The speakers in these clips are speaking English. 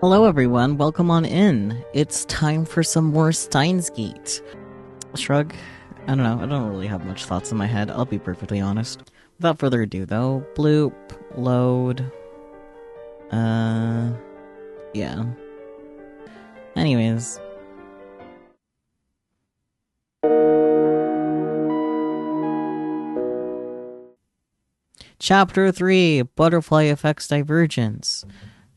Hello everyone, welcome on in. It's time for some more Steins Gate. Shrug. I don't know, I don't really have much thoughts in my head, I'll be perfectly honest. Without further ado though, bloop, load. Yeah. Anyways. Chapter 3, Butterfly Effects Divergence.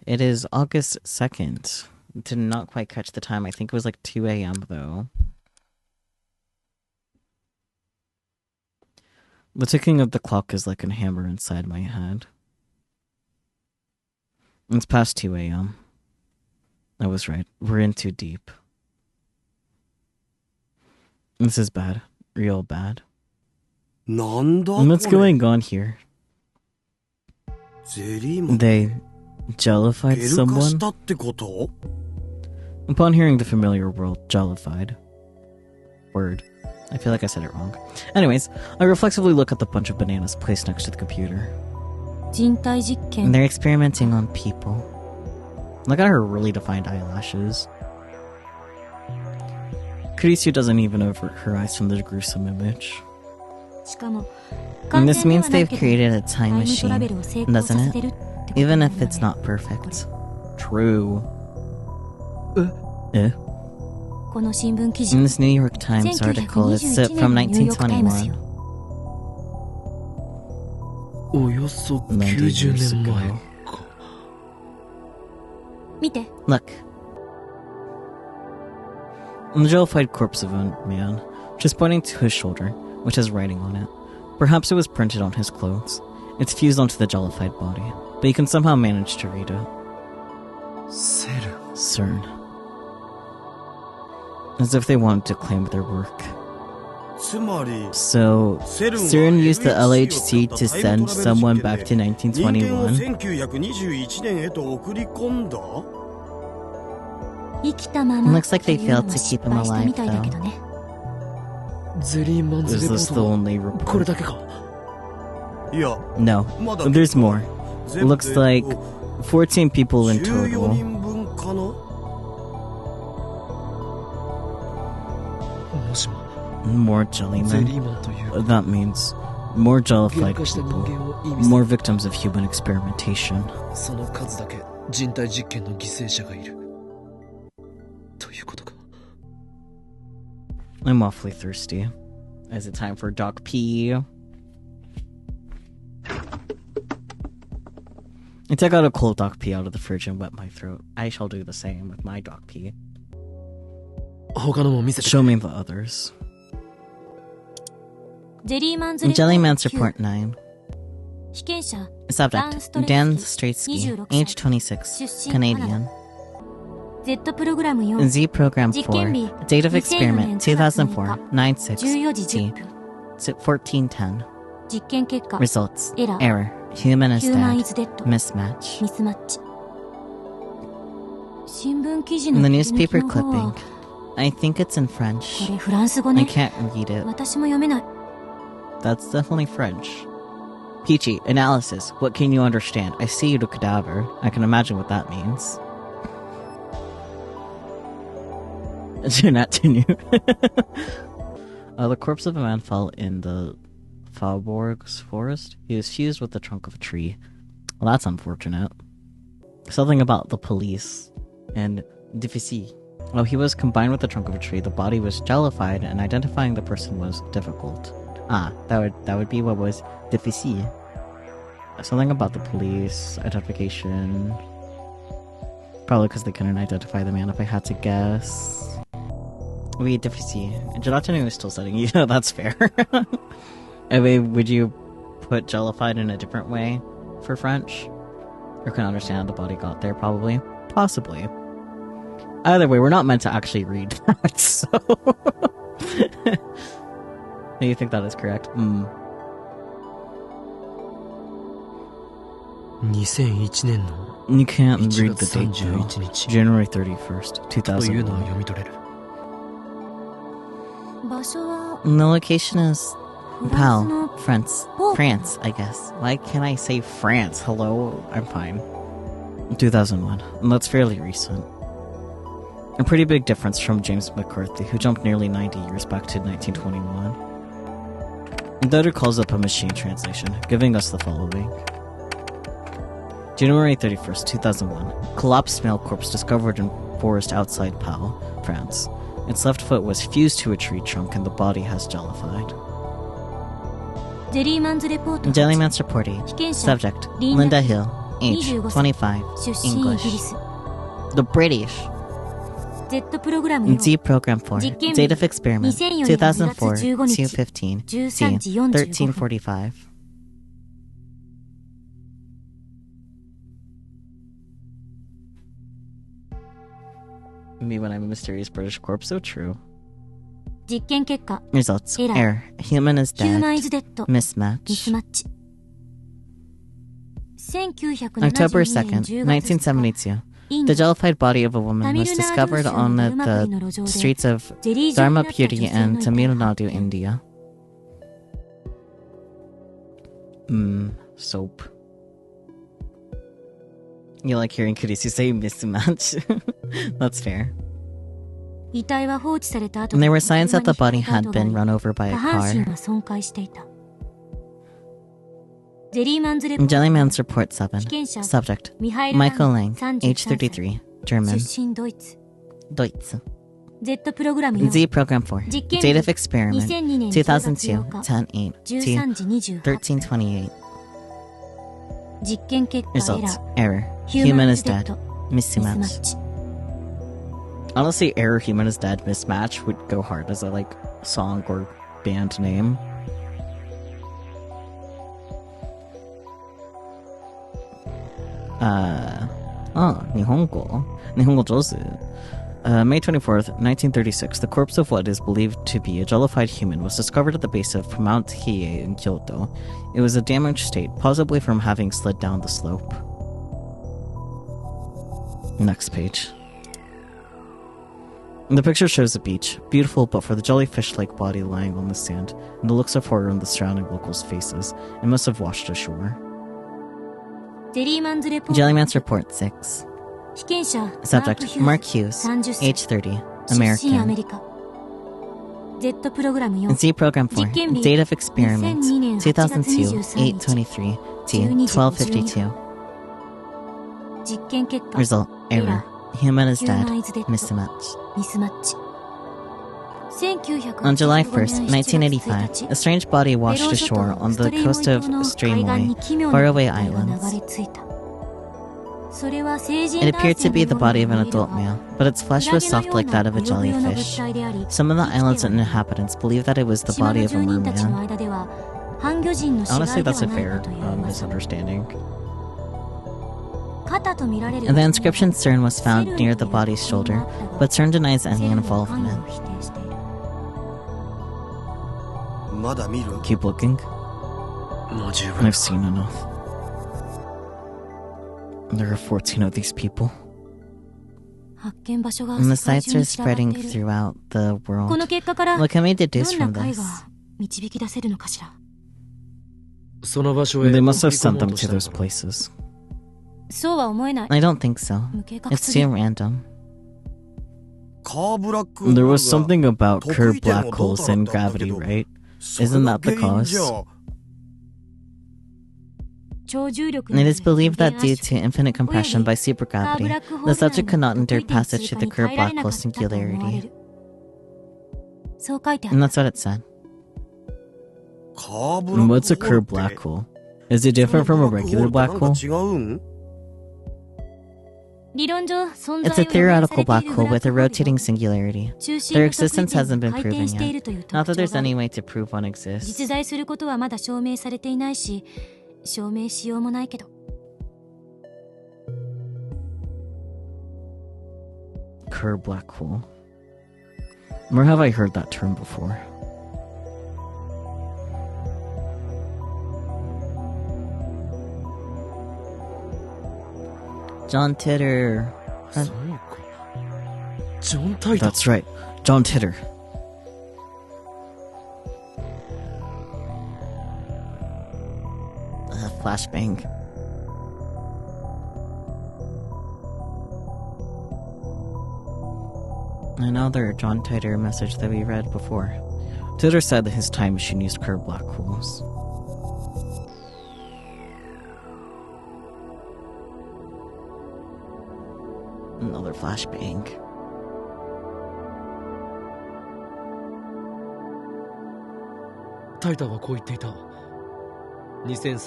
It is August 2nd. Did not quite catch the time. I think it was like 2 a.m. though. The ticking of the clock is like a hammer inside my head. It's past 2 a.m. I was right. We're in too deep. This is bad. Real bad. What's going on here? They jellified someone? Upon hearing the familiar word jellified. Word. I feel like I said it wrong. Anyways, I reflexively look at the bunch of bananas placed next to the computer. And they're experimenting on people. Look at her really defined eyelashes. Kurisu doesn't even avert her eyes from the gruesome image. And this means they've created a time machine, doesn't it? Even if it's not perfect. True. In this New York Times article, it's from 1921. 90 years ago. Look. The jellified corpse of a man, just pointing to his shoulder, which has writing on it. Perhaps it was printed on his clothes. It's fused onto the jellified body, but you can somehow manage to read it. CERN. As if they wanted to claim their work. So, CERN used the LHC to send someone back to 1921? Looks like they failed to keep him alive, though. Is this the only report? No, there's more. Looks like 14 people in total. More jellymen. That means more jellified people. More victims of human experimentation. I'm awfully thirsty. Is it time for Doc P? I took out a cold Doc P out of the fridge and wet my throat. I shall do the same with my Doc P. Show me the others. Jellyman's Report 9. Subject: Dan Straitsky, age 26, Canadian. Z Program 4. Date of experiment 2004 96 T 1410. Results: error. Human is dead. Mismatch. In the newspaper clipping, I think it's in French. I can't read it. That's definitely French. Peachy, analysis. What can you understand? I see you to cadaver. I can imagine what that means. The corpse of a man fell in the Faubourg's forest. He was fused with the trunk of a tree. Well, that's unfortunate. Something about the police and difficile. Well, he was combined with the trunk of a tree. The body was jellified, and identifying the person was difficult. That would be what was difficile. Something about the police identification. Probably because they couldn't identify the man, if I had to guess. Oui, difficile. Gelatinu is still studying. Yeah, that's fair. I mean, would you put jellified in a different way for French? Or can I understand how the body got there, probably? Possibly. Either way, we're not meant to actually read that, so... Do you think that is correct? You can't read the date though. January 31st, 2001. And the location is Pal, France, I guess. Why can't I say France? Hello? I'm fine. 2001, and that's fairly recent. A pretty big difference from James McCarthy, who jumped nearly 90 years back to 1921. Doder calls up a machine translation, giving us the following. January 31st, 2001. Collapsed male corpse discovered in forest outside Pau, France. Its left foot was fused to a tree trunk and the body has jellified. Jellyman's report 8. Subject, Linda Hill. Age, 25. English. The British. Z Program 4. Date of experiment, 2004 2/15. T 1345. Me when I'm a mysterious British corpse, so true. Results. Error. Human is dead. Mismatch. October 2nd, 1972. The jellified body of a woman was discovered on the streets of Dharmapuri in Tamil Nadu, India. Soap. You like hearing Kurisu say mismatch? That's fair. And there were signs that the body had been run over by a car. Jellyman's Report 7. Subject, Michael Lang, age 33, German. Deutsch. Z Program 4. Date of experiment, 2002 10/8 T 1328. Results, error. Human is dead. Mismatch. Honestly, error, human is dead, mismatch would go hard as a song or band name. Nihongo jozu. May 24th, 1936, the corpse of what is believed to be a jellified human was discovered at the base of Mount Hiei in Kyoto. It was a damaged state, possibly from having slid down the slope. Next page. The picture shows a beach, beautiful but for the jellyfish-like body lying on the sand, and the looks of horror on the surrounding locals' faces. It must have washed ashore. Jellyman's Report 6. Subject, Mark Hughes, age 30, American. Z Program 4. Date of experiment, 2002 8/23 T 1252. Result, error. Human is dead. Mismatch. On July 1st, 1985, a strange body washed ashore on the coast of Stramoy, faraway islands. It appeared to be the body of an adult male, but its flesh was soft like that of a jellyfish. Some of the island's inhabitants believe that it was the body of a merman. Honestly, that's a fair misunderstanding. The inscription Stern was found near the body's shoulder, but Stern denies any involvement. Keep looking. I've seen enough. There are 14 of these people. And the sites are spreading throughout the world. What can we deduce from this? They must have sent them to those places. I don't think so. It's too random. There was something about curved black holes and gravity, right? Isn't that the cause? It is believed that due to infinite compression by supergravity, the subject could not endure passage to the curved black hole singularity. And that's what it said. And what's a curved black hole? Is it different from a regular black hole? It's a theoretical black hole with a rotating singularity. Their existence hasn't been proven yet. Not that there's any way to prove one exists. Curved black hole. Where have I heard that term before? John Titter. That's right, John Titter. Flashbang. Another John Titor message that we read before. Titor said that his time machine used curved black holes. Another flashbang.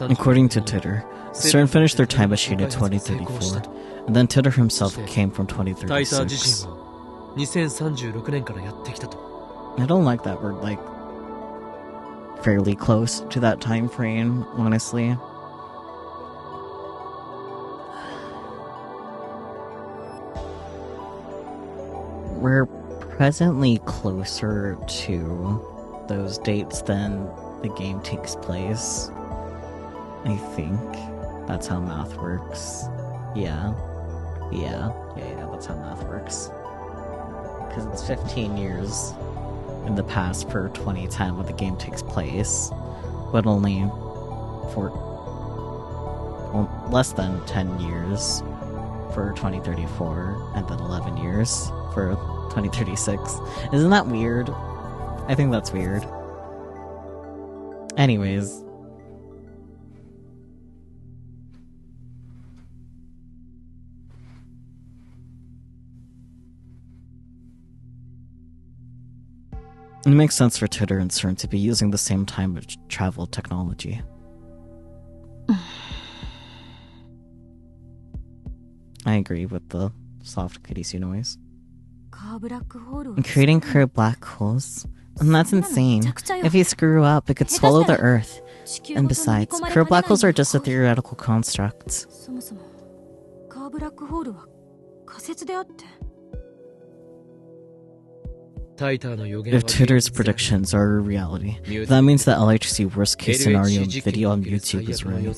According to Titor, CERN finished their time machine in 2034, and then Titor himself came from 2036. I don't like that we're, like, fairly close to that time frame, honestly. We're presently closer to those dates than the game takes place. I think that's how math works. Yeah, that's how math works. Because it's 15 years in the past for 2010 when the game takes place, but only for less than 10 years for 2034, and then 11 years for 2036. Isn't that weird? I think that's weird. Anyways. It makes sense for Titor and CERN to be using the same time travel technology. I agree with the soft kitty noise. Creating curved black holes? And that's insane. If you screw up, it could swallow the Earth. And besides, curved black holes are just a theoretical construct. If Titor's predictions are a reality, that means the LHC worst case scenario video on YouTube is right.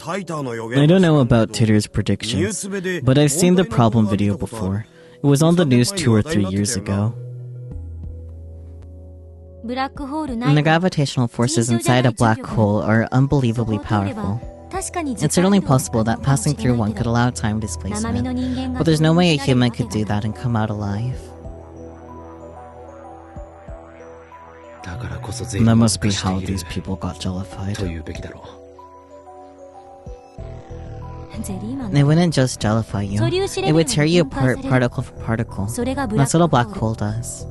I don't know about Titor's predictions, but I've seen the problem video before. It was on the news 2 or 3 years ago. And the gravitational forces inside a black hole are unbelievably powerful. It's certainly possible that passing through one could allow time displacement, but there's no way a human could do that and come out alive. And that must be how these people got jellified. They wouldn't just jellify you, it would tear you apart particle for particle. That's what a black hole does.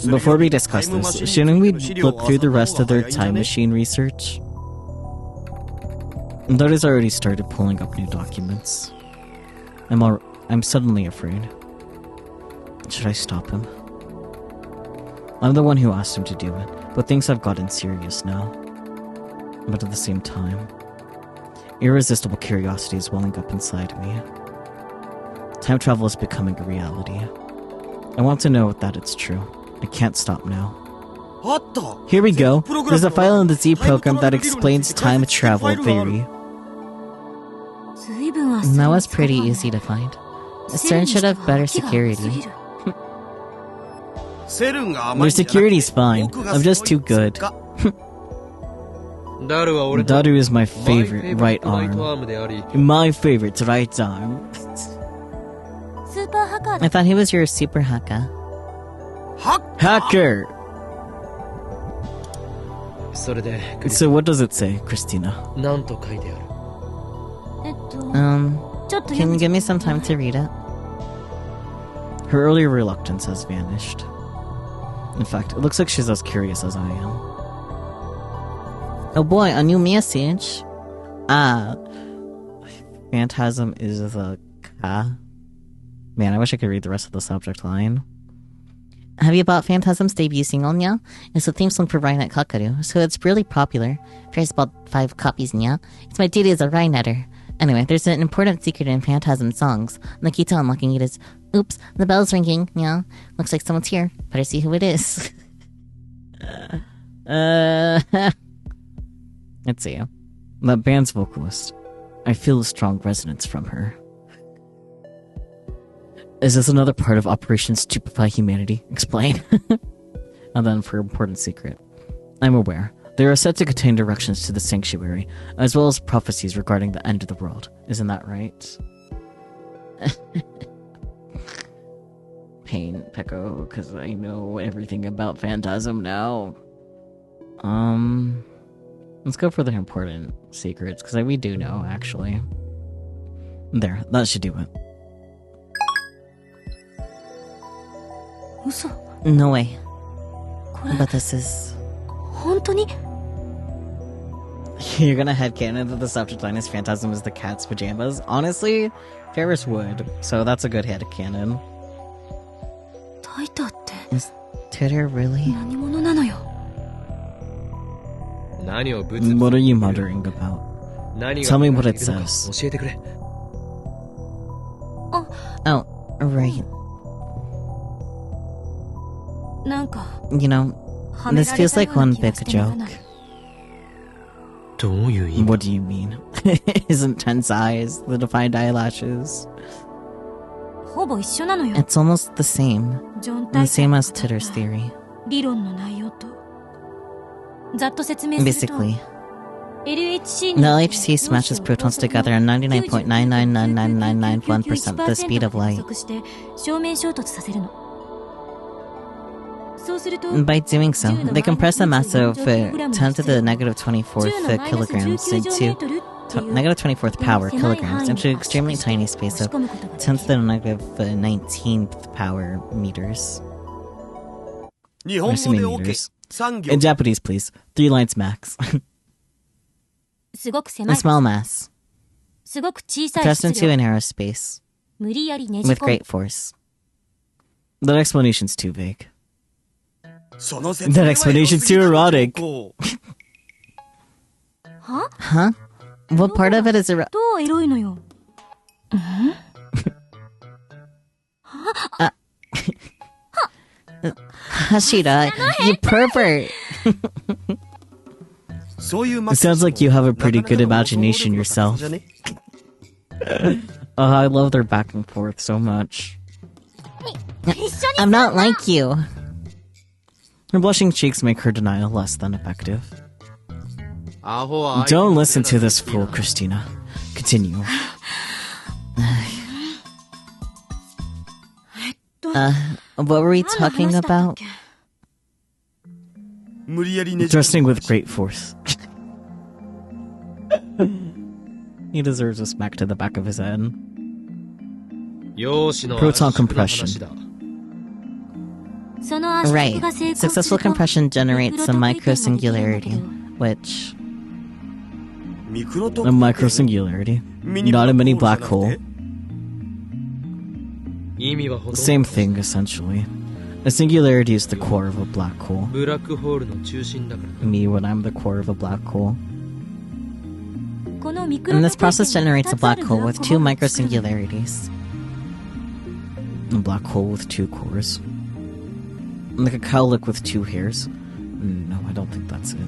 Before we discuss this, shouldn't we look through the rest of their time machine research? That has already started pulling up new documents. I'm suddenly afraid. Should I stop him? I'm the one who asked him to do it, but things have gotten serious now. But at the same time, irresistible curiosity is welling up inside me. Time travel is becoming a reality. I want to know that it's true. I can't stop now. Here we go. There's a file in the Z program that explains time travel theory. That was pretty easy to find. CERN should have better security. Their security's fine. I'm just too good. Daru is my favorite right arm. My favorite right arm. I thought he was your super haka. Hacker! So what does it say, Christina? Can you give me some time to read it? Her earlier reluctance has vanished. In fact, it looks like she's as curious as I am. Oh boy, a new message! Phantasm is the ka. Man, I wish I could read the rest of the subject line. Have you bought Phantasm's debut single, nya? It's the theme song for Rainet Kakaru, so it's really popular. There's about 5 copies, nya. It's my duty as a Rainetter. Anyway, there's an important secret in Phantasm songs. The key to unlocking it is, oops, the bell's ringing, nya. Looks like someone's here. Better see who it is. Let's see. That band's vocalist. I feel a strong resonance from her. Is this another part of Operation Stupefy Humanity? Explain. And then for important secret. I'm aware. They are said to contain directions to the sanctuary, as well as prophecies regarding the end of the world. Isn't that right? Pain, Peko, because I know everything about Phantasm now. Let's go for the important secrets, because we do know, actually. There, that should do it. No way. But this is... You're gonna headcanon that the subject line is Phantasm is the cat's pajamas? Honestly, Ferris would, so that's a good headcanon. Is Twitter really? What are you muttering about? Tell me what it says. Oh, right. You know, this feels like one big joke. What do you mean? Isn't tense eyes, the defined eyelashes? It's almost the same. The same as Titter's theory. Basically, the LHC smashes protons together at 99.9999991% the speed of light. By doing so, they compress a mass of 10 to the negative 24th kilograms into negative 24th power kilograms into an extremely tiny space of 10 to the negative 19th power meters. I'm assuming meters. In Japanese, please. 3 lines max. A small mass. Thrust into an aerospace. With great force. That explanation's too vague. That explanation's too erotic. Huh? What part of it is erotic? Hashira, you pervert! It sounds like you have a pretty good imagination yourself. Oh, I love their back and forth so much. I'm not like you. Her blushing cheeks make her denial less than effective. Don't listen to this fool, Christina. Continue. What were we talking about? Thrusting with great force. He deserves a smack to the back of his head. Proton compression. Right. Successful compression generates a microsingularity, which... A microsingularity? Not a mini black hole. Same thing, essentially. A singularity is the core of a black hole. Me when I'm the core of a black hole. And this process generates a black hole with 2 microsingularities. A black hole with 2 cores. Like a cowlick with 2 hairs. No, I don't think that's it.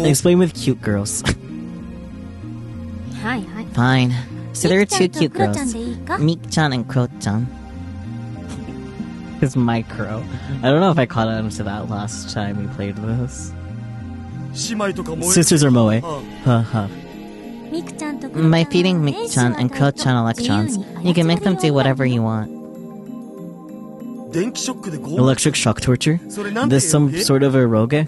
Explain with cute girls. Fine. So there are 2 cute girls. Meek-chan and Kro-chan. It's micro. I don't know if I caught on to that last time we played this. Sisters are moe. Haha. By feeding Meek-chan and Kro-chan electrons, you can make them do whatever you want. Electric shock torture? This some sort of eroge?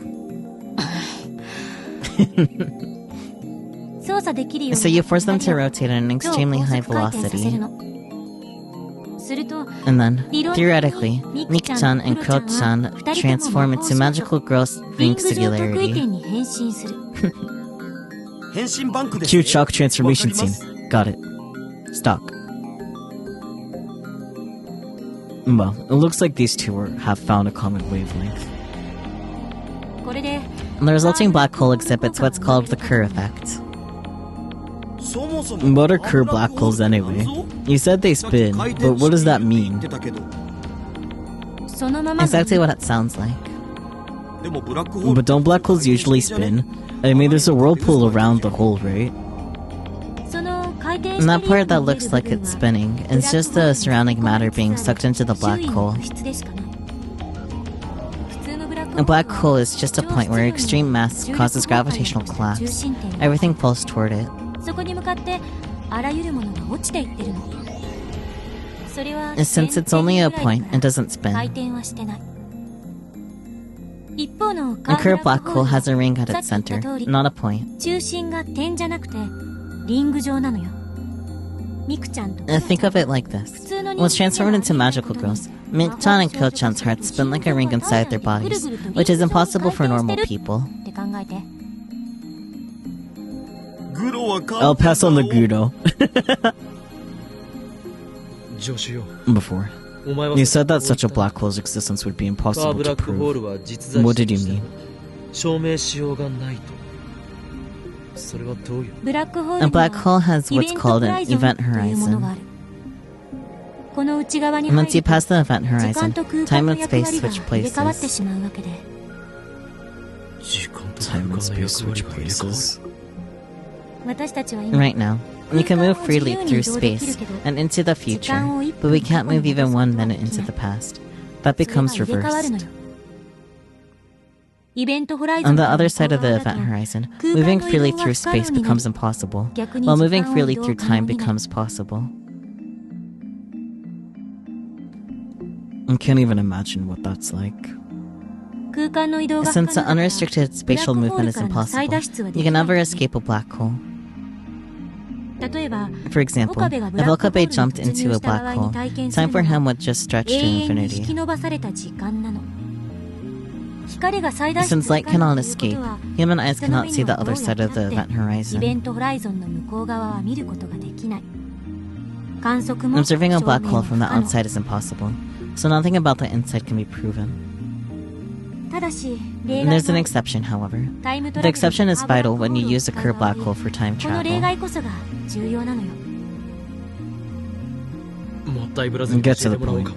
So you force them to rotate at an extremely high velocity. And then, theoretically, Meek-chan and Kro-chan transform into magical gross pink singularity. Cute shock transformation scene. Got it. Stock. Well, it looks like these two have found a common wavelength. The resulting black hole exhibits what's called the Kerr effect. What are Kerr black holes anyway? You said they spin, but what does that mean? Exactly what it sounds like. But don't black holes usually spin? I mean, there's a whirlpool around the hole, right? And that part that looks like it's spinning is just the surrounding matter being sucked into the black hole. A black hole is just a point where extreme mass causes gravitational collapse. Everything falls toward it. Since it's only a point and doesn't spin. A curved black hole has a ring at its center, not a point. Think of it like this. Once transformed into magical girls, Mik-chan and Kyo-chan's hearts spin like a ring inside their bodies, which is impossible for normal people. I'll pass on the Gudo. Before. You said that such a black hole's existence would be impossible to prove. What did you mean? A black hole has what's called an event horizon. Once you pass the event horizon, time and space switch places. Time and space switch places. Right now, we can move freely through space and into the future, but we can't move even 1 minute into the past. That becomes reversed. On the other side of the event horizon, moving freely through space becomes impossible, while moving freely through time becomes possible. I can't even imagine what that's like. Since the unrestricted spatial movement is impossible, you can never escape a black hole. For example, if Okabe jumped into a black hole, time for him would just stretch to infinity. Since light cannot escape, human eyes cannot see the other side of the event horizon. Observing a black hole from the outside is impossible, so nothing about the inside can be proven. There's an exception, however. The exception is vital when you use a curved black hole for time travel. Get to the point.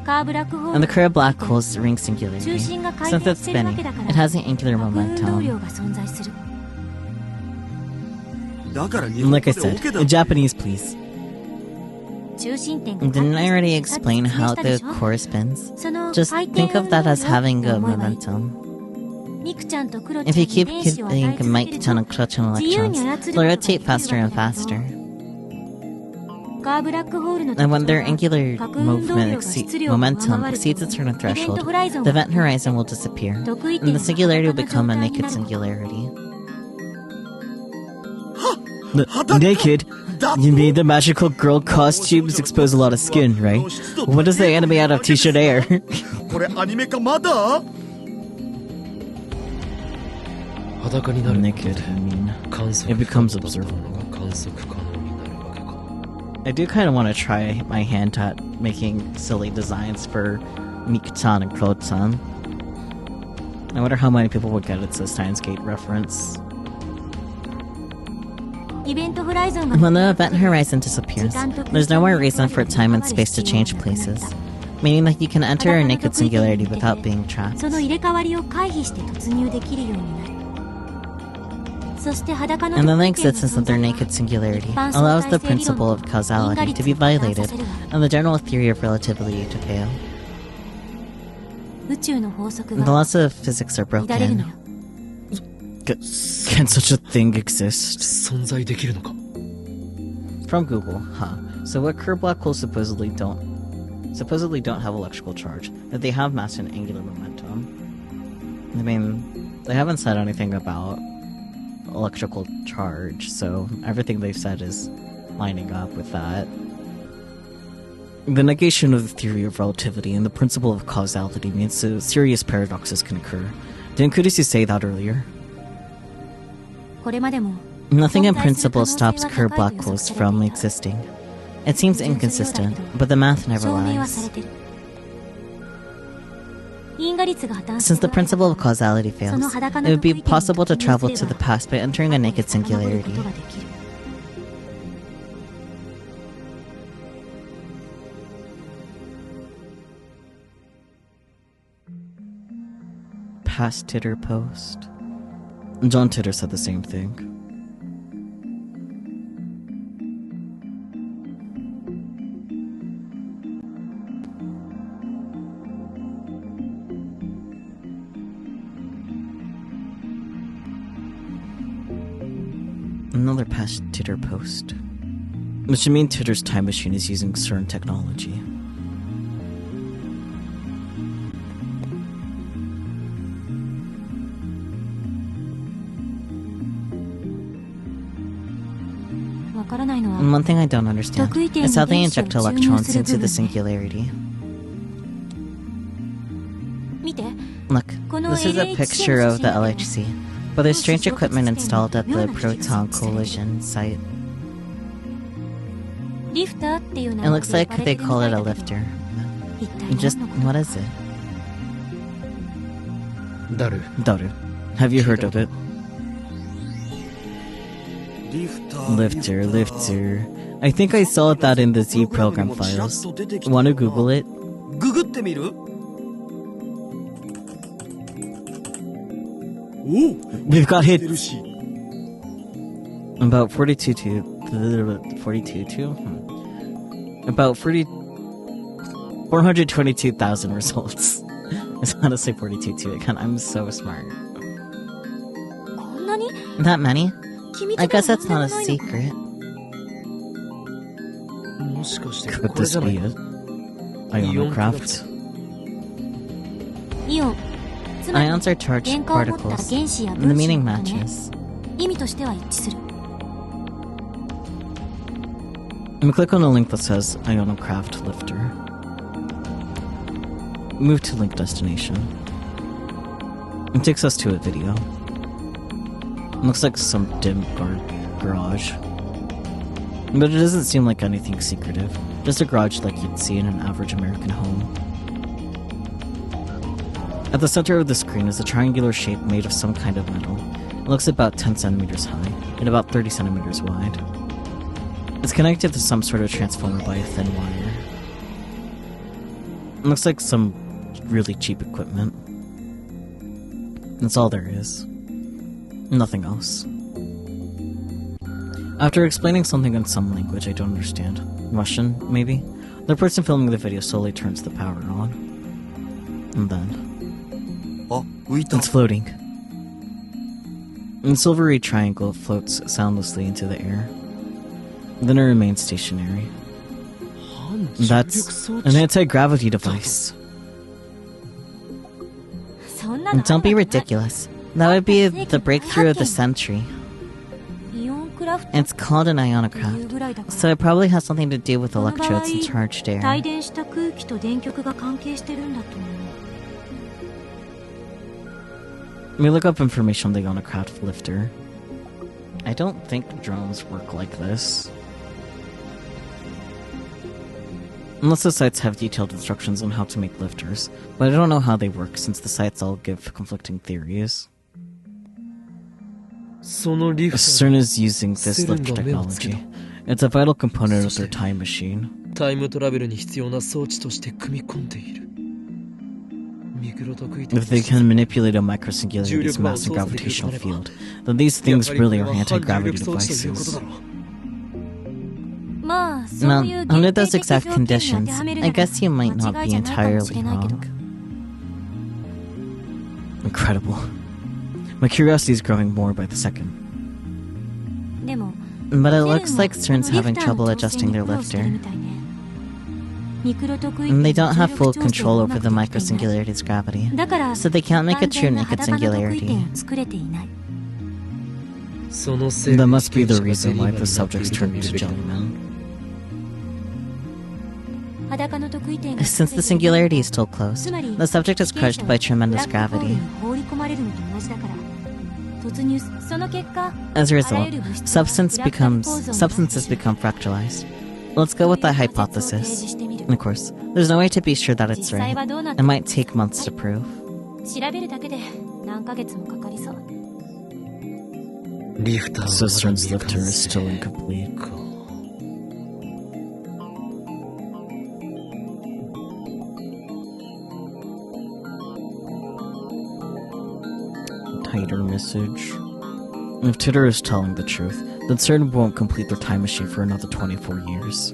And the curved black hole's ring singularity. Since it's spinning, it has an angular momentum. Like I said, Japanese please. Didn't I already explain how the core spins? Just think of that as having a momentum. If you keep giving Mike-chan and Kyo-chan electrons, they'll rotate faster and faster. And when their angular momentum exceeds a certain threshold, the event horizon will disappear, and the singularity will become a naked singularity. Naked? You made the magical girl costumes expose a lot of skin, right? What does the anime adaptation air? Naked, I mean, it becomes observable. I do kind of want to try my hand at making silly designs for Mik-chan and Kyo-chan. I wonder how many people would get it's a Steins Gate reference. When the event horizon disappears, there's no more reason for time and space to change places, meaning that you can enter a naked singularity without being trapped. And the existence of their naked singularity allows the principle of causality to be violated and the general theory of relativity to fail. The laws of physics are broken. Can such a thing exist? From Google, huh? So what curved black holes supposedly don't have electrical charge, but they have mass and angular momentum. I mean, they haven't said anything about electrical charge, so everything they've said is lining up with that. The negation of the theory of relativity and the principle of causality means so serious paradoxes can occur. Didn't Kudisu say that earlier? Nothing in principle stops curved black holes from existing. It seems inconsistent, but the math never lies. Since the principle of causality fails, it would be possible to travel to the past by entering a naked singularity. Past Titter post. John Titter said the same thing. Another past Titter post. Which should mean Titter's time machine is using certain technology. And one thing I don't understand is how they inject electrons into the singularity. Look, this is a picture of the LHC, but there's strange equipment installed at the Proton Collision site. It looks like they call it a lifter. Just, what is it? Daru. Have you heard of it? Lifter. I think I saw that in the Z program files. Wanna Google it? We've got hit. About 422,000 results. I was gonna say 42 again. I'm so smart. That many? I guess that's not a secret. Could this be it? Ionocraft? Ions are charged particles, and the meaning matches. I'm gonna click on a link that says Ionocraft Lifter. Move to link destination. It takes us to a video. It looks like some dim garage. But it doesn't seem like anything secretive. Just a garage like you'd see in an average American home. At the center of the screen is a triangular shape made of some kind of metal. It looks about 10 centimeters high and about 30 centimeters wide. It's connected to some sort of transformer by a thin wire. It looks like some really cheap equipment. That's all there is. Nothing else. After explaining something in some language I don't understand, Russian, maybe, the person filming the video slowly turns the power on. And then... it's floating. A silvery triangle floats soundlessly into the air. Then it remains stationary. That's an anti-gravity device. Don't be ridiculous. That would be the breakthrough of the century. It's called an ionocraft, so it probably has something to do with electrodes and charged air. Let me look up information on the ionocraft lifter. I don't think drones work like this. Unless the sites have detailed instructions on how to make lifters, but I don't know how they work since the sites all give conflicting theories. CERN is using this lifter technology. It's a vital component of their time machine. If they can manipulate a microsingularity's mass and gravitational field, then these things really are anti-gravity devices. Now, under those exact conditions, I guess you might not be entirely wrong. Incredible. My curiosity is growing more by the second. But it looks like CERN's having trouble adjusting their lifter. And they don't have full control over the microsingularity's gravity, so they can't make a true naked singularity. That must be the reason why the subjects turned into jellymen. Since the singularity is still closed, the subject is crushed by tremendous gravity. As a result, substances become fractalized. Let's go with that hypothesis. And of course, there's no way to be sure that it's right. It might take months to prove. So CERN's lifter is still incomplete. Tighter message. If Titter is telling the truth, then CERN won't complete their time machine for another 24 years.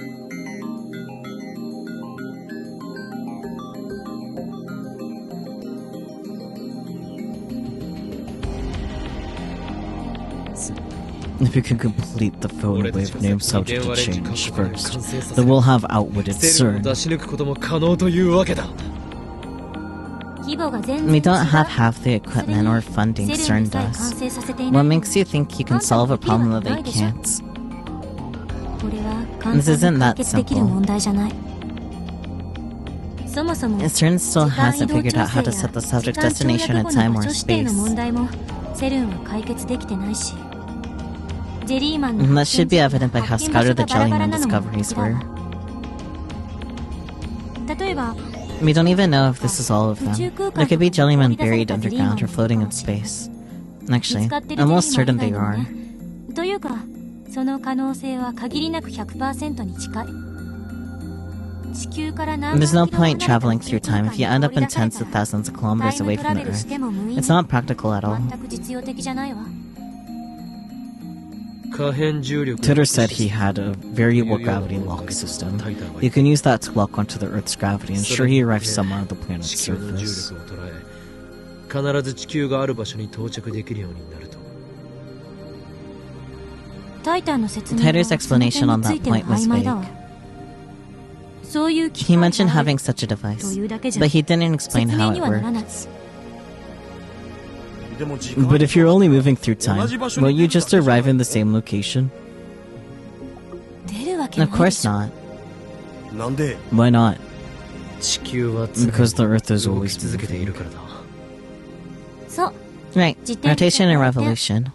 If you can complete the phone wave name subject to change first, then we'll have outwitted CERN. We don't have half the equipment or funding CERN does. What makes you think you can solve a problem that they can't? This isn't that simple. CERN still hasn't figured out how to set the subject destination in time or space. And that should be evident by how scattered the Jellyman discoveries were. We don't even know if this is all of them. There could be Jellymen buried underground or floating in space. Actually, I'm almost certain they are. There's no point traveling through time if you end up in tens of thousands of kilometers away from the Earth. It's not practical at all. Tudor said he had a variable gravity lock system. You can use that to lock onto the Earth's gravity and ensure he arrives somewhere on the planet's surface. Tudor's explanation on that point was vague. He mentioned having such a device, but he didn't explain how it worked. But if you're only moving through time, won't you just arrive in the same location? Of course not. Why not? Because the Earth is always moving. Right, rotation and revolution.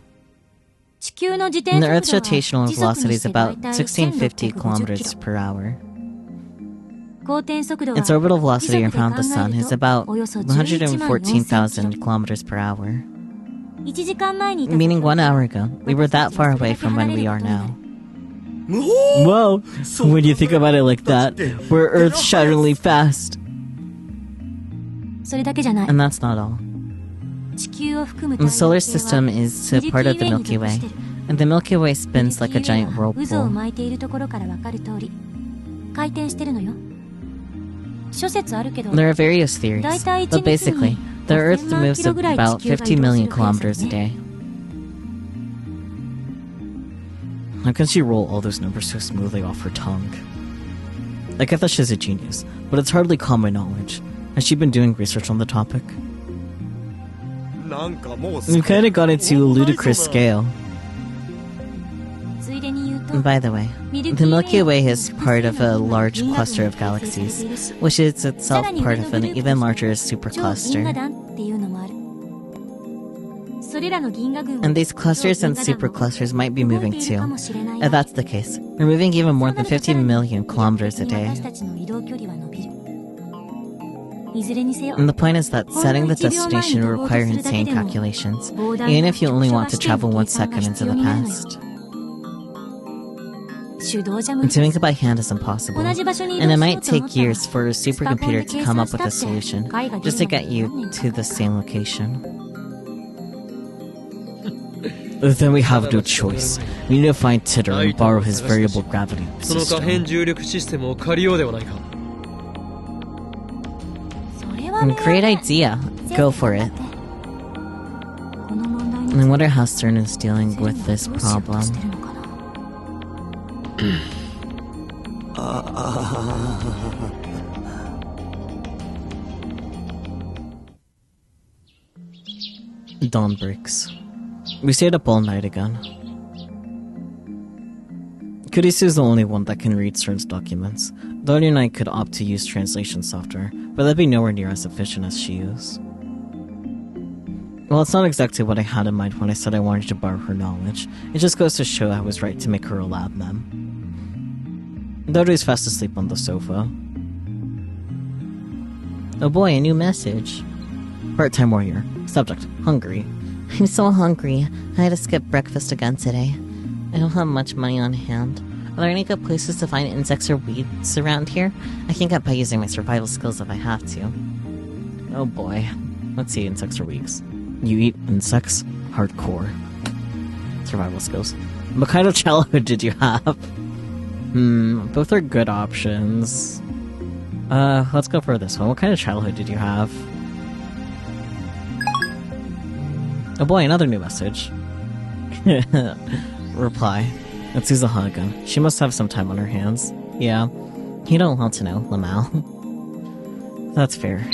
And the Earth's rotational velocity is about 1650 kilometers per hour. Its orbital velocity around the Sun is about 114,000 kilometers per hour. Meaning 1 hour ago, we were that far away from when we are now. Whoa! When you think about it like that, we're earth-shatteringly fast. And that's not all. The solar system is a part of the Milky Way, and the Milky Way spins like a giant whirlpool. There are various theories, but basically, the Earth moves about 50 million kilometers a day. How can she roll all those numbers so smoothly off her tongue? I get that she's a genius, but it's hardly common knowledge. Has she been doing research on the topic? We've kinda got into a ludicrous scale. By the way, the Milky Way is part of a large cluster of galaxies, which is itself part of an even larger supercluster. And these clusters and superclusters might be moving too. If that's the case, we're moving even more than 50 million kilometers a day. And the point is that setting the destination will require insane calculations, even if you only want to travel 1 second into the past. Doing it by hand is impossible, and it might take years for a supercomputer to come up with a solution just to get you to the same location. Then we have no choice. We need to find Tudor and borrow his variable gravity system. Great idea. Go for it. I wonder how CERN is dealing with this problem. Dawn breaks. We stayed up all night again. Kurisu is the only one that can read CERN's documents. Dawn and I could opt to use translation software, but that'd be nowhere near as efficient as she is. Well, it's not exactly what I had in mind when I said I wanted to borrow her knowledge. It just goes to show I was right to make her a lab mem. Dodo's fast asleep on the sofa. Oh boy, a new message. Part-time warrior. Subject, hungry. I'm so hungry. I had to skip breakfast again today. I don't have much money on hand. Are there any good places to find insects or weeds around here? I can get by using my survival skills if I have to. Oh boy. Let's see, insects or weeds. You eat insects? Hardcore. Survival skills. What kind of childhood did you have? Both are good options. Let's go for this one. What kind of childhood did you have? Oh boy, another new message. reply. It's Suzuha again. She must have some time on her hands. Yeah. You don't want to know, Lamau. That's fair.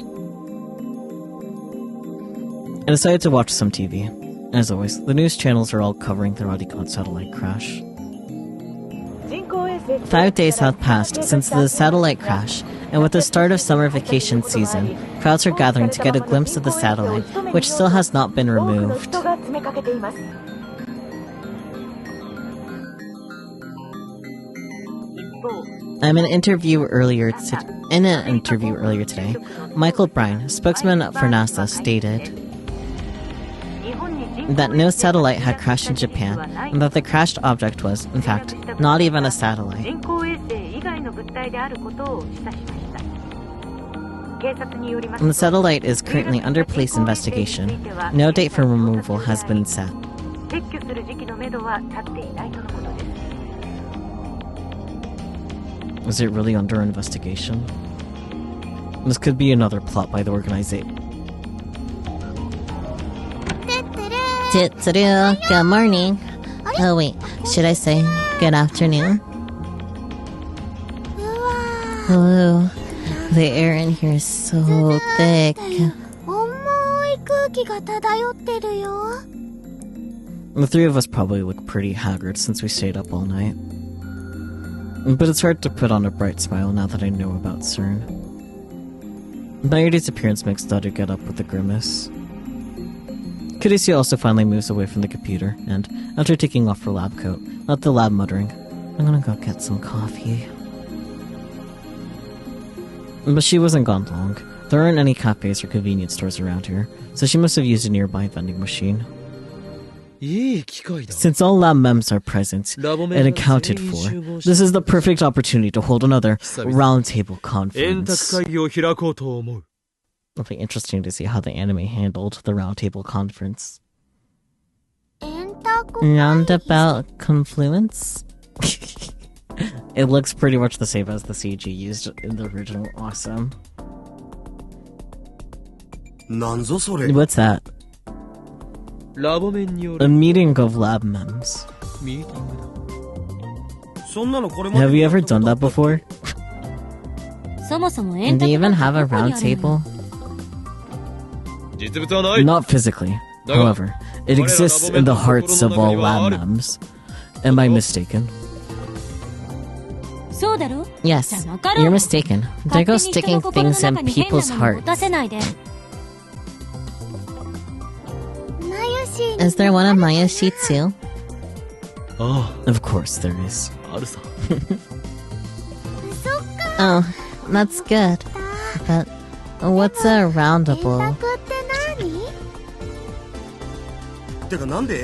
I decided to watch some TV. As always, the news channels are all covering the Radicon satellite crash. 5 days have passed since the satellite crash, and with the start of summer vacation season, crowds are gathering to get a glimpse of the satellite, which still has not been removed. In an interview earlier today, Michael Bryan, spokesman for NASA, stated that no satellite had crashed in Japan, and that the crashed object was, in fact, not even a satellite. And the satellite is currently under police investigation. No date for removal has been set. Is it really under investigation? This could be another plot by the organization. Good morning. Oh wait, should I say good afternoon? Ooh, the air in here is so thick. The three of us probably look pretty haggard since we stayed up all night. But it's hard to put on a bright smile now that I know about CERN. Nairi's appearance makes Dadu get up with a grimace. Kudisia also finally moves away from the computer, and, after taking off her lab coat, left the lab muttering, "I'm gonna go get some coffee." But she wasn't gone long. There aren't any cafes or convenience stores around here, so she must have used a nearby vending machine. Since all lab mems are present and accounted for, this is the perfect opportunity to hold another roundtable conference. It'll be interesting to see how the anime handled the roundtable conference. Roundabout confluence? It looks pretty much the same as the CG used in the original. Awesome. What's that? A meeting of lab mems. Have you ever done that before? And do you even have a round table? Not physically. However, it exists in the hearts of all lab mems. Am I mistaken? Yes, you're mistaken. Don't go sticking things in people's hearts. Is there one on Maya sheet too? Of course there is. Oh, that's good. But what's a roundable?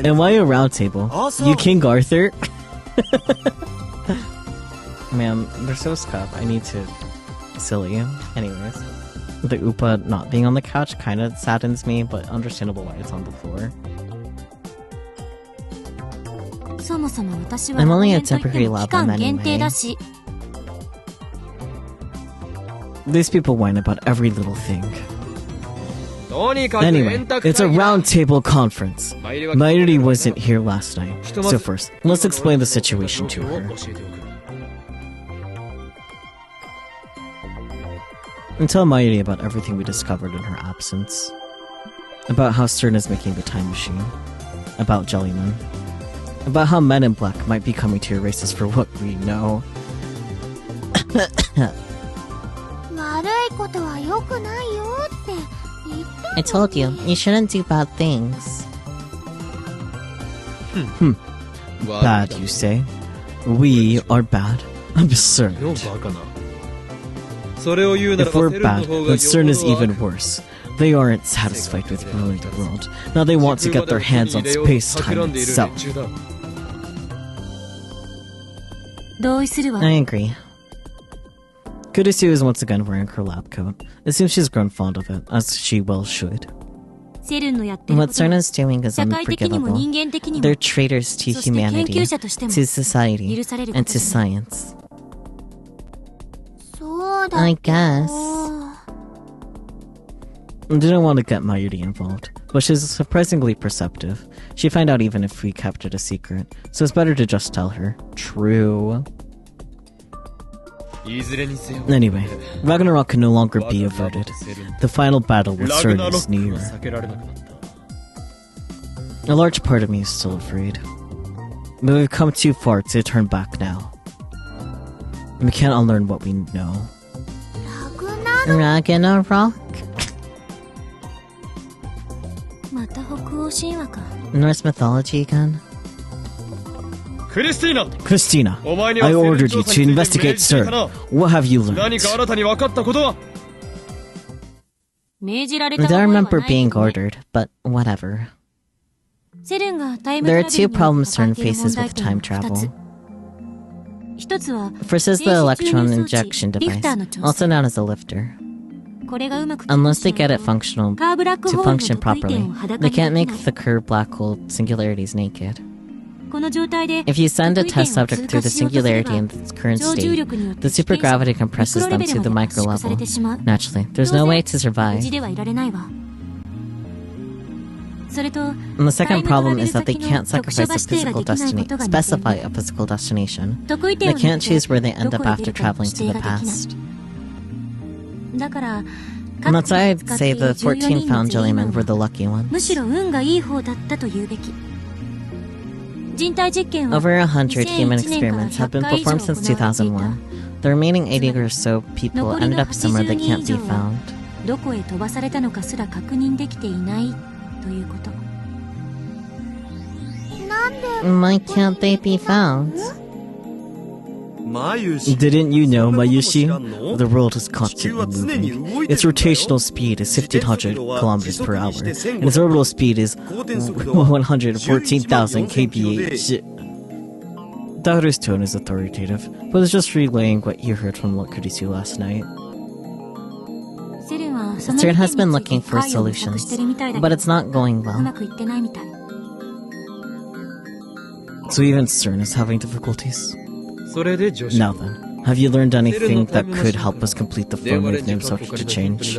Am I a round table? You King Arthur? Man, they're so scuffed. I need to... Silly. Anyways. The Upa not being on the couch kinda saddens me, but understandable why it's on the floor. I'm only a temporary lab mem anyway. These people whine about every little thing. Anyway, it's a round-table conference. Mayuri wasn't here last night, so first, let's explain the situation to her. And tell Mayuri about everything we discovered in her absence. About how CERN is making the time machine. About Jellyman. About how Men in Black might be coming to erase us for what we know. I told you, you shouldn't do bad things. Bad, you say? We are bad? Absurd. If we're bad, then CERN is even worse. They aren't satisfied with ruling the world. Now they want to get their hands on space-time itself. I agree. Kudisu is once again wearing her lab coat. It seems she's grown fond of it, as she well should. What CERN is doing is unforgivable. They're traitors to humanity, to society, and to science. I guess. Didn't want to get Mayuri involved, but she's surprisingly perceptive. She'd find out even if we kept it a secret, so it's better to just tell her. True. Anyway, Ragnarok can no longer be averted. The final battle with Cern is near. A large part of me is still afraid. But we've come too far to turn back now. We can't unlearn what we know. Ragnarok? Norse mythology again? Christina, I ordered you to investigate Cern. What have you learned? I don't remember being ordered, but whatever. There are two problems Cern faces with time travel. First is the electron injection device, also known as a lifter. Unless they get it to function properly, they can't make the curved black hole singularities naked. If you send a test subject through the singularity in its current state, the supergravity compresses them to the micro level. Naturally, there's no way to survive. And the second problem is that they can't specify a physical destination. They can't choose where they end up after traveling to the past. And that's why I'd say the 14 found jellymen were the lucky ones. Over 100 human experiments have been performed since 2001. The remaining 80 or so people ended up somewhere they can't be found. Why can't they be found? Didn't you know, Mayushi? The world is constantly moving. Its rotational speed is 1500 kilometers per hour, and its orbital speed is 114,000 kph. Daru's tone is authoritative, but it's just relaying what you heard from Kurisu last night. Cern has been looking for solutions, but it's not going well. So even Cern is having difficulties. Now then, have you learned anything that could help us complete the phone wave name subject to change?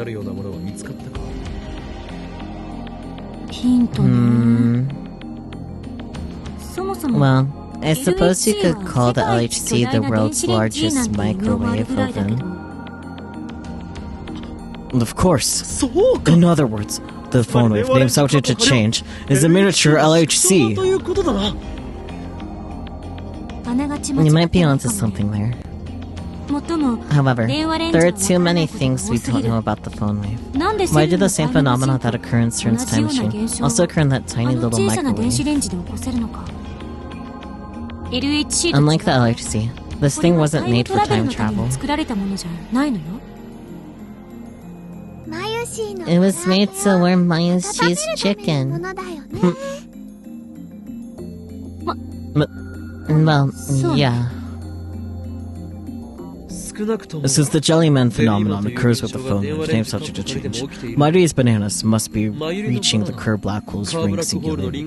Well, I suppose you could call the LHC the world's largest microwave oven. Of course. In other words, the phone wave name subject to change is a miniature LHC. You might be onto something there. However, there are too many things we don't know about the phone wave. Why did the same phenomena that occur in Cern's time machine also occur in that tiny little microwave? Unlike the LHC, this thing wasn't made for time travel. It was made to warm Mayushi's chicken. Well, yeah. Since the jellyman phenomenon occurs with the phone wave name subject to change, Mayuri's bananas must be reaching the curved black hole's ring singularity.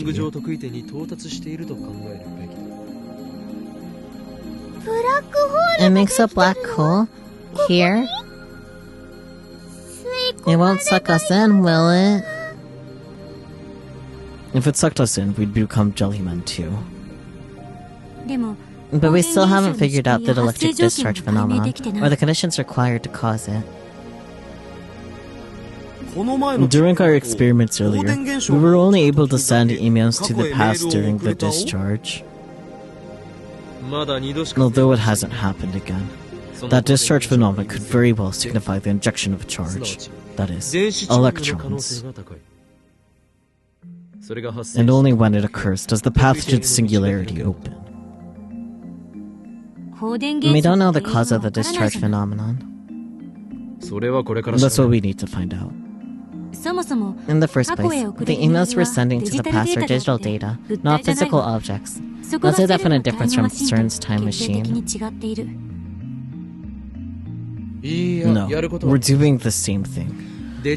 It makes a black hole? Here? It won't suck us in, will it? If it sucked us in, we'd become jellymen too. But we still haven't figured out the electric discharge phenomenon, or the conditions required to cause it. During our experiments earlier, we were only able to send emails to the past during the discharge. Although it hasn't happened again, that discharge phenomenon could very well signify the injection of a charge, that is, electrons. And only when it occurs does the path to the singularity open. We don't know the cause of the discharge phenomenon. That's what we need to find out. In the first place, the emails we're sending to the past are digital data, not physical objects. That's a definite difference from Cern's time machine. No, we're doing the same thing.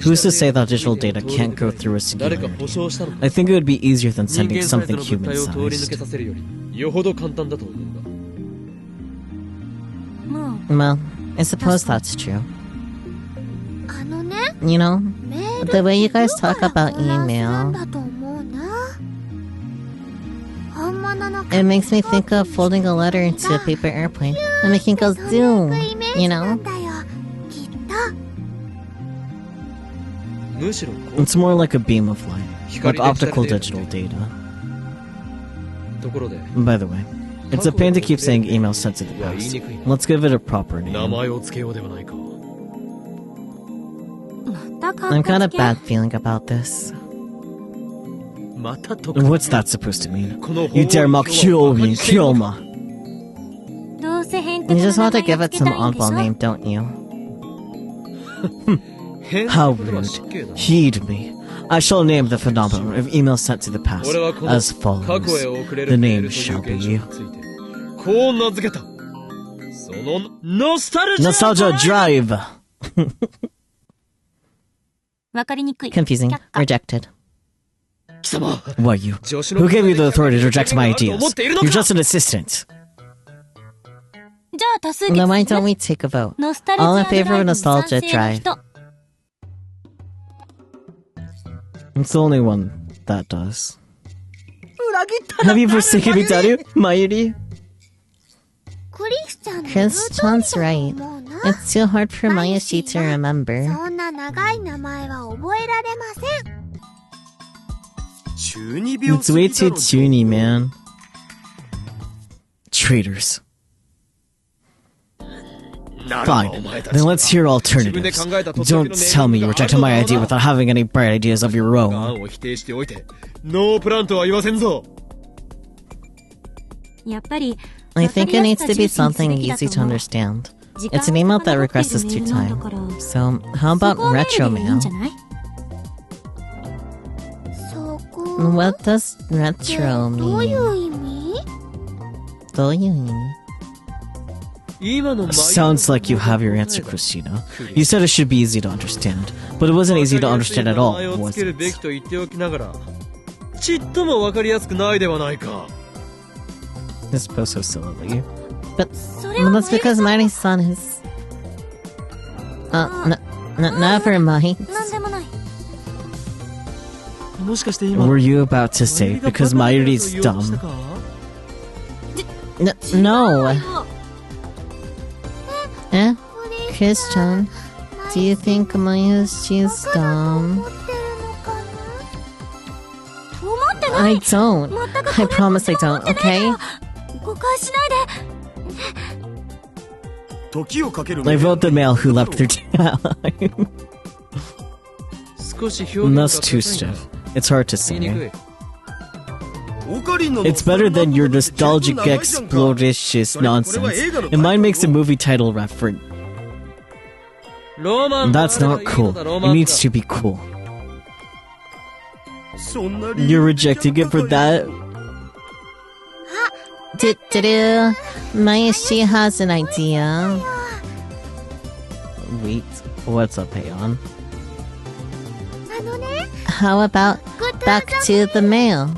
Who's to say that digital data can't go through a singularity? I think it would be easier than sending something human-sized. Well, I suppose that's true. You know, The way you guys talk about email, it makes me think of folding a letter into a paper airplane and making it go zoom, you know? It's more like a beam of light, like optical digital data. By the way, it's a pain to keep saying email sent to the past. Let's give it a proper name. I'm kinda bad feeling about this. What's that supposed to mean? You dare mock Hyomi, Kyoma. You just want to give it some oddball name, don't you? How rude. Heed me. I shall name the phenomenon of email sent to the past as follows. The name shall be... Nostalgia Drive! Confusing. Rejected. Why you? Who gave you the authority to reject my ideas? You're just an assistant. Then why don't we take a vote? All in favor of Nostalgia Drive. It's the only one that does. Have you forsaken me, Daru? Mayuri? Christian's right. It's too hard for Mayashi to remember. It's way too toony, man. Traitors. Fine, then let's hear alternatives. Don't tell me you rejected my idea without having any bright ideas of your own. I think it needs to be something easy to understand. It's an email that regresses through time. So, how about retro mail? What does retro mean? Sounds like you have your answer, Christina. You said it should be easy to understand, but it wasn't easy to understand at all, was it? This post so silly. But that's because Mari-san is... never mind. Were you about to say because Mayuri's dumb? No! Christian, do you think Mayushi's dumb? I don't. I promise I don't, okay? I wrote the male who left through time. That's too stiff. It's hard to say. It's better than your nostalgic explodicious nonsense. And mine makes the movie title reference. That's not cool. It needs to be cool. You're rejecting it for that? Mayashi has an idea. Wait, what's up, Heian? How about back to the mail?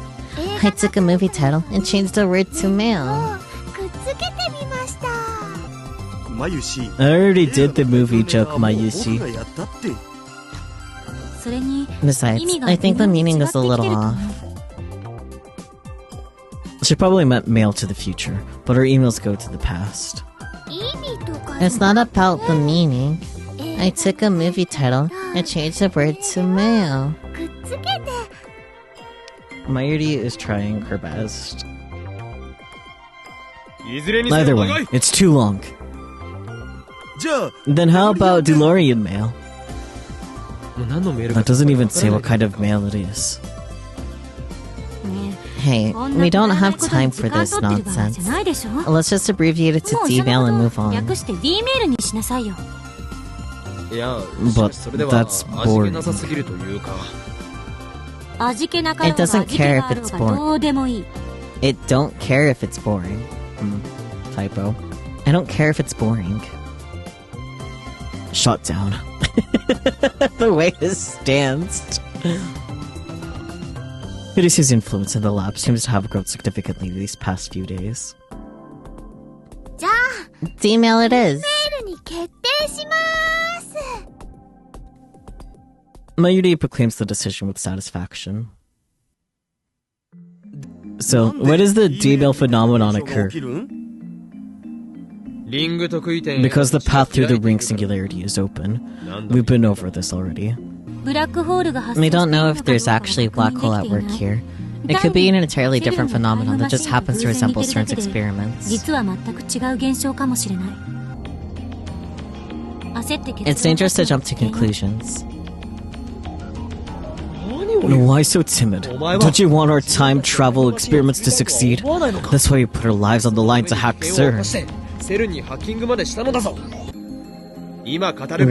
I took a movie title and changed the word to mail. I already did the movie joke, Mayushi. Besides, I think the meaning is a little off. She probably meant mail to the future, but her emails go to the past. It's not about the meaning. I took a movie title and changed the word to mail. Mayuri is trying her best. Either way, it's too long. Then how about DeLorean mail? That doesn't even say what kind of mail it is. Hey, we don't have time for this nonsense. Let's just abbreviate it to D-mail and move on. But that's boring. It doesn't care if it's boring. It don't care if it's boring. Typo. I don't care if it's boring. Shut down. The way this stands. Hideyo's influence in the lab seems to have grown significantly these past few days. D-mail it is. Mayuri proclaims the decision with satisfaction. So, when does the demon phenomenon occur? Because the path through the ring singularity is open. We've been over this already. We don't know if there's actually a black hole at work here. It could be an entirely different phenomenon that just happens to resemble Stern's experiments. It's dangerous to jump to conclusions. Why so timid? Don't you want our time travel experiments to succeed? That's why we put our lives on the line to hack CERN.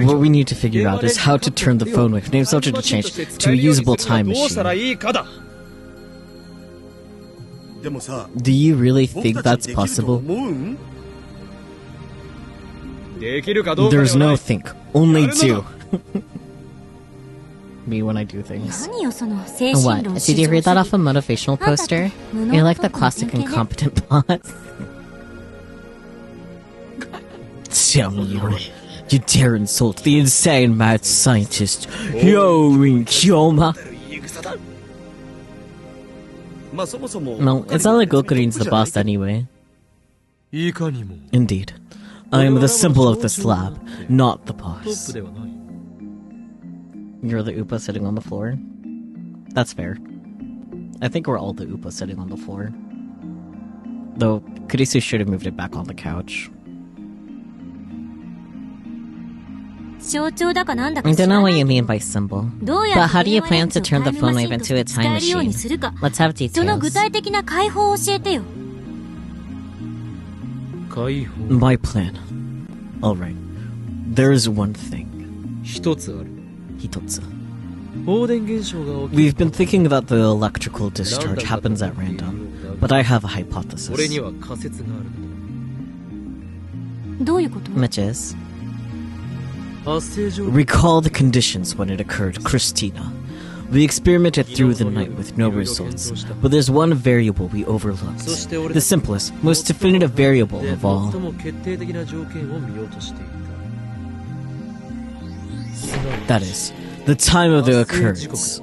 What we need to figure out is how to turn the phone wave name subject to change to a usable time machine. Do you really think that's possible? There's no think, only do. Me when I do things. What? Did you read that off a motivational poster? You're like the classic incompetent plot. Tell you dare insult the insane mad scientist, Yorin Kyoma. No, it's not like Gokurin's the boss anyway. Indeed. I am the symbol of this lab, not the boss. You're the Upa sitting on the floor? That's fair. I think we're all the Upa sitting on the floor. Though, Kurisu should have moved it back on the couch. I don't know what you mean by symbol. But how do you plan to turn the phone wave into a time machine? Let's have details. My plan. Alright. There is one thing. Hitotsu. We've been thinking that the electrical discharge happens at random, but I have a hypothesis. Which is? Recall the conditions when it occurred, Christina. We experimented through the night with no results, but there's one variable we overlooked. The simplest, most definitive variable of all. That is, the time of the occurrence.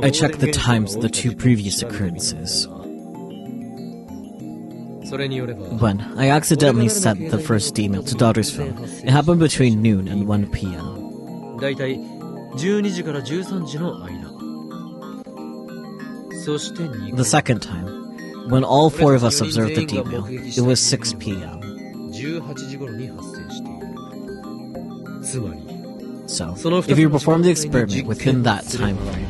I checked the times of the two previous occurrences. When I accidentally sent the first email to daughter's phone, it happened between noon and 1 p.m. The second time, when all four of us observed the email, it was 6 p.m. So, if you perform the experiment within that time frame,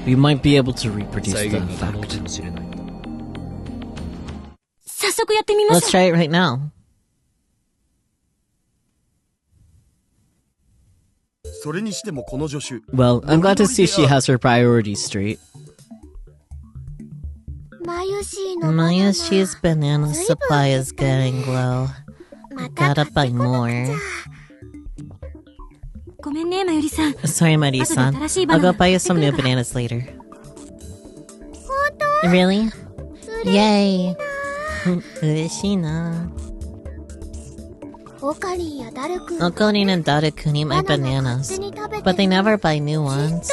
we might be able to reproduce the effect. Let's try it right now. Well, I'm glad to see she has her priorities straight. Mayushi's banana supply is getting low. Gotta buy more. Sorry, Mayuri-san. I'll go buy you some new bananas later. Really? Yay! Ureshina. Okorin and Daru-kun eat my bananas, but they never buy new ones.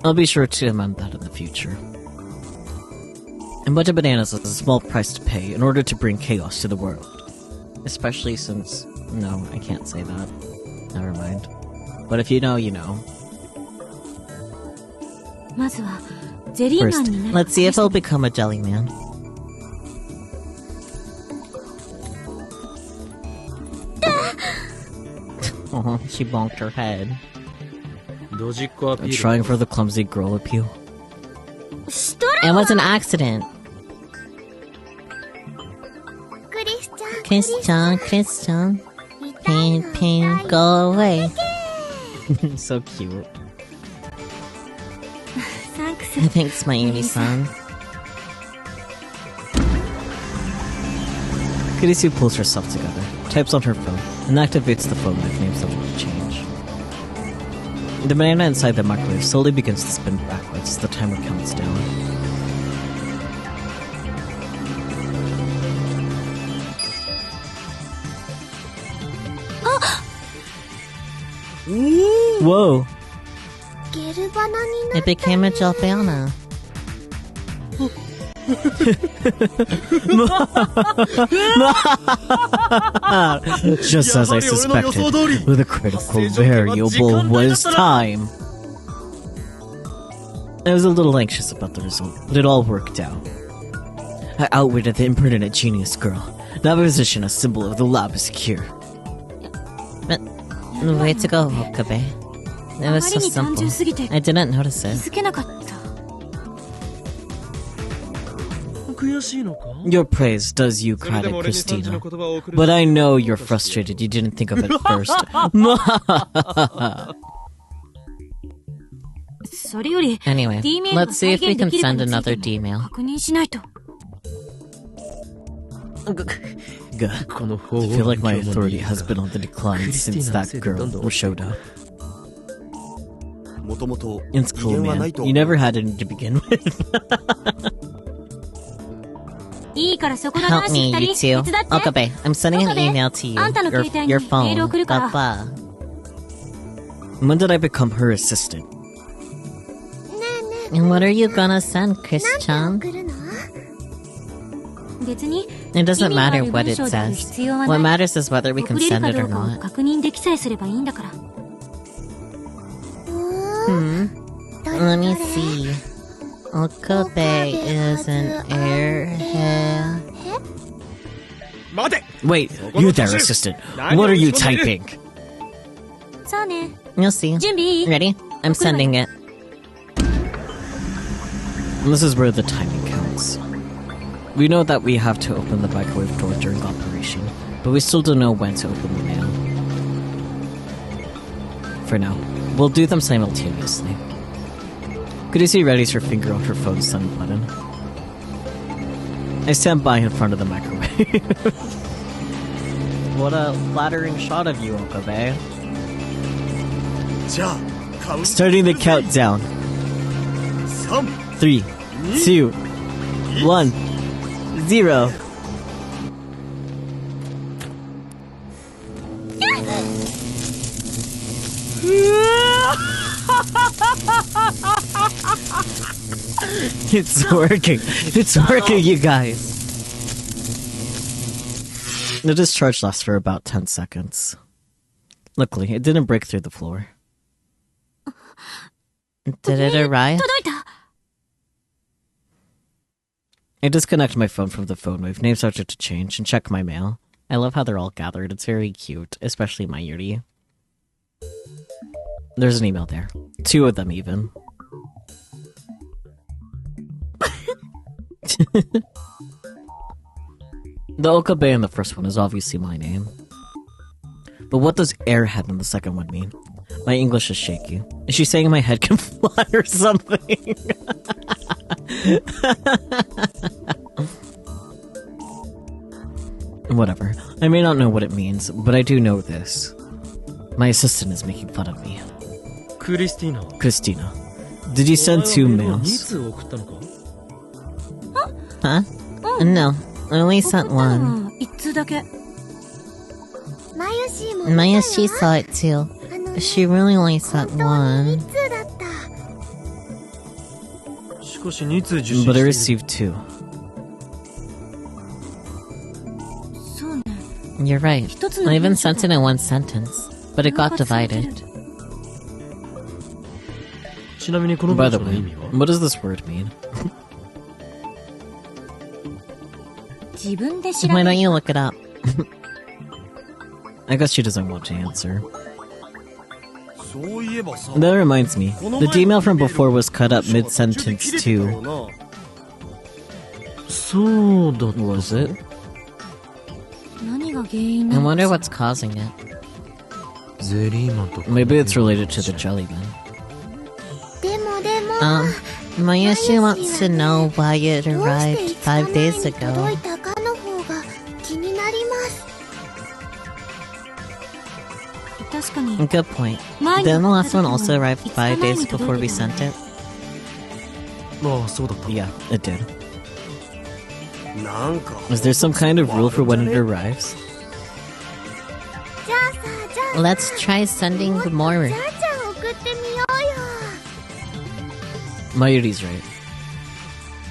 I'll be sure to amend that in the future. A bunch of bananas is a small price to pay in order to bring chaos to the world. Especially since... No, I can't say that. Never mind. But if you know, you know. First, let's see if he'll become a jelly man. Oh, she bonked her head. Trying for the clumsy girl appeal. It was an accident. Christian. Pain, go away. So cute. Thanks, Mayuri-san. Kurisu pulls herself together, types on her phone, and activates the phone with name subject to change. The banana inside the microwave slowly begins to spin backwards as the timer counts down. Whoa. It became a Jalbana. Just as I suspected, with a critical variable was time. I was a little anxious about the result, but it all worked out. I outwitted the impertinent genius girl. That position, a symbol of the lab is secure. But way to go, Okabe. It was so simple. I didn't notice it. Your praise does you credit, Christina. But I know you're frustrated you didn't think of it first. Anyway, let's see if we can send another D-mail. Good. I feel like my authority has been on the decline since that girl showed up. It's cool, man. You never had any to begin with. Help me, you two. Okabe, I'm sending an email to you. Your phone. Papa. When did I become her assistant? And what are you gonna send, Chris-chan? It doesn't matter what it says. What matters is whether we can send it or not. Let me see. Okabe is an airhead. Wait, you there, assistant. What are you typing? You'll see. Ready? I'm sending it. This is where the timing counts. We know that we have to open the microwave door during operation, but we still don't know when to open the mail. For now, we'll do them simultaneously. Could you see Reddy's her finger on her phone's send button? I stand by in front of the microwave. What a flattering shot of you, Okabe. Starting the countdown. 3, 2, 1, 0. It's working. It's working, you guys. The discharge lasts for about 10 seconds. Luckily, it didn't break through the floor. Did it arrive? I disconnect my phone from the phone wave, name subject to change, and check my mail. I love how they're all gathered. It's very cute, especially my Yuri. There's an email there. 2 of them, even. The Okabe in the first one is obviously my name. But what does airhead in the second one mean? My English is shaky. Is she saying my head can fly or something? Whatever. I may not know what it means, but I do know this. My assistant is making fun of me. Christina. Did you send 2 mails? Huh? No, I only sent 1. Mayashi saw it too. She really only sent 1. But I received 2. You're right. I even sent it in 1 sentence, but it got divided. By the way, what does this word mean? Why don't you look it up? I guess she doesn't want to answer. That reminds me, the D-mail from before was cut up mid-sentence too. Was it? I wonder what's causing it. Maybe it's related to the jelly bean. Mayashi wants to know why it arrived 5 days ago. Good point. Didn't the last one also arrive 5 days before we sent it? Yeah, it did. Is there some kind of rule for when it arrives? Let's try sending more. Mayuri's right.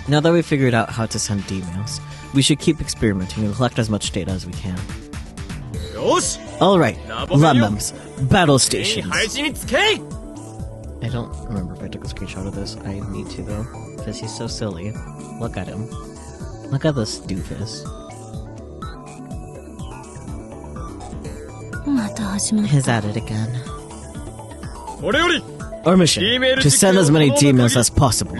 Now that we've figured out how to send D-mails, we should keep experimenting and collect as much data as we can. Alright, Lemmems, battle stations. I don't remember if I took a screenshot of this. I need to though, because he's so silly. Look at him. Look at this doofus. He's at it again. Our mission, to send as many D-mails as possible.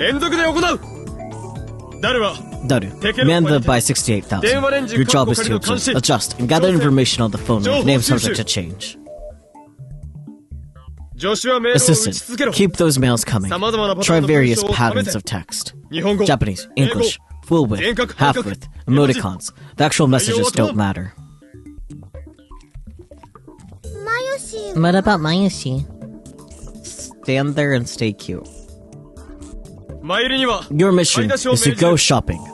Daru, man the by 68,000. Your job is to observe, adjust, and gather information on the phone with name subject to change. Assistant, keep those mails coming. Try various patterns of text. Japanese, English, full width, half width, emoticons. The actual messages don't matter. What about Mayushi? Stand there and stay cute. Your mission is to go shopping.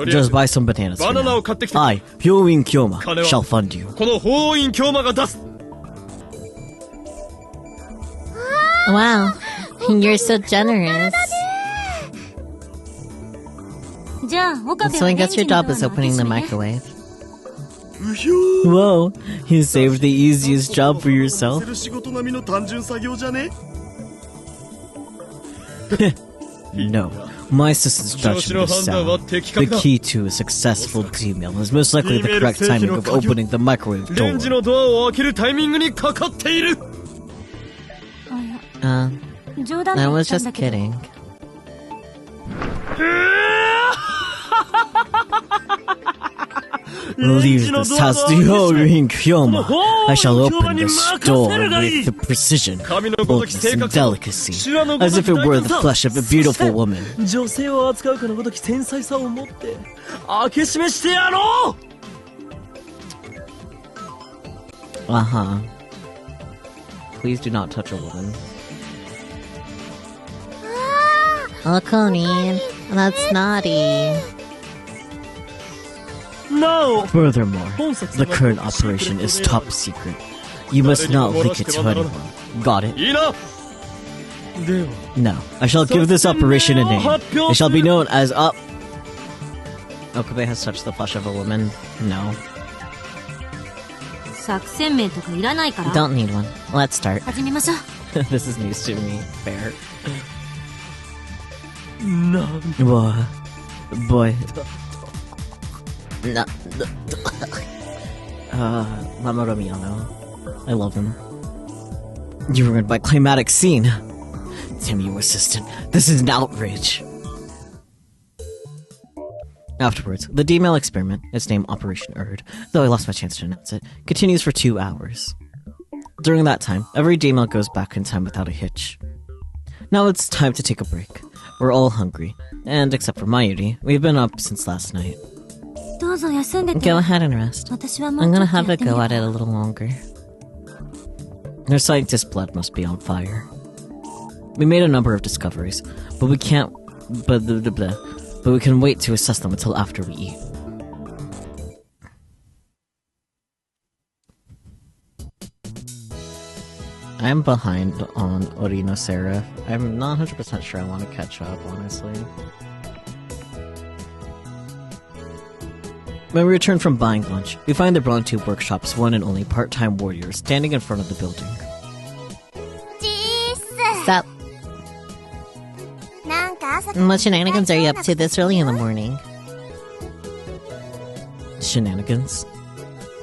Just buy some bananas for now. I, Hyoin Kyoma, shall fund you. Wow, you're so generous. So I guess your job is opening the microwave. Whoa, you saved the easiest job for yourself. No, my assistant's judgment is sound. The key to a successful D-mail is most likely the correct timing of opening the microwave door. I was just kidding. Leave this house to Hyoin Kyoma. I shall open this door with the precision, boldness, and delicacy, as if it were the flesh of a beautiful woman. Please do not touch a woman. Oh, Connie, that's naughty. No! Furthermore, the current operation is top secret. You must not leak it to anyone. Got it? No. I shall give this operation a name. It shall be known as up. Okabe has touched the flesh of a woman. No. Don't need one. Let's start. This is news to me. Fair. No. What? Boy. Mamoru Miyano. I love him. You ruined my climatic scene. Damn you, assistant. This is an outrage. Afterwards, the D-mail experiment, its name Operation Erd, though I lost my chance to announce it, continues for 2 hours. During that time, every D-mail goes back in time without a hitch. Now it's time to take a break. We're all hungry, and except for Mayuri, we've been up since last night. Go ahead and rest. I'm gonna have to go at it a little longer. Their scientist's blood must be on fire. We made a number of discoveries, but we can't... But we can wait to assess them until after we eat. I'm behind on Orino Seraph. I'm not 100% sure I want to catch up, honestly. When we return from buying lunch, we find the BronTube Workshop's one and only part-time warrior standing in front of the building. Sup? What shenanigans are you up to this early in the morning? Shenanigans?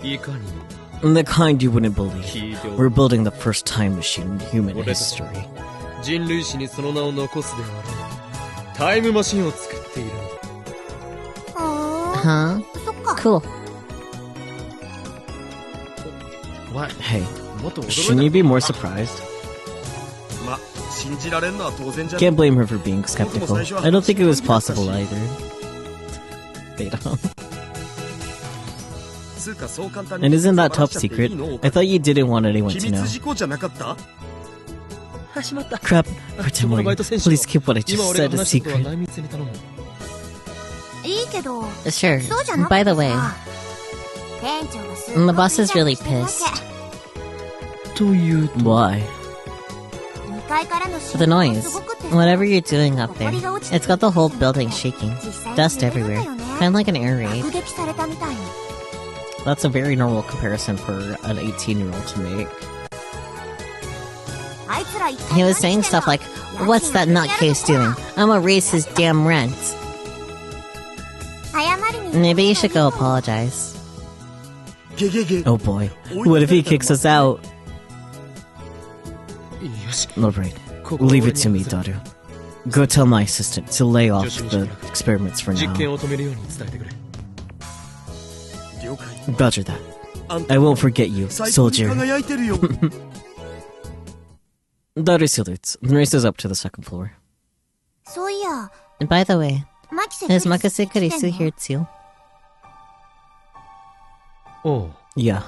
The kind you wouldn't believe. We're building the first time machine in human history. Huh? Cool. What? Hey, shouldn't you be more surprised? Can't blame her for being skeptical. I don't think it was possible either. And isn't that top secret? I thought you didn't want anyone to know. Crap, Pretend please keep what I just said a secret. Sure. By the way, the boss is really pissed. Why? The noise. Whatever you're doing up there, it's got the whole building shaking. Dust everywhere. Kind of like an air raid. That's a very normal comparison for an 18-year-old to make. He was saying stuff like, "What's that nutcase doing? I'ma raise his damn rent." Maybe you should go apologize. Oh boy. What if he kicks us out? Alright. Leave it to me, Daru. Go tell my assistant to lay off the experiments for now. Roger that. I won't forget you, soldier. Daru salutes and races up to the second floor. And by the way, is Makase Kurisu here too? Oh. Yeah.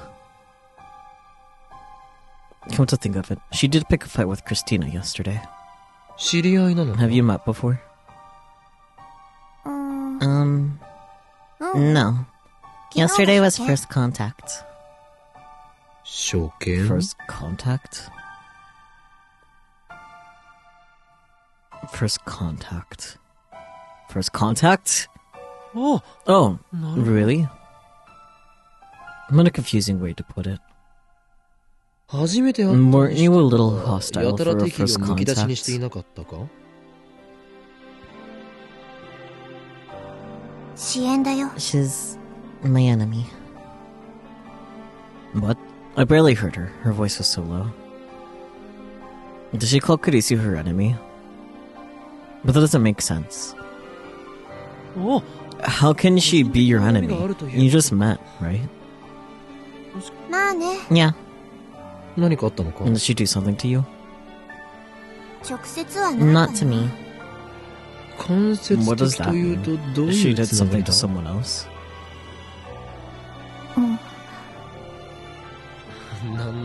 Come to think of it, she did pick a fight with Christina yesterday. Have you met before? No. Yesterday was first contact. First contact? First contact? First contact? Oh, really? What a confusing way to put it. Weren't you a little hostile for a first contact? She's my enemy. What? I barely heard her. Her voice was so low. Does she call Kurisu her enemy? But that doesn't make sense. How can she be your enemy? You just met, right? Yeah. And did she do something to you? Not to me. What does that mean? She did something to someone else?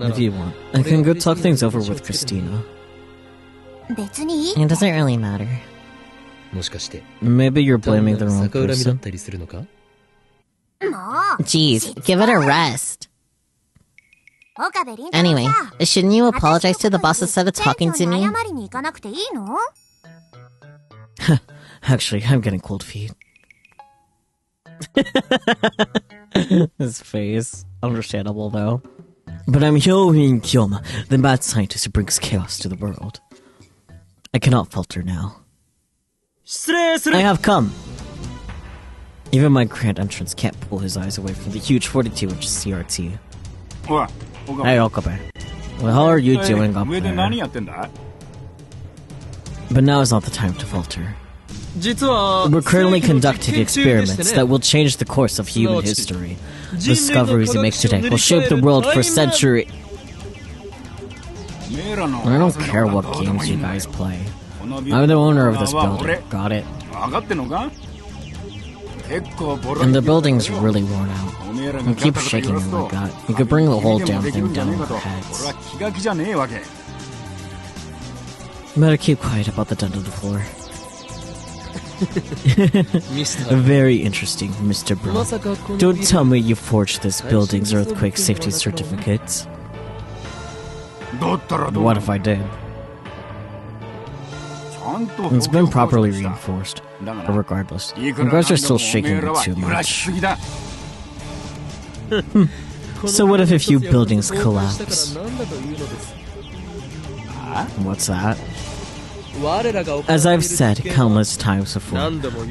If you want, I can go talk things over with Christina. It doesn't really matter. Maybe you're blaming the wrong person. Jeez, give it a rest. Anyway, shouldn't you apologize to the boss instead of talking to me? Actually, I'm getting cold feet. His face. Understandable, though. But I'm Hyoin Kyoma, the mad scientist who brings chaos to the world. I cannot falter now. I have come! Even my grand entrance can't pull his eyes away from the huge 42-inch CRT. Hey, Okabe. Well, how are you doing up there? But now is not the time to falter. We're currently conducting experiments that will change the course of human history. The discoveries we make today will shape the world for centuries. I don't care what games you guys play. I'm the owner of this building. Got it? And the building's really worn out. It keeps shaking in my gut. You could bring the whole damn thing down on our heads. Better keep quiet about the dent of the floor. Very interesting, Mr. Bro. Don't tell me you forged this building's earthquake safety certificates. What if I did? It's been properly reinforced, but regardless, you guys are still shaking it too much. So what if a few buildings collapse? What's that? As I've said countless times before,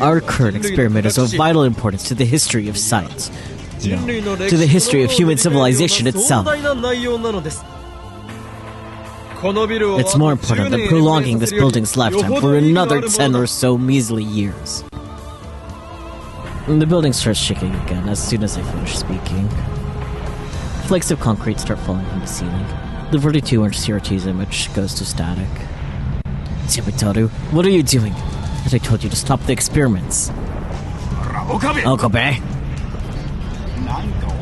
our current experiment is of vital importance to the history of science. No, to the history of human civilization itself. It's more important than prolonging this building's lifetime for another 10 or so measly years. The building starts shaking again as soon as I finish speaking. Flakes of concrete start falling from the ceiling. The 42-inch CRT's image goes to static. Shibutaru, what are you doing? As I told you to stop the experiments. Okabe!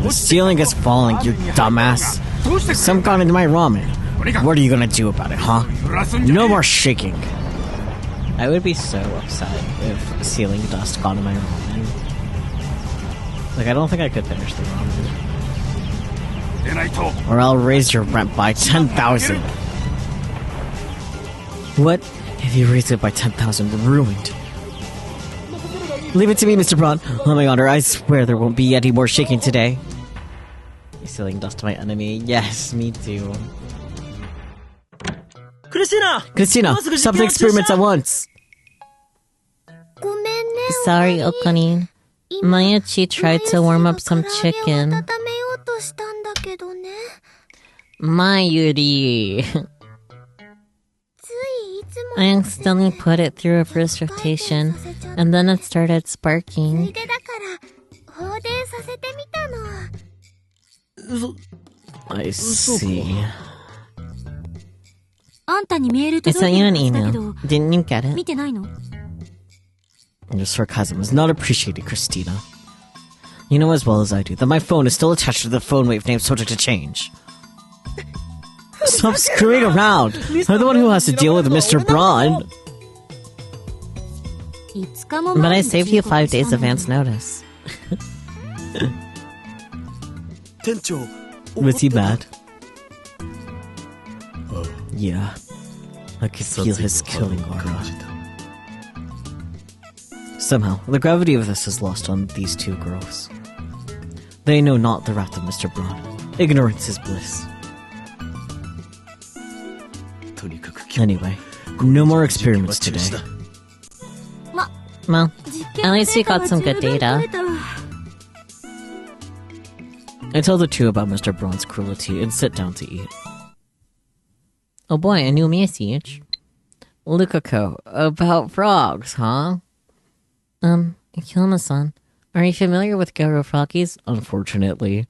The ceiling is falling, you dumbass. Some got into my ramen. What are you gonna do about it, huh? No more shaking. I would be so upset if ceiling dust got in my ramen. Like, I don't think I could finish the ramen. or I'll raise your rent by 10,000. What if you raise it by 10,000? We're ruined. Leave it to me, Mr. Braun. Oh my honor, I swear there won't be any more shaking today. You're stealing dust to my enemy. Yes, me too. Christina, stop the experiments at once. Sorry, Okanin. Mayachi tried to warm up some chicken. Mayuri. I accidentally put it through a first rotation, and then it started sparking. I see. I sent you an email. Didn't you get it? Your sarcasm is not appreciated, Christina. You know as well as I do that my phone is still attached to the phone wave name subject to change. Stop screwing around! I'm the one who has to deal with Mr. Braun. But I saved you 5 days advance notice. Was he mad? Yeah. I could feel his killing aura. Somehow, the gravity of this is lost on these two girls. They know not the wrath of Mr. Braun. Ignorance is bliss. Anyway, no more experiments today. Well, at least we got some good data. I tell the two about Mr. Braun's cruelty and sit down to eat. Oh boy, a new message. Lukako, about frogs, huh? Kilma-san, are you familiar with Garo froggies? Unfortunately.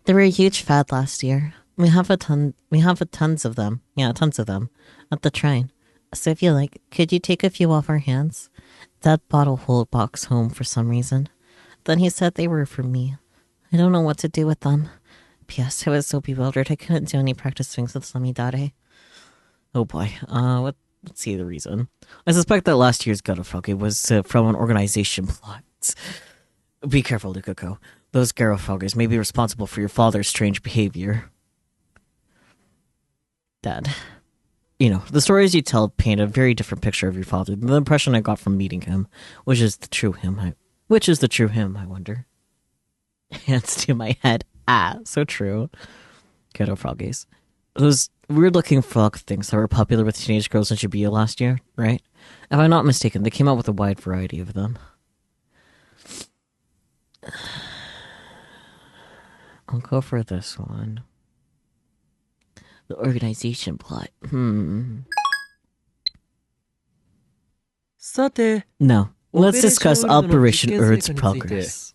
They were a huge fad last year. We have tons of them. Yeah, tons of them. At the shrine. So if you like, could you take a few off our hands? Dad bought a whole box home for some reason. Then he said they were for me. I don't know what to do with them. P.S. I was so bewildered I couldn't do any practice swings with Samidare. Oh boy. Let's see the reason. I suspect that last year's Garo froggy was from an organization plot. Be careful, Lukako. Those Garo froggers may be responsible for your father's strange behavior. Dad. You know, the stories you tell paint a very different picture of your father than the impression I got from meeting him. Which is the true him, I wonder. Hands to my head. Ah, so true. Ghetto froggies. Those weird-looking frog things that were popular with teenage girls in Shibuya last year, right? If I'm not mistaken, they came out with a wide variety of them. I'll go for this one. The organization plot. No. Let's discuss Operation Erd's progress.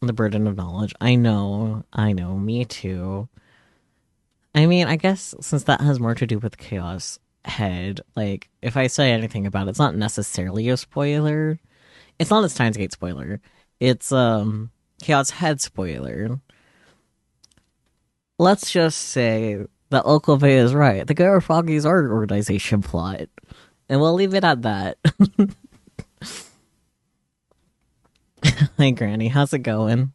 The burden of knowledge. I know, me too. I mean, I guess since that has more to do with Chaos Head, like, if I say anything about it, it's not necessarily a spoiler. It's not a Steins Gate spoiler. It's, Chaos Head spoiler. Let's just say that Okove is right. The Garo Froggies are an organization plot. And we'll leave it at that. Hey, Granny, how's it going?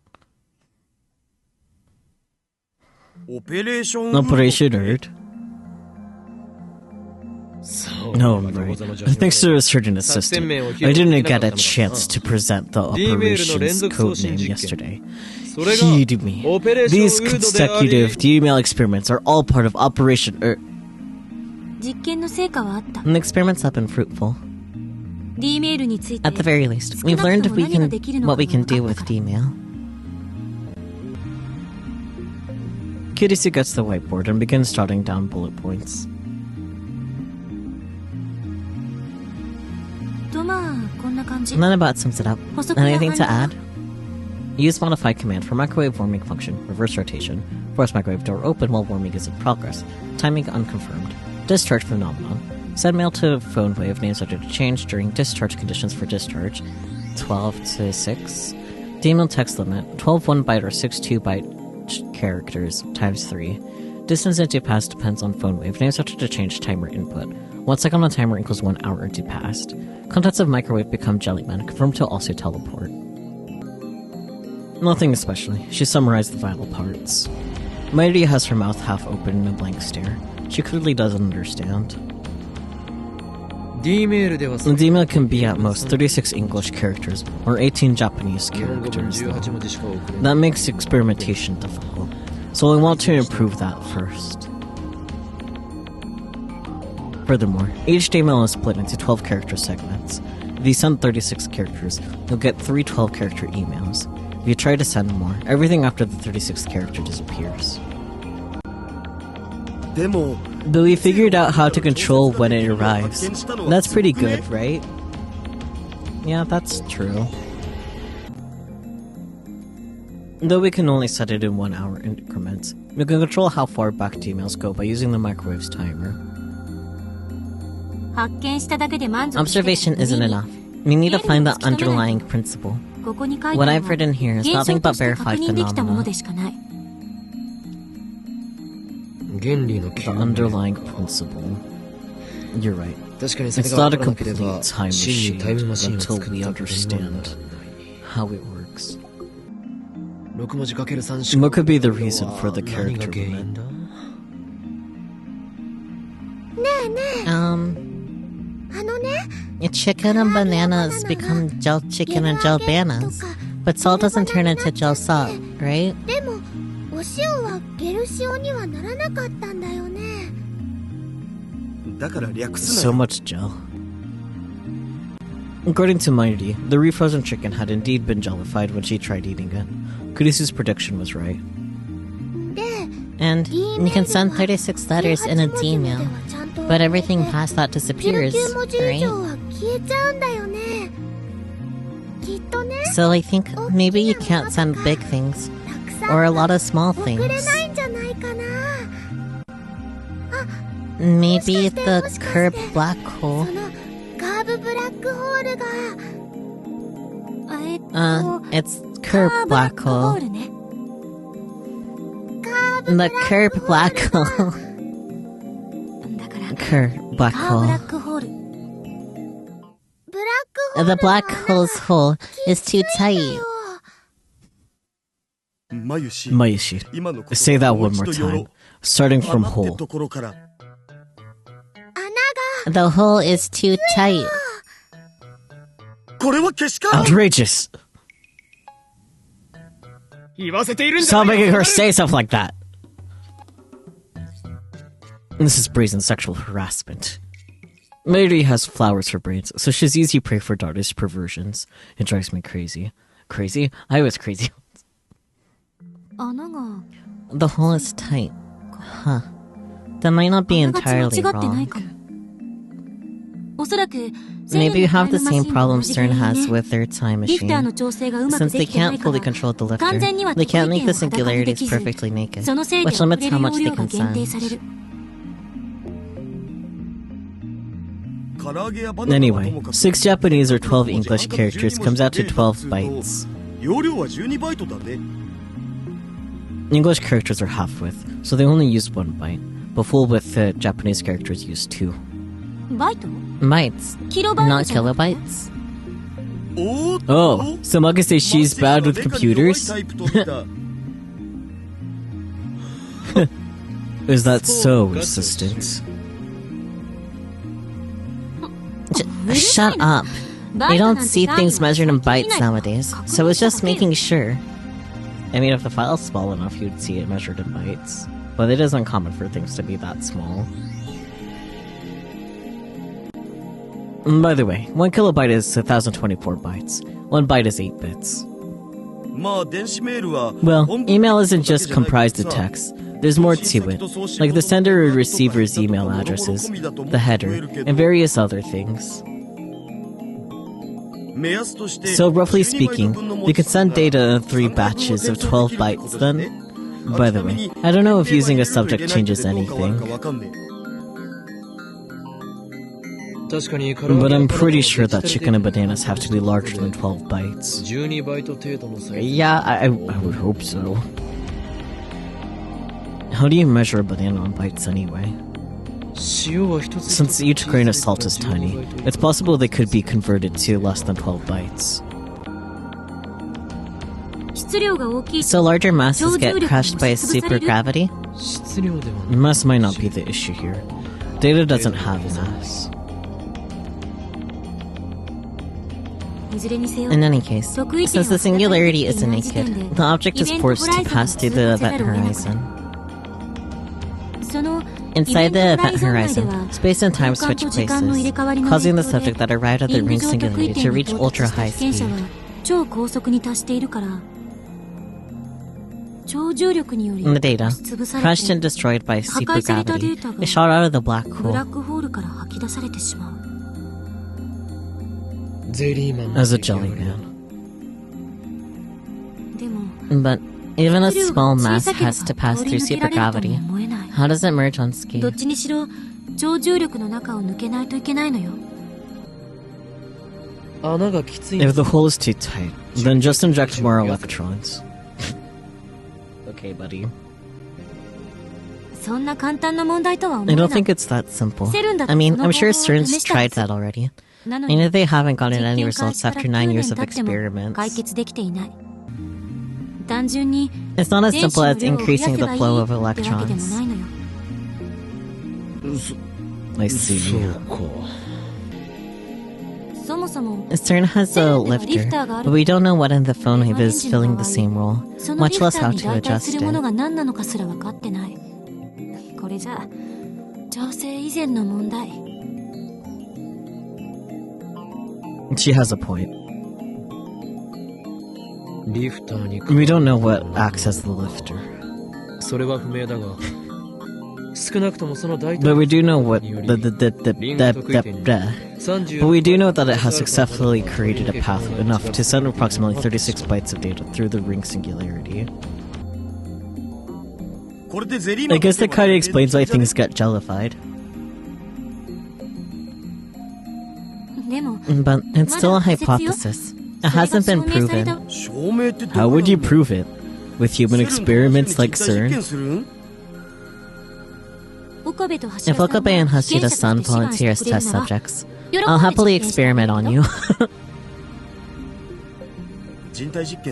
Operation Erd? No, right. Thanks to a certain assistant, I didn't get a chance to present the operation's codename yesterday. Heed me. These consecutive email experiments are all part of Operation Erd. And the experiments have been fruitful. At the very least, we've learned what we can do with D-mail. Kirisu gets the whiteboard and begins jotting down bullet points. And that about sums it up. Anything to add? Use modify command for microwave warming function, reverse rotation, force microwave door open while warming is in progress, timing unconfirmed, discharge phenomenon, send mail to phone wave, name subject to change during discharge conditions for discharge, 12 to 6, D-mail text limit, 12 1-byte or 6 2-byte characters, times 3, distance into pass depends on phone wave, name subject to change timer input, 1 second on timer equals 1 hour into past, contents of microwave become jellyman, confirmed to also teleport. Nothing especially. She summarized the vital parts. Mighty has her mouth half open in a blank stare. She clearly doesn't understand. The email can be at most 36 English characters or 18 Japanese characters, though. That makes experimentation difficult, so I want to improve that first. Furthermore, each email is split into 12 character segments. If you send 36 characters, you'll get 3 12-character emails. If you try to send more, everything after the 36th character disappears. But we figured out how to control when it arrives. That's pretty good, right? Yeah, that's true. Though we can only set it in 1 hour increments, we can control how far back emails go by using the microwave's timer. Observation isn't enough. We need to find the underlying principle. What I've written here is nothing but verified phenomena. The underlying principle. You're right. It's not a complete time machine until we understand how it works. What could be the reason for the character limit? Chicken and bananas become gel chicken and gel bananas, but salt doesn't turn into gel salt, right? So much gel. According to Mighty, the refrozen chicken had indeed been jellified when she tried eating it. Kurisu's prediction was right. And you can send 36 letters in an email, but everything past that disappears, right? So I think maybe you can't send big things, or a lot of small things. Maybe the curved black hole. It's curved black hole. The curved black hole. Curved black hole. The black hole's hole is too tight. Mayushi, say that one more time, starting from hole. The hole is too tight. Outrageous! Stop making her say stuff like that! This is brazen sexual harassment. Mary has flowers for brains, so she's easy prey for Darda's perversions. It drives me crazy. Crazy? I was crazy. The hole is tight. Huh. That might not be entirely wrong. Maybe you have the same problem Stern has with their time machine. Since they can't fully control the lifter, they can't make the singularities perfectly naked, which limits how much they can send. Anyway, 6 Japanese or 12 English characters comes out to 12 bytes. English characters are half-width, so they only use 1 byte, but full-width Japanese characters use 2. Bytes, not kilobytes. Oh, so Maka says she's bad with computers? Is that so, assistant? Shut up. We don't see things measured in bytes nowadays, so it's just making sure. I mean, if the file's small enough, you'd see it measured in bytes. But it is uncommon for things to be that small. By the way, 1 kilobyte is 1024 bytes. 1 byte is 8 bits. Well, email isn't just comprised of text. There's more to it, like the sender or receiver's email addresses, the header, and various other things. So roughly speaking, we could send data in 3 batches of 12 bytes then. By the way, I don't know if using a subject changes anything. But I'm pretty sure that chicken and bananas have to be larger than 12 bytes. Yeah, I would hope so. How do you measure a banana on bytes anyway? Since each grain of salt is tiny, it's possible they could be converted to less than 12 bytes. So larger masses get crushed by supergravity? Mass might not be the issue here. Data doesn't have mass. In any case, since the singularity is naked, the object is forced to pass through the event horizon. Inside the event horizon, space and time switch places, causing the subject that arrived at the ring singularity to reach ultra-high speed. The data, crushed and destroyed by supergravity, is shot out of the black hole. As a jelly man. But even a small mass has to pass through supergravity. How does it merge unscathed? If the hole is too tight, then just inject more electrons. Okay, buddy. I don't think it's that simple. I mean, I'm sure CERN's tried that already. I know they haven't gotten any results after 9 years of experiments. It's not as simple as increasing the flow of electrons. I see. CERN has a lifter, but we don't know what in the phone wave is filling the same role, much less how to adjust it. She has a point. We don't know what acts as the lifter. But we do know what but we do know that it has successfully created a path enough to send approximately 36 bytes of data through the ring singularity. I guess that kind of explains why things get jellified. But it's still a hypothesis. It hasn't been proven. How would you prove it? With human experiments like CERN? If Okabe and Hashida-san volunteer as test subjects, I'll happily experiment on you.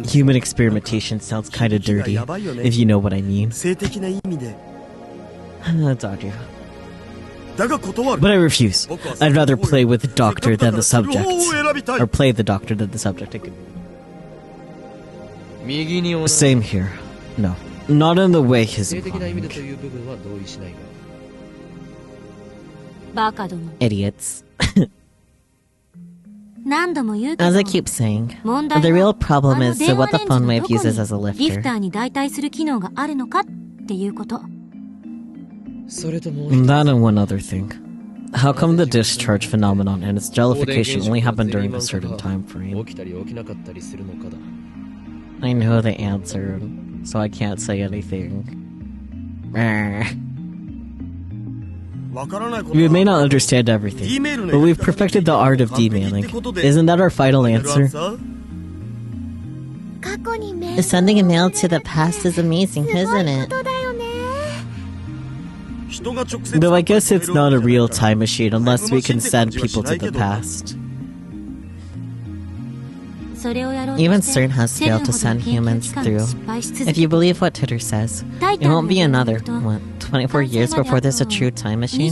Human experimentation sounds kinda dirty, if you know what I mean. Dodgy. But I refuse. I'd rather play with the doctor than the subject. Or play the doctor than the subject. Same here. No. Not in the way his implying. Idiots. As I keep saying, the real problem is what the phone wave uses as a lifter. That and one other thing. How come the discharge phenomenon and its jellification only happen during a certain time frame? I know the answer, so I can't say anything. We may not understand everything, but we've perfected the art of demailing. Isn't that our final answer? Sending a mail to the past is amazing, isn't it? Though I guess it's not a real time machine unless we can send people to the past. Even CERN has failed to send humans through. If you believe what Twitter says, it won't be another, 24 years before there's a true time machine?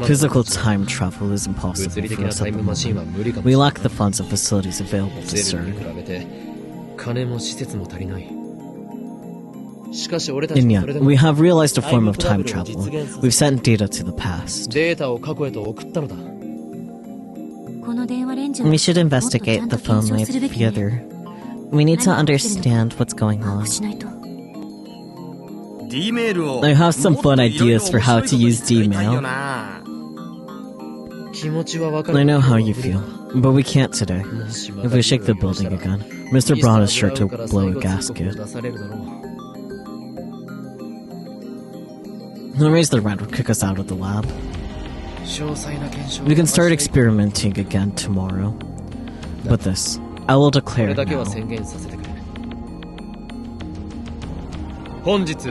Physical time travel is impossible for us at the moment. We lack the funds and facilities available to CERN. And yet, we have realized a form of time travel. We've sent data to the past. We should investigate the phone wave further. We need to understand what's going on. I have some fun ideas for how to use Dmail. I know how you feel, but we can't today. If we shake the building again, Mr. Braun is sure to blow a gasket. He'll raise the rent or kick us out of the lab. We can start experimenting again tomorrow. But this, I will declare it now.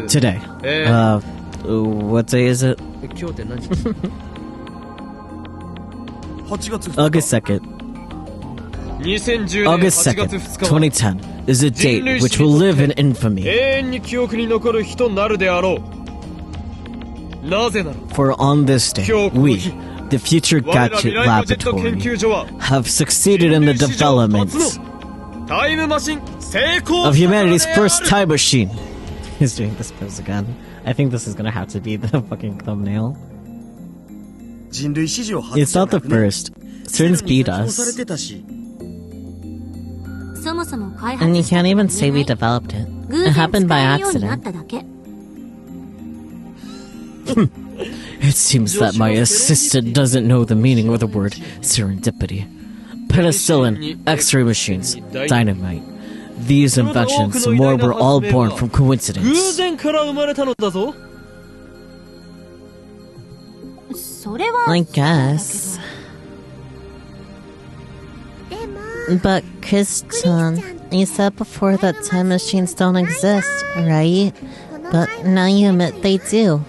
Today. What day is it? August 2nd. August 2nd, 2010 is a date which will live in infamy. For on this day, we, the Future Gadget Laboratory, have succeeded in the development of humanity's first time machine. He's doing this pose again. I think this is gonna have to be the fucking thumbnail. It's not the first. Steins beat us. And you can't even say we developed it. It happened by accident. It seems that my assistant doesn't know the meaning of the word serendipity. Penicillin, X-ray machines, dynamite. These inventions more were all born from coincidence. I guess. But Christian, you said before that time machines don't exist, right? But now you admit they do.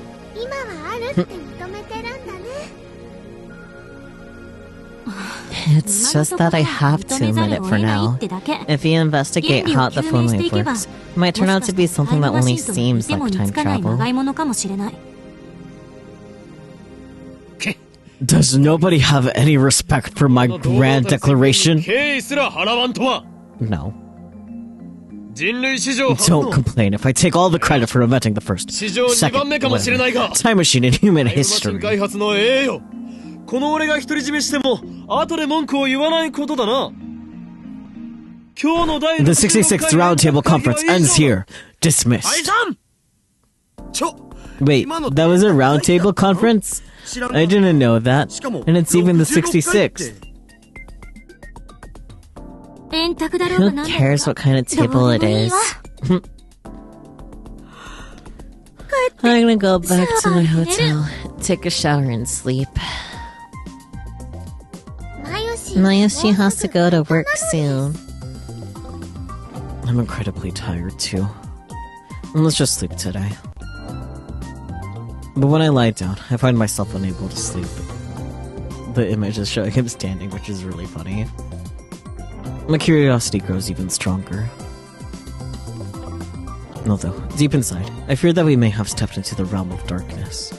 It's just that I have to admit it for now. If you investigate how the phone wave works, it might turn out to be something that only seems like time travel. Does nobody have any respect for my grand declaration? No. Don't complain if I take all the credit for inventing the first, second, whatever, time machine in human history. The 66th Roundtable Conference ends here. Dismissed. Wait, that was a roundtable conference? I didn't know that. And it's even the 66th. Who cares what kind of table it is? I'm gonna go back to my hotel, take a shower and sleep. Mayoshi has to go to work soon. I'm incredibly tired too. Let's just sleep today. But when I lie down, I find myself unable to sleep. The image is showing him standing, which is really funny. My curiosity grows even stronger. Although, deep inside, I fear that we may have stepped into the realm of darkness.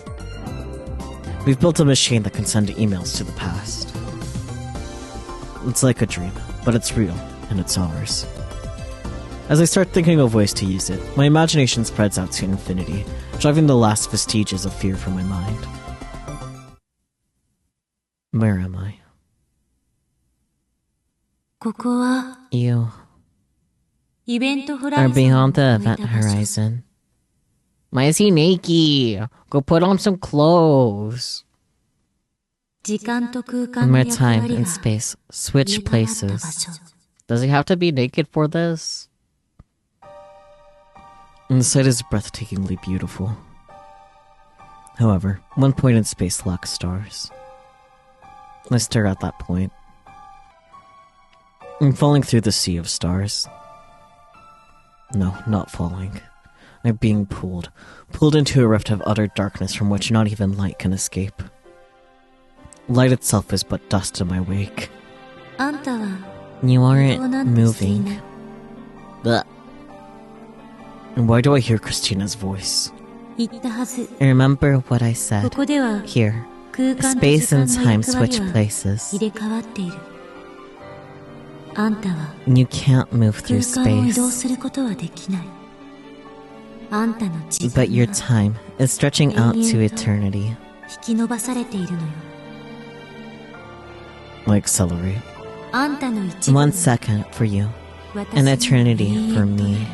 We've built a machine that can send emails to the past. It's like a dream, but it's real, and it's ours. As I start thinking of ways to use it, my imagination spreads out to infinity, driving the last vestiges of fear from my mind. Where am I? You are beyond the event horizon. Why is he naked? Go put on some clothes. Where time and space switch places. Does he have to be naked for this? And the sight is breathtakingly beautiful. However, one point in space lacks stars. I stare at that point. I'm falling through the sea of stars. No, not falling. I'm being pulled into a rift of utter darkness from which not even light can escape. Light itself is but dust in my wake. You aren't moving. Blech. And why do I hear Christina's voice? Remember what I said. Here, space and time switch places. You can't move through space. But your time is stretching out to eternity. Like celery. 1 second for you, an eternity for me.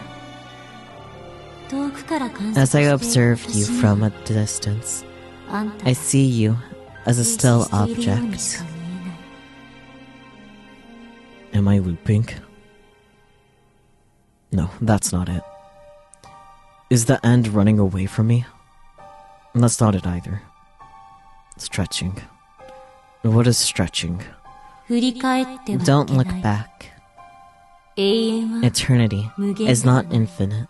As I observe you from a distance, I see you as a still object. Am I looping? No, that's not it. Is the end running away from me? That's not it either. Stretching. What is stretching? Don't look back. Eternity is not infinite.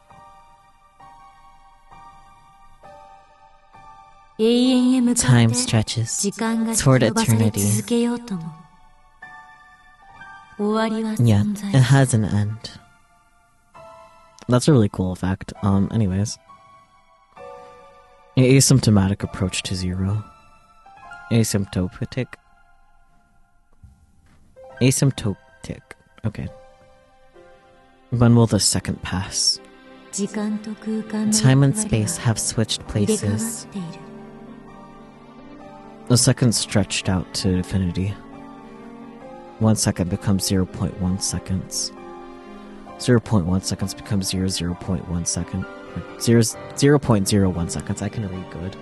Time stretches toward eternity. Yeah, it has an end. That's a really cool effect. Anyways. Asymptomatic approach to zero. Asymptotic. Asymptotic. Okay. When will the second pass? Time and space have switched places. The second stretched out to infinity. 1 second becomes 0.1 seconds. 0.1 seconds becomes 0.1 second. 0.01 seconds. I can read good.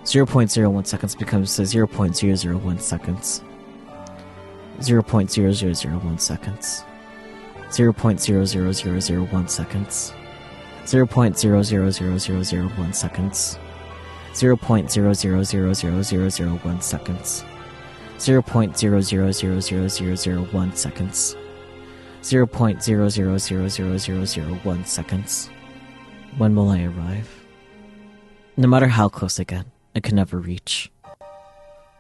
0.01 seconds becomes 0.001 seconds. 0.0001 seconds. 0.00001 seconds. 0.00001 seconds. 0.0000001 seconds. 0.0000001 seconds. 0.0000001 seconds. When will I arrive? No matter how close I get, I can never reach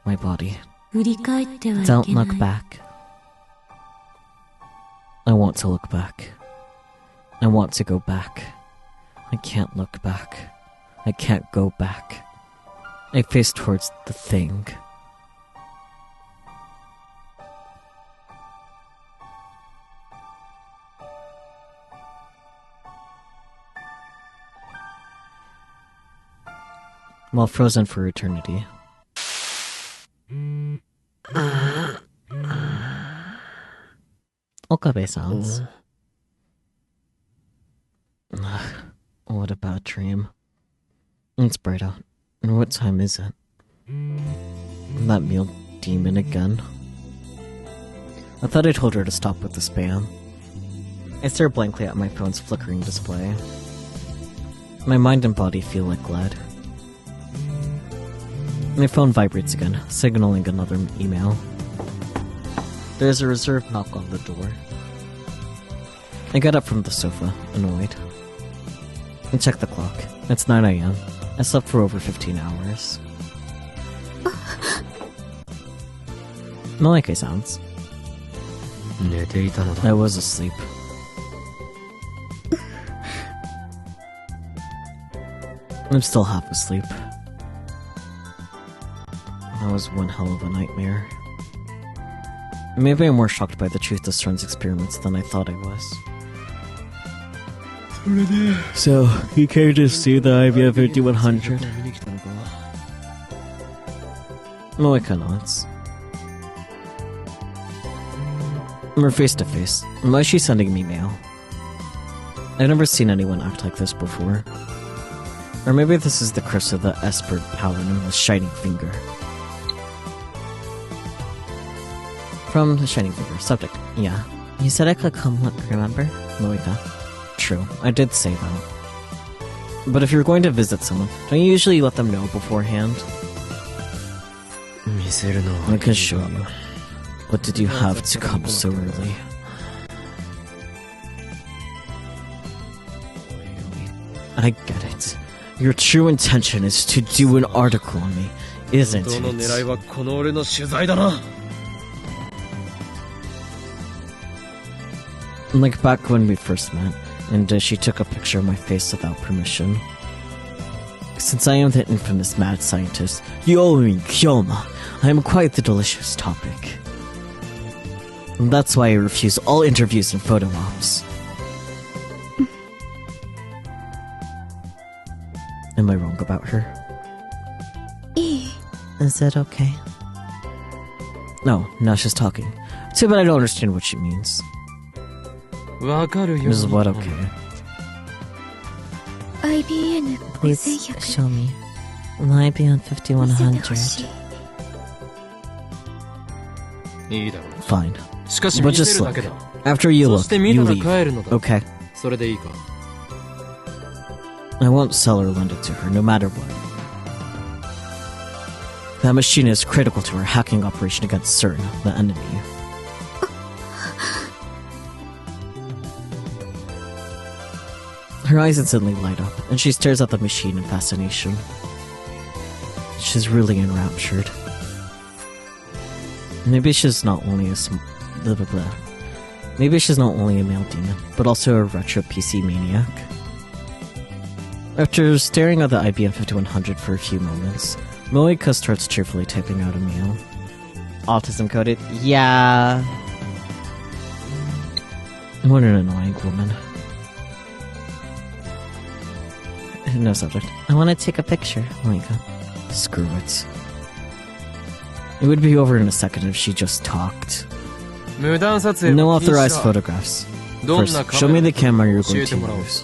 my body. Don't look back. I want to look back. I want to go back. I can't look back. I can't go back. I face towards the thing. While frozen for eternity. Okabe sounds. What a bad dream. It's bright out. And what time is it? That meal demon again. I thought I told her to stop with the spam. I stare blankly at my phone's flickering display. My mind and body feel like lead. My phone vibrates again, signaling another email. There's a reserved knock on the door. I get up from the sofa, annoyed. I check the clock. It's 9 a.m. I slept for over 15 hours. Malaike sounds. I was asleep. I'm still half asleep. That was one hell of a nightmare. Maybe I'm more shocked by the truth of Stern's experiments than I thought I was. So, you came to see the IVF 5100? Moeka nods. We're face to face. Why is she sending me mail? I've never seen anyone act like this before. Or maybe this is the curse of the Esper Paladin with Shining Finger. From the Shining Finger. Subject. Yeah. You said I could come look, remember? Moeka. True, I did say that. But if you're going to visit someone, don't you usually let them know beforehand? I can show you. What did you have to come so early? I get it. Your true intention is to do an article on me, isn't it? Like back when we first met, and she took a picture of my face without permission. Since I am the infamous mad scientist, Yomi Kyoma, I am quite the delicious topic. And that's why I refuse all interviews and photo ops. Am I wrong about her? Is it okay? No, now she's talking. Too bad I don't understand what she means. This is what okay? Please show me. Will I be on 5100? Fine. But just look. After you look, you leave. Okay? I won't sell or lend it to her, no matter what. That machine is critical to our hacking operation against CERN, the enemy. Her eyes instantly light up, and she stares at the machine in fascination. She's really enraptured. Maybe she's not only blah blah blah. Maybe she's not only a male demon, but also a retro PC maniac. After staring at the IBM 5100 for a few moments, Moeka starts cheerfully typing out a mail. Autism coded? Yeah. What an annoying woman. No subject. I want to take a picture, Moeka. Screw it. It would be over in a second if she just talked. No authorized photographs. First, show me the camera you're going to use.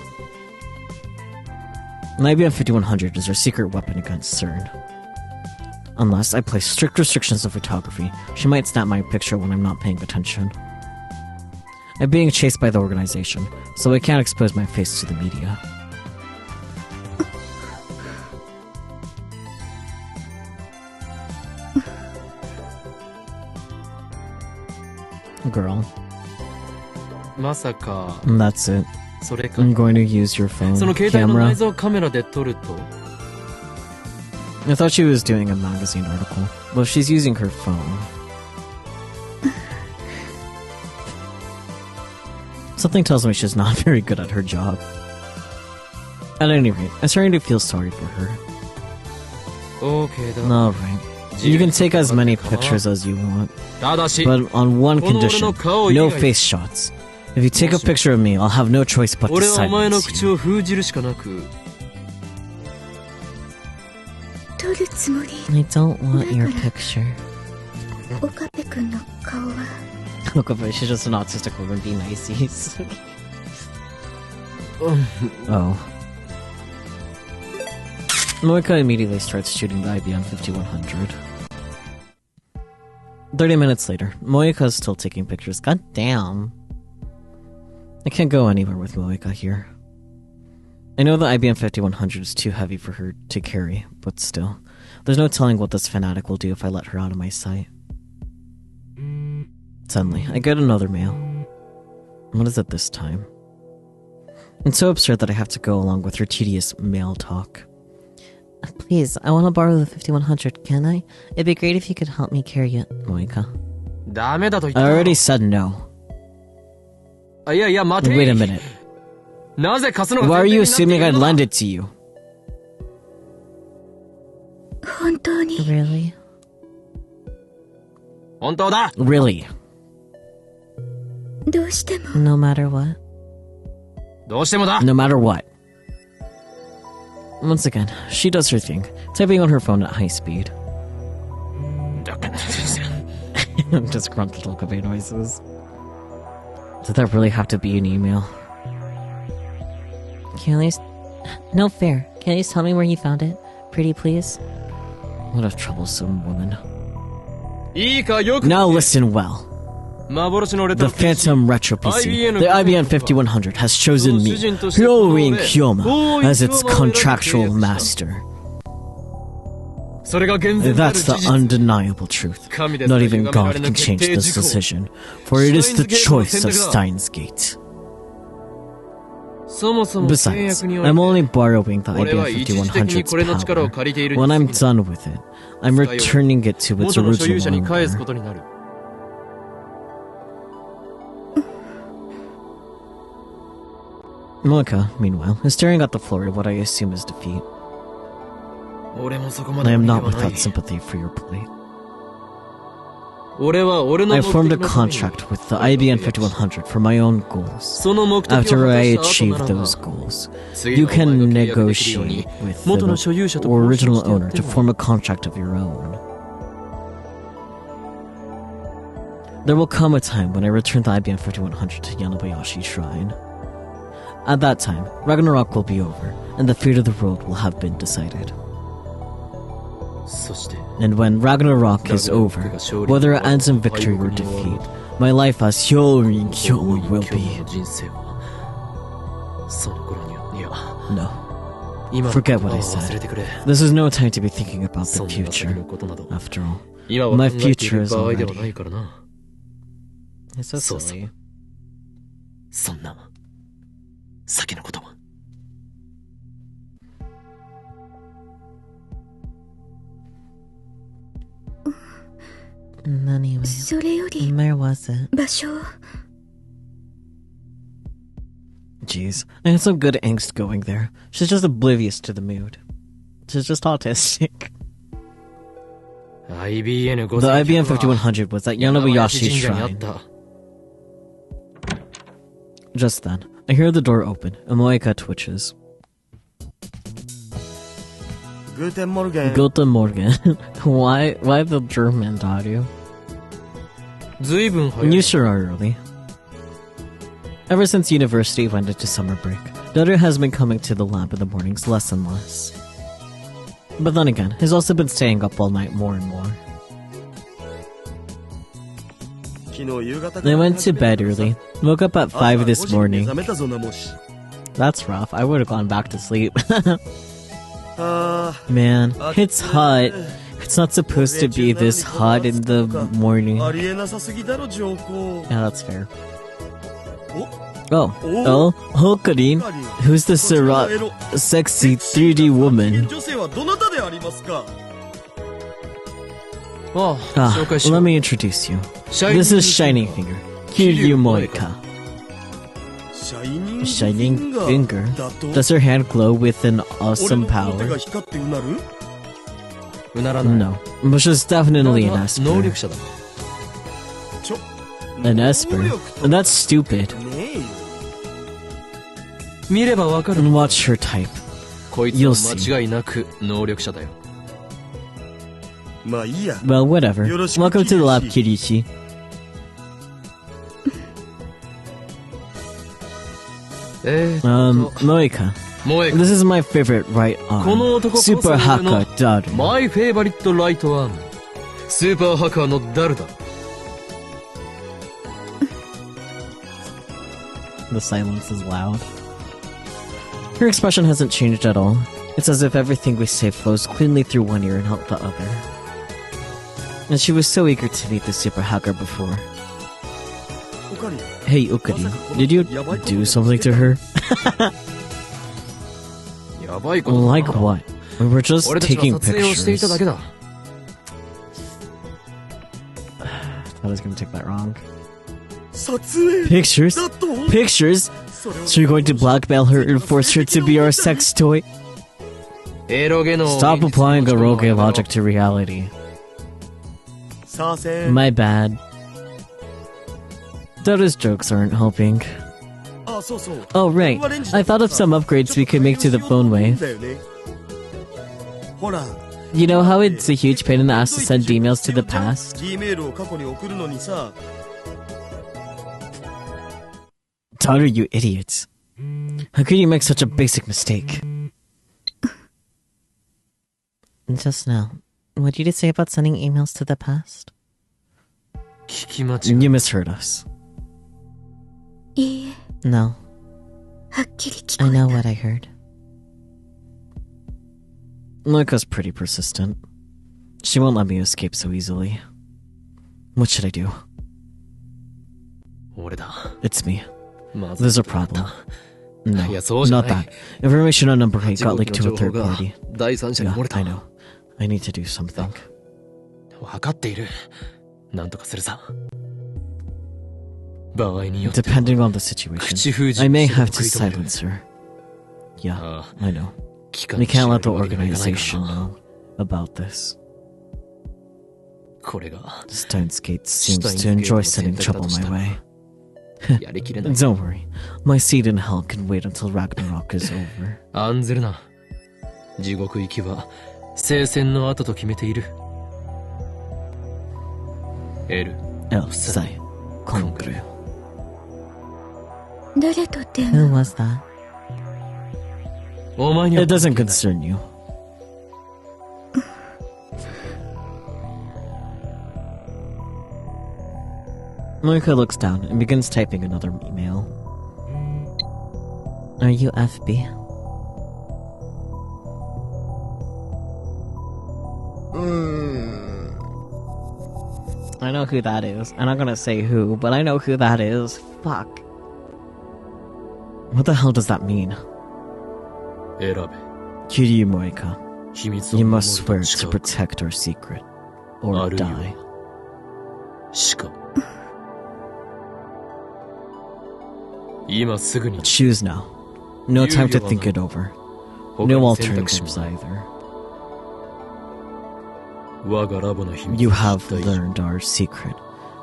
An IBM 5100 is our secret weapon against CERN. Unless I place strict restrictions of photography, she might snap my picture when I'm not paying attention. I'm being chased by the organization, so I can't expose my face to the media. Girl. And that's it. I'm going to use your phone camera. I thought she was doing a magazine article. Well, she's using her phone. Something tells me she's not very good at her job. At any rate, I'm starting to feel sorry for her. Alright. You can take as many pictures as you want, but on one condition, no face shots. If you take a picture of me, I'll have no choice but to silence you. I don't want your picture. Okabe, she's just an autistic woman being nice. Oh. Moeka immediately starts shooting the IBM 5100. 30 minutes later, Moeka is still taking pictures. God damn. I can't go anywhere with Moeka here. I know the IBM 5100 is too heavy for her to carry, but still. There's no telling what this fanatic will do if I let her out of my sight. Suddenly, I get another mail. What is it this time? It's so absurd that I have to go along with her tedious mail talk. Please, I want to borrow the 5100, can I? It'd be great if you could help me carry it, Moeka. I already said no. Wait a minute. Why are you assuming I'd lend it to you? Really? Really? No matter what? No matter what. Once again, she does her thing, typing on her phone at high speed. Just grunt little cafe noises. Did that really have to be an email? Can you at least... No fair. Can you just tell me where you found it? Pretty please? What a troublesome woman. Now listen well. The Phantom Retro PC, the IBM 5100, has chosen me, Hyorin Kyoma, as its contractual master. That's the undeniable truth. Not even God can change this decision, for it is the choice of Steins Gate. Besides, I'm only borrowing the IBM 5100's power. When I'm done with it, I'm returning it to its original owner. Moeka, meanwhile, is staring at the floor at what I assume is defeat. I am not without sympathy for your plight. I formed a contract with the IBM 5100 for my own goals. After I achieve those goals, you can negotiate with the original owner to form a contract of your own. There will come a time when I return the IBM 5100 to Yanabayashi Shrine. At that time, Ragnarok will be over, and the fate of the world will have been decided. And when Ragnarok is over, whether it ends in victory or defeat, my life as Hyorin Kyoma will be... No. Forget what I said. This is no time to be thinking about the future, after all. My future is already... It's so silly. Anyway, それより where was it? 場所を Jeez. I had some good angst going there. She's just oblivious to the mood. She's just autistic. The IBM 5100 was at Yanobuyashi Shrine. Just then, I hear the door open, and Moika twitches. Guten Morgen. Guten Morgen. Why the German, Daru? You sure are early. Ever since university went into summer break, Daru has been coming to the lab in the mornings less and less. But then again, he's also been staying up all night more and more. I went to bed early, woke up at 5 this morning. That's rough, I would have gone back to sleep. Man, it's hot. It's not supposed to be this hot in the morning. Yeah, that's fair. Oh, Hokarin? Who's the sexy 3D woman? Let me introduce you. This is Shining Finger, Kiryu Moika. Shining Finger? Does her hand glow with an awesome power? No, but she's definitely an Esper. An Esper? That's stupid. And watch her type. You'll see. Well, whatever. Welcome to the lab, Kirishi. Moika. This is my favorite right arm. Super Haka Daru. My favorite right arm. Super Haka no Daru da. The silence is loud. Her expression hasn't changed at all. It's as if everything we say flows cleanly through one ear and out the other. And she was so eager to meet the super hacker before. Hey Ukari, did you do something to her? Like what? We were just taking pictures. I was gonna take that wrong. Pictures? Pictures? So you're going to blackmail her and force her to be our sex toy? Stop applying eroge logic to reality. My bad. Daru's jokes aren't helping. Oh right, I thought of some upgrades we could make to the phone wave. You know how it's a huge pain in the ass to send emails to the past? Daru, you idiots. How could you make such a basic mistake? Just now, what did you say about sending emails to the past? You misheard us. いいえ No, はっきり聞こ I え know た what I heard. Moika's pretty persistent. She won't let me escape so easily. What should I do? It's me. There's a problem. No, not that. Information on number 8 got leaked to a third party. Yeah, I know. I need to do something. 分かっている。なんとかするさ。場合によっては Depending on the situation, I may have to silence her. Yeah, I know. We can't let the organization know about this. これが Steins seems to enjoy sending trouble my way. やりきれない。 Don't worry, my seat in hell can wait until Ragnarok is over. 案ずるな。地獄行きは聖戦の後と決めている。L Sai Concre. 誰と電 Who 話 was that? お前には It doesn't concern you. Moika looks down and begins typing another email. Are you FB? I know who that is. I'm not gonna say who, but I know who that is. Fuck. What the hell does that mean? 選べ。 Kiryu Moika, 秘密を you 守る must swear 誓 to う protect our secret, or あるいは die. しか。今すぐに Choose now. No time to think it over. No alternatives either. 我がラボの秘密 You を have 知った以上 learned our secret,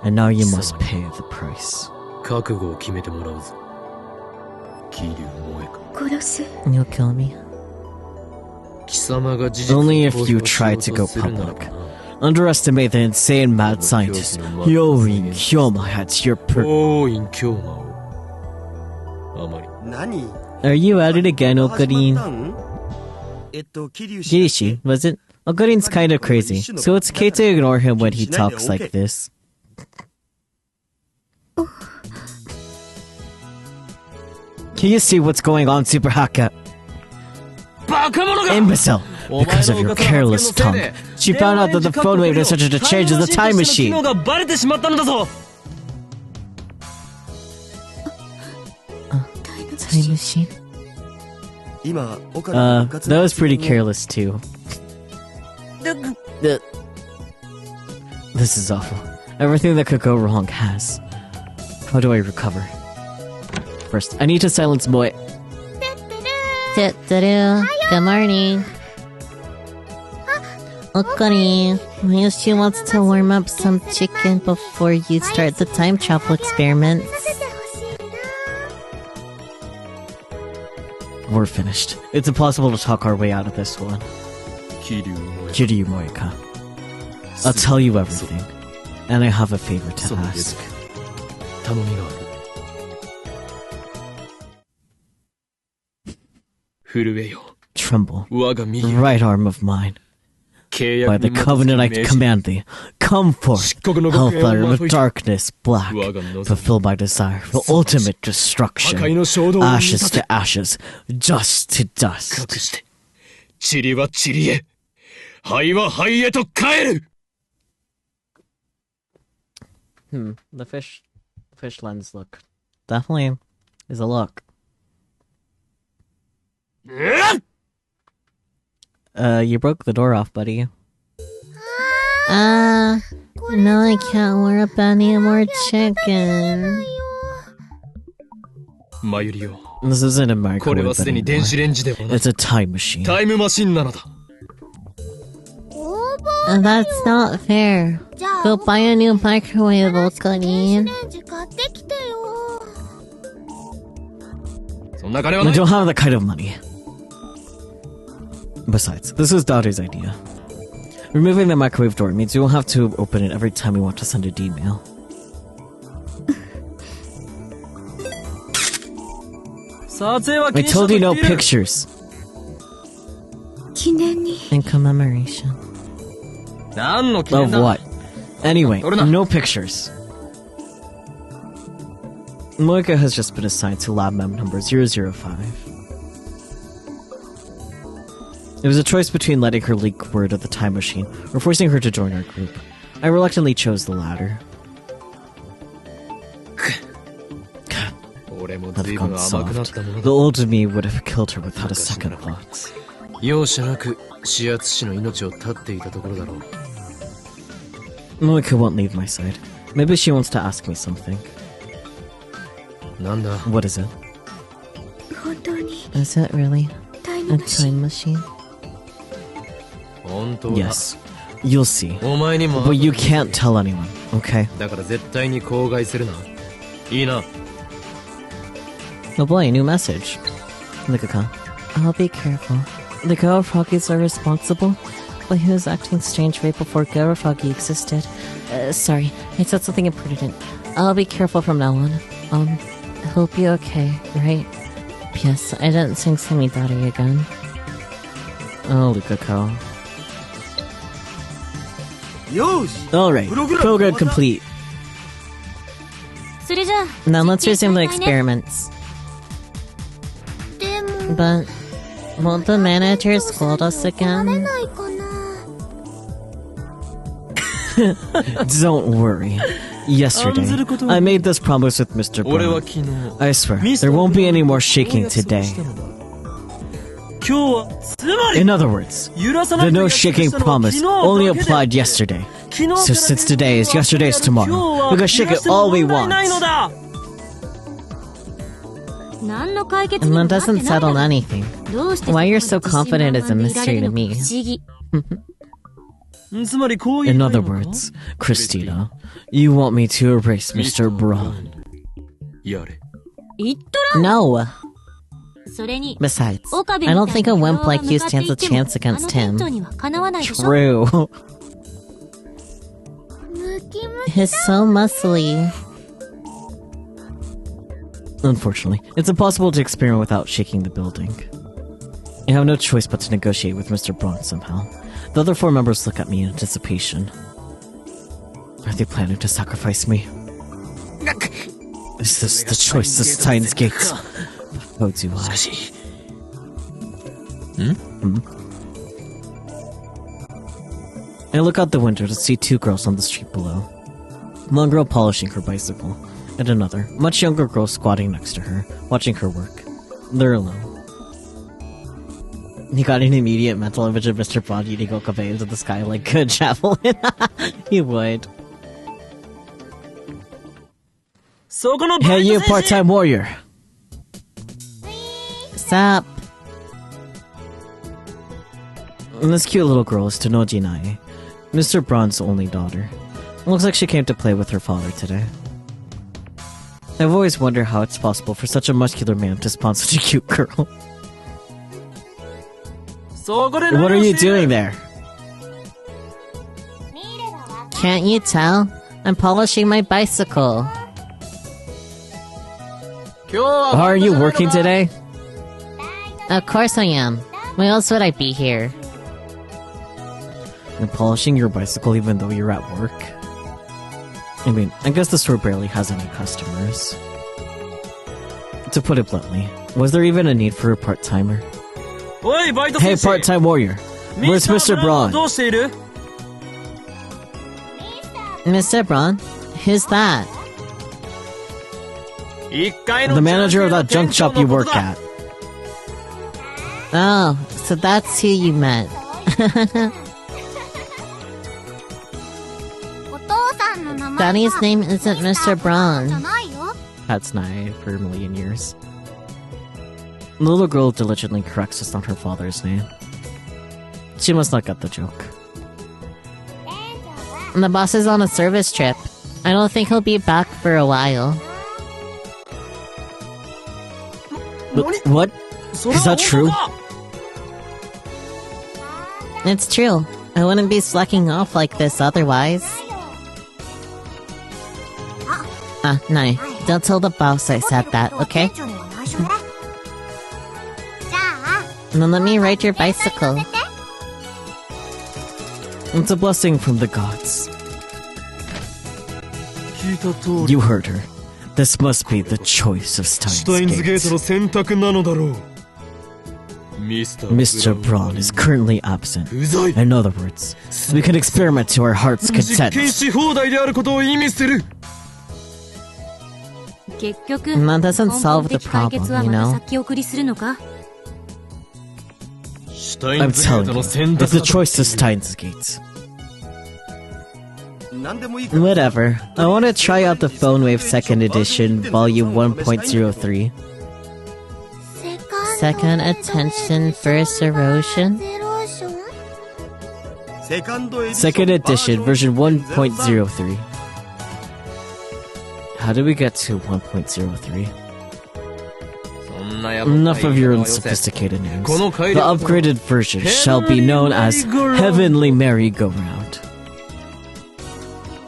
and now you must pay the price. 覚悟を決めてもらうぞ。桐生萌香。殺す。 You'll kill me. 貴様が事実を Only if 公 you 表し try よう to と go するならば public. な。 Underestimate the insane mad scientist Yorin Hyoma at your 王院京馬を。あまり。何 Are you at it again, 始まった Okarin? ん桐生氏 Girishi, was it? Okarin's kind of crazy, so it's okay to ignore him when he talks like this. Can you see what's going on, Super Haka? バカ者が Imbecile! Because of your careless tongue, she found out that the phone wave is such a change as a time 機 machine. 能がバレてしまったのだぞ。 Time machine. 今岡野 That was pretty careless too. This is awful. Everything that could go wrong has. How do I recover? First, I need to silence Moe. Good morning. Okari, she wants to warm up some chicken before you start the time travel experiments. We're finished. It's impossible to talk our way out of this one. 桐生萌香。 Kiryu Moeka. I'll tell you everything. And I have a favor to その上で ask. 頼みがある。震えよ。 Tremble. 我が右 Right arm of mine. 契 By 約 the に基づく covenant I 命じ command thee. Come forth. 漆黒の学園を Hellfire ま of とい darkness black. 我が望み Fulfill my desire for ultimate 破 destruction. 壊の衝動を見 Ashes 立て to ashes. Dust to dust. 隠して塵は塵へ灰は灰へと帰る。 The fish lens look. Definitely is a look. You broke the door off, buddy. No, I can't warm up any more chicken. マユリよ、 This isn't a これは microwave すでに電子 anymore. レンジではない。 It's a time machine. タイムマシンなのだ。 That's not fair. Go buy a new microwave, Okari. 買ってきてよ。そんな金は I ない。 don't have that kind of money. Besides, this was Daughter's idea. Removing the microwave door means we won't have to open it every time we want to send a email. I told you no pictures. 記念に。 In commemoration. 何の記念 Of だ。 what? Anyway, Orna. no pictures. Moika has just been assigned to lab mem number 005. It was a choice between letting her leak word of the time machine or forcing her to join our group. I reluctantly chose the latter. 俺も I've 随分 gone 甘くなっ soft. たもの The だ。 old me would have killed her without a second thought. 容赦なく指圧師の命を絶っていたところだろう。 Moika won't leave my side. Maybe she wants to ask me something. なんだ。 What is it? 本当に Is it really タイ a ムマシン。 time machine? 本当だ。 Yes. You'll see. お前にも But you can't tell anyone, okay? だから絶対に口外するな。いいな。 Oh boy, a new message. Nikaka. I'll be careful. The Garofroggies are responsible, but he was acting strange right before Garofroggy existed. Sorry, I said something imprudent. I'll be careful from now on. He'll be okay, right? P.S. I didn't sing Samidari again. Oh, Nikaka. よし Alright, program complete. それじゃあ。 Now let's 実 resume the 験再開ね experiments. でも。 But won't the manager scold us 慣れ again? ないかな。 Don't worry. Yesterday, I made this promise with Mr. 俺は Brown. 昨日。 I swear, there won't be any more shaking today. 今日はつまり In other words, 揺らさな the くて no 約束 shaking したのは promise 昨日 only だけで applied yesterday. So since today is yesterday's tomorrow, we can shake it all we want. And that doesn't settle anything. Why you're so confident is a mystery to me. In other words, Christina, you want me to erase Mr. Braun. No. Besides, I don't think a wimp like you stands a chance against him. True. He's so muscly. Unfortunately, it's impossible to experiment without shaking the building. I have no choice but to negotiate with Mr. Braun somehow. The other 4 members look at me in anticipation. Are they planning to sacrifice me? Is this the choice of Steins Gate? How do I? I look out the window to see 2 girls on the street below. One girl polishing her bicycle, and another, much younger girl squatting next to her, watching her work. They're alone. He got an immediate mental image of Mr. Braun eating okabe into the sky like a javelin. He would. Hey you, part-time warrior! Stop. And this cute little girl is Tonoji Nae, Mr. Braun's only daughter. Looks like she came to play with her father today. I've always wondered how it's possible for such a muscular man to spawn such a cute girl. What are you doing there? Can't you tell? I'm polishing my bicycle. Are you working today? Of course I am. Why else would I be here? You're polishing your bicycle even though you're at work? I mean, I guess the store barely has any customers. To put it bluntly, was there even a need for a part-timer? Hey, part-time warrior! Where's Mr. Braun? Mr. Braun? Who's that? The manager of that junk shop you work at. Oh, so that's who you met. Daddy's name isn't Mr. Braun. That's Nae for a million years. The little girl diligently corrects us on her father's name. She must not get the joke. The boss is on a service trip. I don't think he'll be back for a while. What? Is that true? It's true. I wouldn't be slacking off like this otherwise. No. Don't tell the boss I said that, okay? Now let me ride your bicycle. It's a blessing from the gods. You heard her. This must be the choice of Steins Gate. Mr. Braun is currently absent. In other words, we can experiment to our heart's content. That doesn't solve the problem, you know? I'm telling you, it's the choice of Steins Gate. Whatever. I want to try out the Phone Wave 2nd Edition, Volume 1.03. Second attention, first erosion? Second Edition, version 1.03. How do we get to 1.03? Enough of your unsophisticated names. The upgraded version shall be known as Heavenly Merry-Go-Round.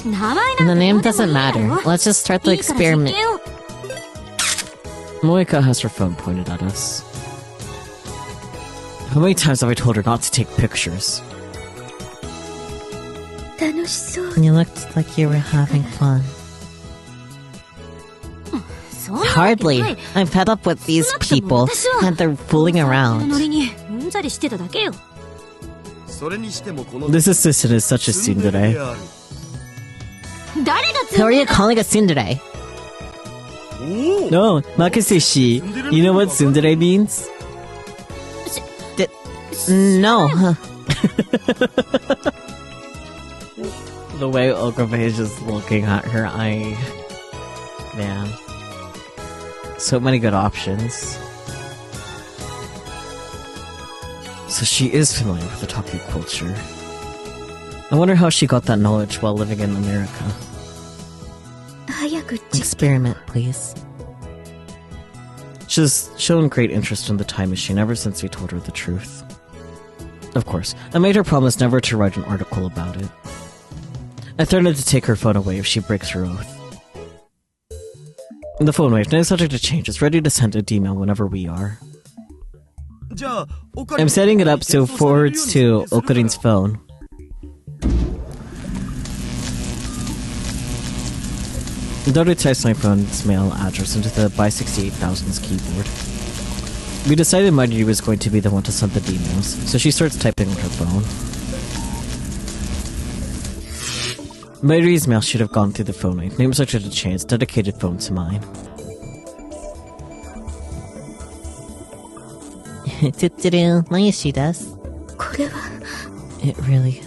The name doesn't matter. Let's just start the experiment. Moika has her phone pointed at us. How many times have I told her not to take pictures? You looked like you were having fun. Hardly. I'm fed up with these people, and they're fooling around. This assistant is such a tsundere. Who are you calling a tsundere? No, not can say she. You know what tsundere means? No. The way Ogrebeige is looking at her, man. So many good options. So she is familiar with the Otaku culture. I wonder how she got that knowledge while living in America. Experiment, please. She's shown great interest in the time machine ever since we told her the truth. Of course, I made her promise never to write an article about it. I threatened to take her phone away if she breaks her oath. The phone wave, now subject to change, is ready to send a email whenever we are. I'm setting it up so it forwards to Okarin's phone. Daru types my phone's mail address into the by 68,000's keyboard. We decided Mairi was going to be the one to send the emails, so she starts typing on her phone. Mairi's mail should have gone through the phone wave. Name such a chance, dedicated phone to mine. Nice, does. It really...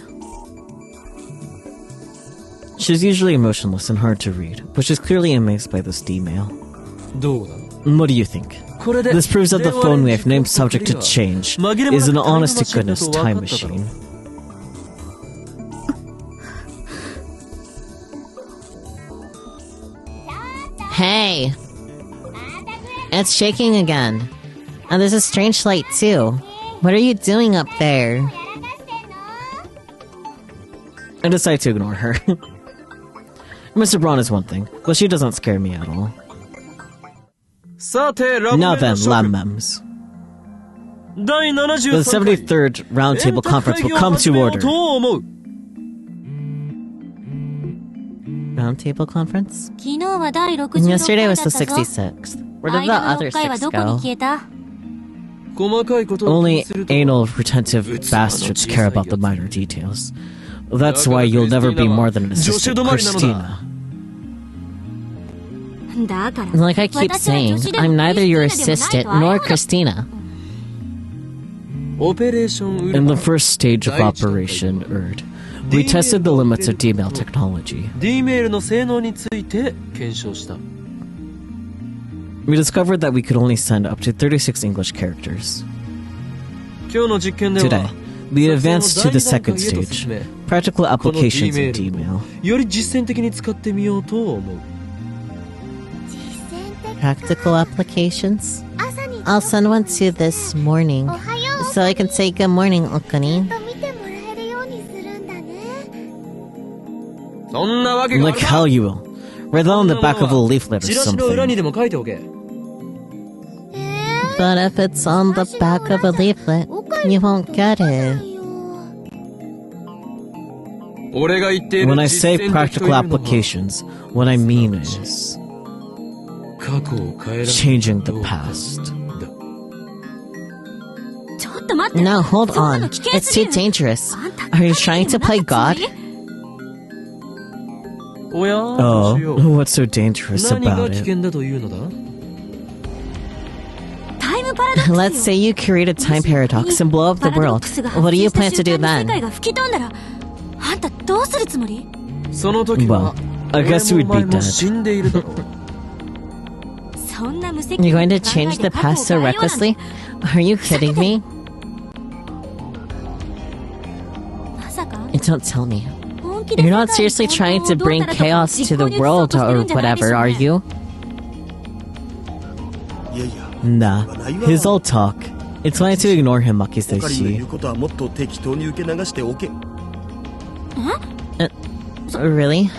She's usually emotionless and hard to read, but she's clearly amazed by this email. What do you think? This proves that the phone wave named subject to change is an honest-to-goodness time machine. Hey! It's shaking again. And there's a strange light too. What are you doing up there? I decide to ignore her. Mr. Braun is one thing, but she doesn't scare me at all. Now then, Lammems. The 73rd Roundtable Conference will come to order. Roundtable Conference? Yesterday was the 66th. Where did the other 6 go? Only anal retentive bastards care about the minor details. That's why you'll never be more than an assistant, Christina. Like I keep saying, I'm neither your assistant nor Christina. In the first stage of Operation Erd, we tested the limits of D-mail technology. We discovered that we could only send up to 36 English characters. Today, we advanced to the second stage, practical applications of D-mail. Practical applications? I'll send one to you this morning, so I can say good morning, Okani. Like hell you will. Write that on the back of a leaflet or something. But if it's on the back of a leaflet, you won't get it. When I say practical applications, what I mean is changing the past. No, hold on. It's too dangerous. Are you trying to play God? Oh, what's so dangerous about it? Let's say you create a time paradox and blow up the world. What do you plan to do then? Well, I guess we'd be dead. You're going to change the past so recklessly? Are you kidding me? Don't tell me. You're not seriously trying to bring chaos to the world or whatever, are you? Nah, he's all talk. It's fine to ignore him, Makiseshi. Really?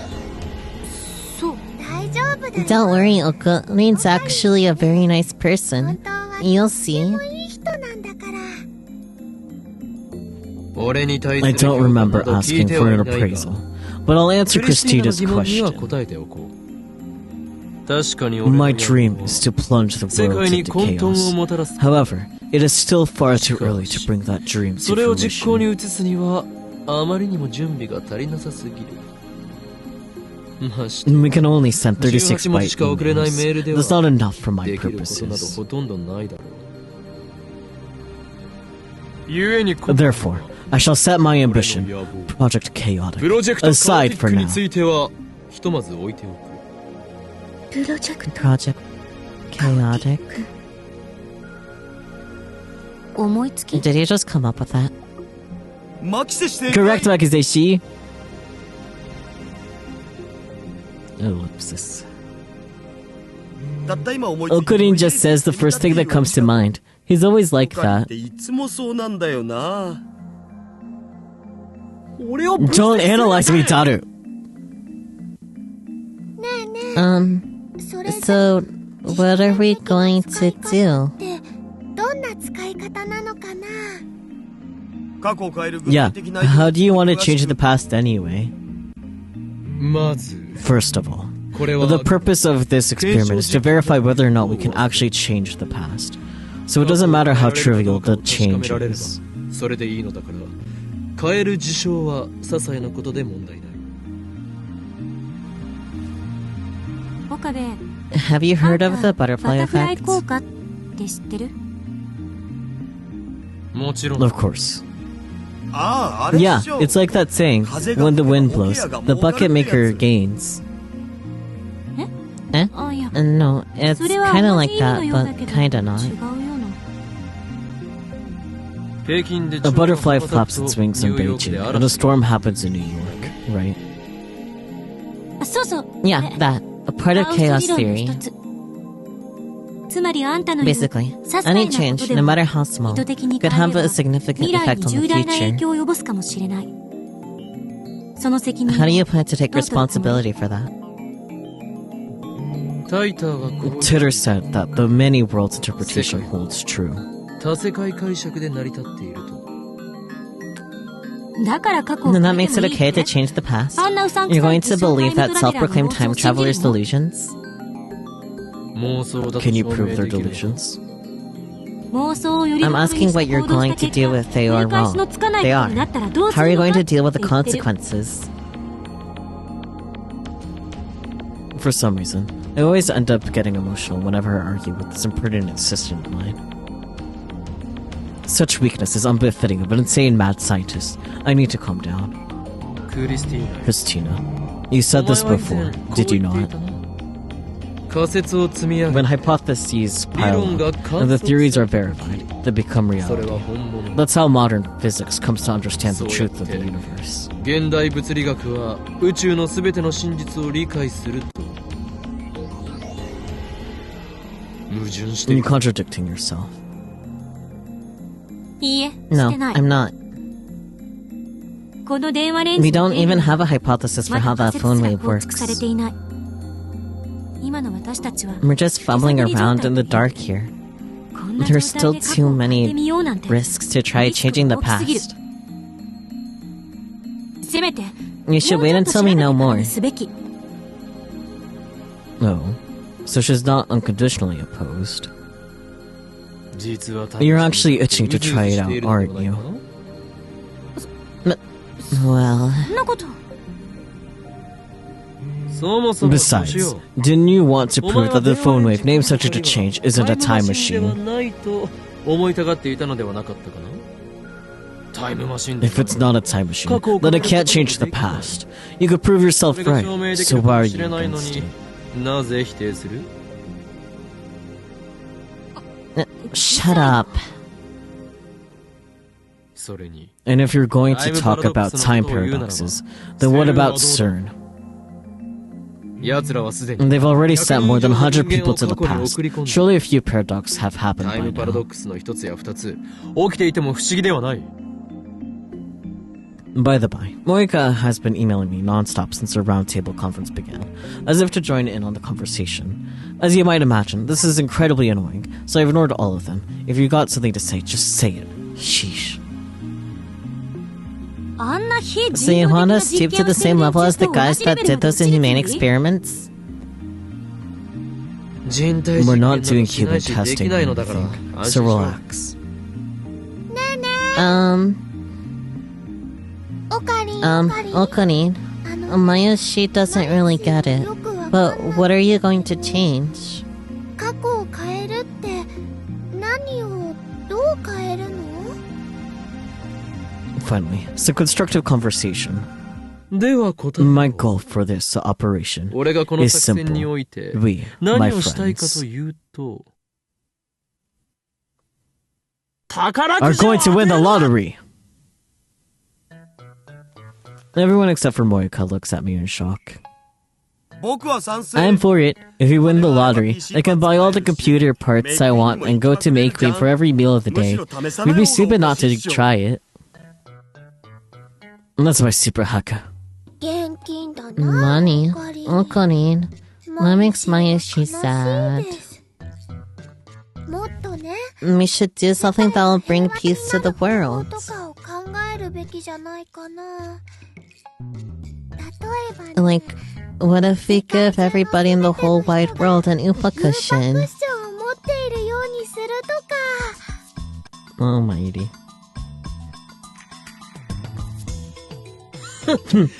Don't worry, Okarin's actually a very nice person. You'll see. I don't remember asking for an appraisal, but I'll answer Christina's question. My dream is to plunge the world into chaos. However, it is still far too early to bring that dream to fruition. We can only send 36 byte emails. That's not enough for my purposes. Therefore, I shall set my ambition, Project Chaotic, プロジェクト aside for に now. ついてはひとまず置いておく。プロジェクト Project Chaotic. 思いつき Did he just come up with that? 巻きせして Correct, Makizeshi. Ellipsis. たった今思いついた Okurin just says the first thing that comes to mind. He's always like 他っ that. ていつもそうなんだよな。 Don't analyze me, Daru. ねえねえ それ So, what are we going to do? ってどんな使い方なのかな。過去を変える具 Yeah, 体的な how do you want to change the past anyway? まず First of all, これは the purpose of this experiment is to verify whether or not we can actually change the past. So it doesn't matter how trivial the change is. それでいいのだから変える事象は些細なことで問題ない。岡部 Have you heard of the butterfly バタフライ effect? 効果って知ってる？もちろん Of course. ああ、あれ Yeah, っしょ it's like that saying, when the wind blows, the bucket maker gains. あ、いや No, it's それは kinda 同 like じ意味 that, のようだ but けど kinda 違 not. うような。平均で A butterfly flaps its wings in Beijing, and a storm happens in New York, right? あ、そうそう。 Yeah, that. A part of カオス理 chaos 論の theory. 一つ。つまりあんたの言う Basically, 些細 any なこと change, で no も matter how small, 意図的に could 変え have れ a ば significant 未来 effect に on the 重大な影 future. 響を及ぼすかもしれない。その責任 How do you を plan to take どう取るつもり？ responsibility for that? タイターはこう Titter said that the many worlds interpretation holds true. 多世界解釈で成り立っていると。だから過去を Then 変 that えて makes も it いい okay って to change the past? あんなうさんく You're さい going to believe that タイムトラベラー self-proclaimed の time 妄想を信じ travelers' るの？ delusions? 妄想だと Can you 証明 prove で their きる。 delusions? 妄想をより I'm も asking what you're going to do if they are 繰り返しの wrong. つかない They ことになったらどう are. す How are る you の going か to deal with the って言ってる。 consequences? For some reason, I always end up getting emotional whenever I argue with this impertinent assistant of mine. Such weakness is unbefitting of an insane mad scientist. I need to calm down. クリスティーナ Christina, you said this お前は以 before, 前こう did you 言ってい not? たな。仮説を積み上げ When hypotheses pile up and the theories are verified, they become それ reality. は本物。 That's how modern physics comes to understand the truth of the universe. 現代物理学は宇宙のすべての真実を理解すると矛盾してい You're る。 contradicting yourself. いいえ、し No, てない。 I'm not. この電話レン We ジの don't 原理 even は have a hypothesis for ま how だ that 仮説す phone ら wave 構築され works. ていない。今の私たちは We're just fumbling around in the dark here. こんな There's 状 still 態で過 too 去を変え many てみようなんて risks to try リスク changing the が大きすぎる。 past. せめて You should wait もうちょ until っと we 調べて know から more. にすべき。 Oh. So she's not unconditionally opposed. 実は You're actually itching to try it out, aren't you? Well, そんなこと そもそも Besides, didn't you want to prove that the phone wave named subject to change isn't a time では machine? ないと思いたがっていたのではなかったかな。タイムマシンで If it's not a time machine, then it can't change the past. You could prove yourself それが right, 証明でき so るか why も are し you れないの against に it? なぜ否定する？ shut up. それに And if you're going to talk about time paradoxes, then what about CERN? 奴らはすでに They've already sent more than 100 100 people to the 過去に past. 送り込んだ Surely a few paradoxes have happened タイ by ムパラド now. ックスの一つや二つ起きていても不思議ではない。 By the by, Moika has been emailing me nonstop since our roundtable conference began, as if to join in on the conversation. As you might imagine, this is incredibly annoying, so I've ignored all of them. If you got something to say, just say it. Sheesh. あんな非 So 人 you 道 want 的な us 実 stoop 験 to を the same 宣伝 level 中 as the と同 guys じレ that ベル did の those 物理 inhumane 的 experiments? 人体 We're 実験な not ど doing しない human しで testing き or ないのだから anything, 安心 so しろ。 relax. オカリン、オカリン。 Okanin, あの Maya, she doesn't really get it. よくわかんない But what are you going to change? 過去を変えるって何をどう変えるの？ Finally, some constructive conversation. では答え My goal for this operation 俺がこの is 作戦に simple. おいて We, 何 my をしたいかと friends, いうと are going to win the lottery. Everyone except for Moika looks at me in shock. 僕は賛成 I'm for it. If we win the lottery, I can buy all the computer parts I want and go to Makeweed for every meal of the day. We'd be stupid not to try it. And that's my super haka. 現金だな Money. おかり Ocarine. That makes my issue sad. もっとね We should do something that will bring peace to the world. とかを考えるべきじゃないかな例えばね Like, what if we give everybody in the whole wide world an Upa クッ cushion? ションを持っているようにするとか Oh, mighty.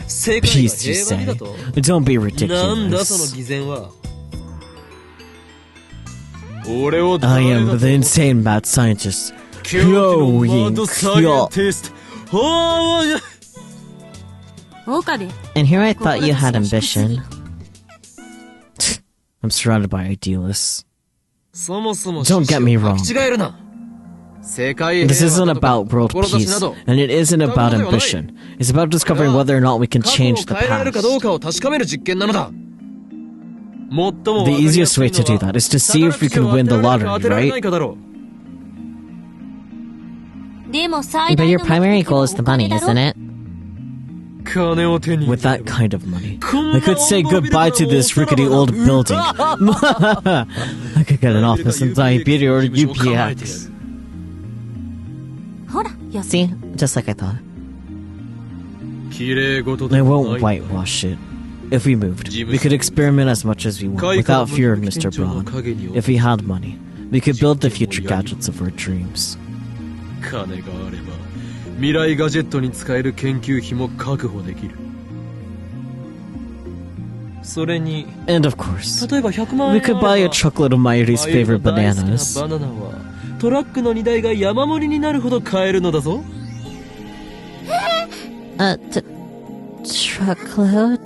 世界 Peace, you が平和に say. だと Don't be なんだその ridiculous. 偽善は俺を I 誰 am だと the insane mad scientist. 狂気のマッド Going サイエンティストはあ岡部 And here I thought you had ambition. I'm surrounded by idealists. そもそも Don't get me wrong. 違えるな世界 This isn't 平和だとか about world 志な peace, ど and it isn't about ambition. It's about discovering whether or not we can 過去を change the 変えられるかどう past. かを確かめる実験なのだ最も The easiest way to do that is to see if we can win the lottery, right? でも最 But 大 your の primary 目的は goal is the money, お金だろ isn't it? 金を手に With that kind of money, I could say goodbye to this rickety old building. I could get an office in Diabetes or UPX. ほらよ See? Just like I thought. 綺麗事で I も won't ない whitewash it. If we moved, we could experiment as much as we want without fear of Mr. Braun. If we had money, we could build the future gadgets of our dreams. 金があれば未来ガジェットに使える研究費も確保できるそれに And of course, 例えば100万 we 円 could buy a truckload of Mayuri's favorite 大好きな bananas. バナナはトラックの荷台が山盛りになるほど買えるのだぞ Truckload?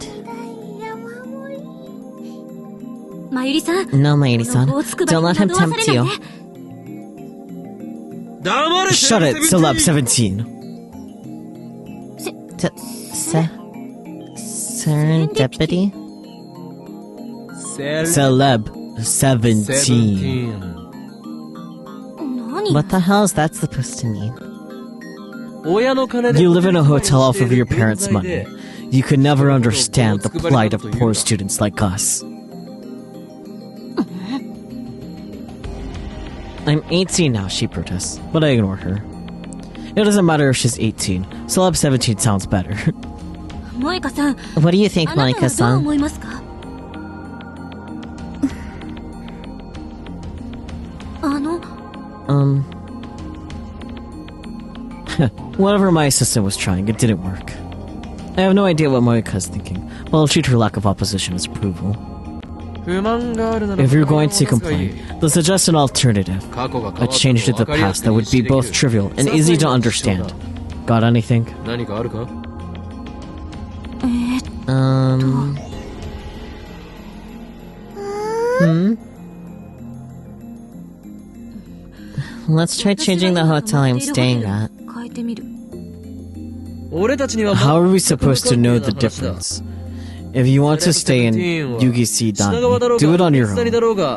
まゆりさん No, Mayuri-san. Don't let him tempt you. 黙れ Shut it, Celeb 17. Serendipity? Celeb 17. 何 What the hell is that supposed to mean?親の金で You live in a hotel off of your parents' money. You could never understand the plight of poor students like us. I'm 18 now, she protests, but I ignore her. It doesn't matter if she's 18. Celeb 17 sounds better. 萌香さん What do you think, あなたはどう Monica-san? 思いますかWhatever my assistant was trying, it didn't work. I have no idea what Moika's thinking, but I'll treat her lack of opposition as approval. 不満があるなら If you're going to complain, then suggest an alternative. A change to the past that would be both trivial and easy to understand. Got anything? 何かあるか Let's try changing the hotel I'm staying at. 変えてみる 俺たちには How are we supposed to know the difference? If you want to stay in Yugisi Dani, do it on your own.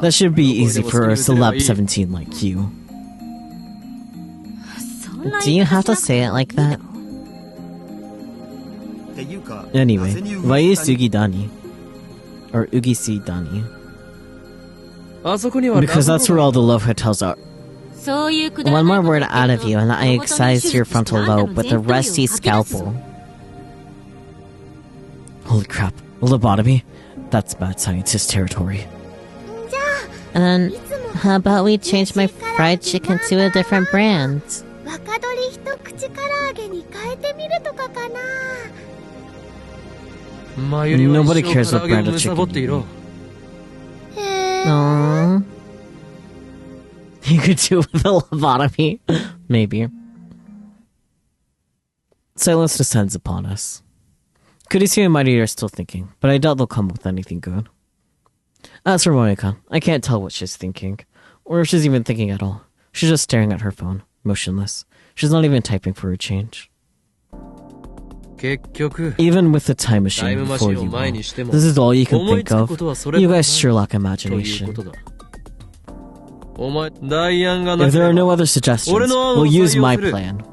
That should be easy for a celeb 17 like you. そんな Do you have to say it like that? っていうか Anyway, なぜに why is Yugi Dani? Or Ugisi Dani? あそこには Because that's where all the love hotels are. そういうくだら One ない more こと word 言って out る of と you and I 小言に excise your 手術して frontal あんたの lobe with a 全体を rusty 吐き出す scalpel. Holy crap. Lobotomy? That's bad scientist territory. じゃ And then, how about we change my fried chicken to a different brand? あ若鶏一口唐揚げに変えてみるとかかな Nobody cares what brand of chicken you eat. へえ Aww. You could do with a lobotomy. Maybe. Silence descends upon us. Kurisu and Mighty are still thinking, but I doubt they'll come up with anything good. As for Monika, I can't tell what she's thinking, or if she's even thinking at all. She's just staring at her phone, motionless. She's not even typing for a change. 結局 Even with the time machine before you all, this is all you can think of. You guys sure lack imagination. If there are no other suggestions, we'll use my plan.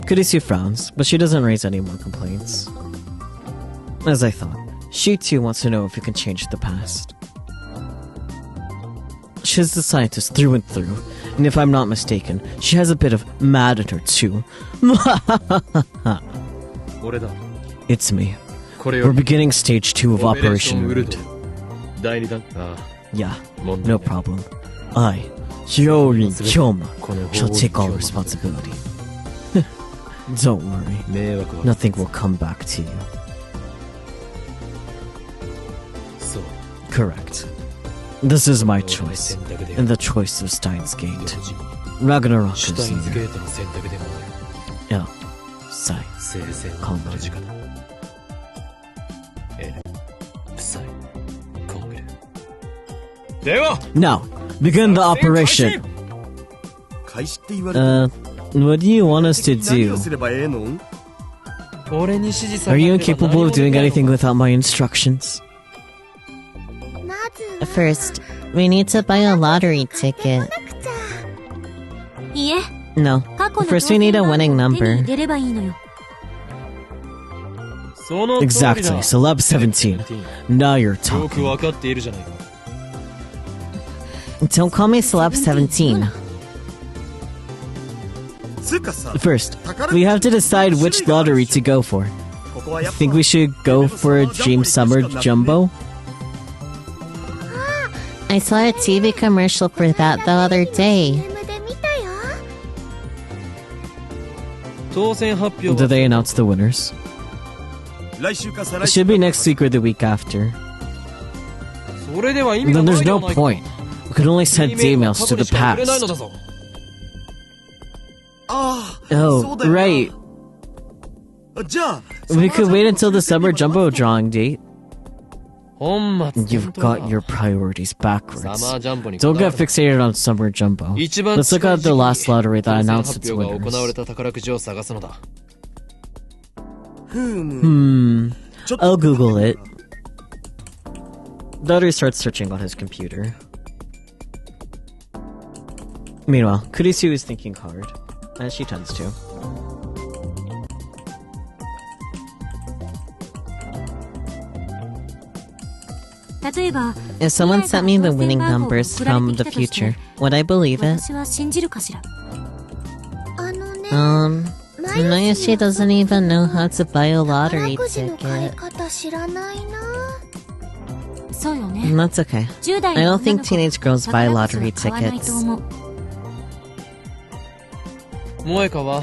Kurisu frowns, but she doesn't raise any more complaints. As I thought, she too wants to know if we can change the past. She's the scientist through and through, and if I'm not mistaken, she has a bit of mad in her too. It's me. We're beginning stage 2 of Operation Root. Yeah, no problem. I, Hyorin Kyoma, shall take all responsibility. Don't worry, nothing will come back to you. Correct. This is my choice, and the choice of Steins Gate. Ragnarok is near. L. Sai. Kongu. Now, begin the operation! What do you want us to do? Are you incapable of doing anything without my instructions? First, we need to buy a lottery ticket. No. First, we need a winning number. Exactly, Celeb 17. Now you're talking. Don't call me Celeb 17. First, we have to decide which lottery to go for. Think we should go for a Dream Summer Jumbo? I saw a TV commercial for that the other day. Do they announce the winners? It should be next week or the week after. Then there's no point. We could only send emails to the past. Oh, right. We could wait until the summer jumbo drawing date. You've got your priorities backwards. Don't get fixated on summer jumbo. Let's look at the last lottery that announced its winners. I'll Google it. Daughter starts searching on his computer. Meanwhile, Kurisu is thinking hard, as she tends to. If someone sent me the winning numbers from the future, would I believe it? Nayashi doesn't even know how to buy a lottery ticket. That's okay. I don't think teenage girls buy lottery tickets.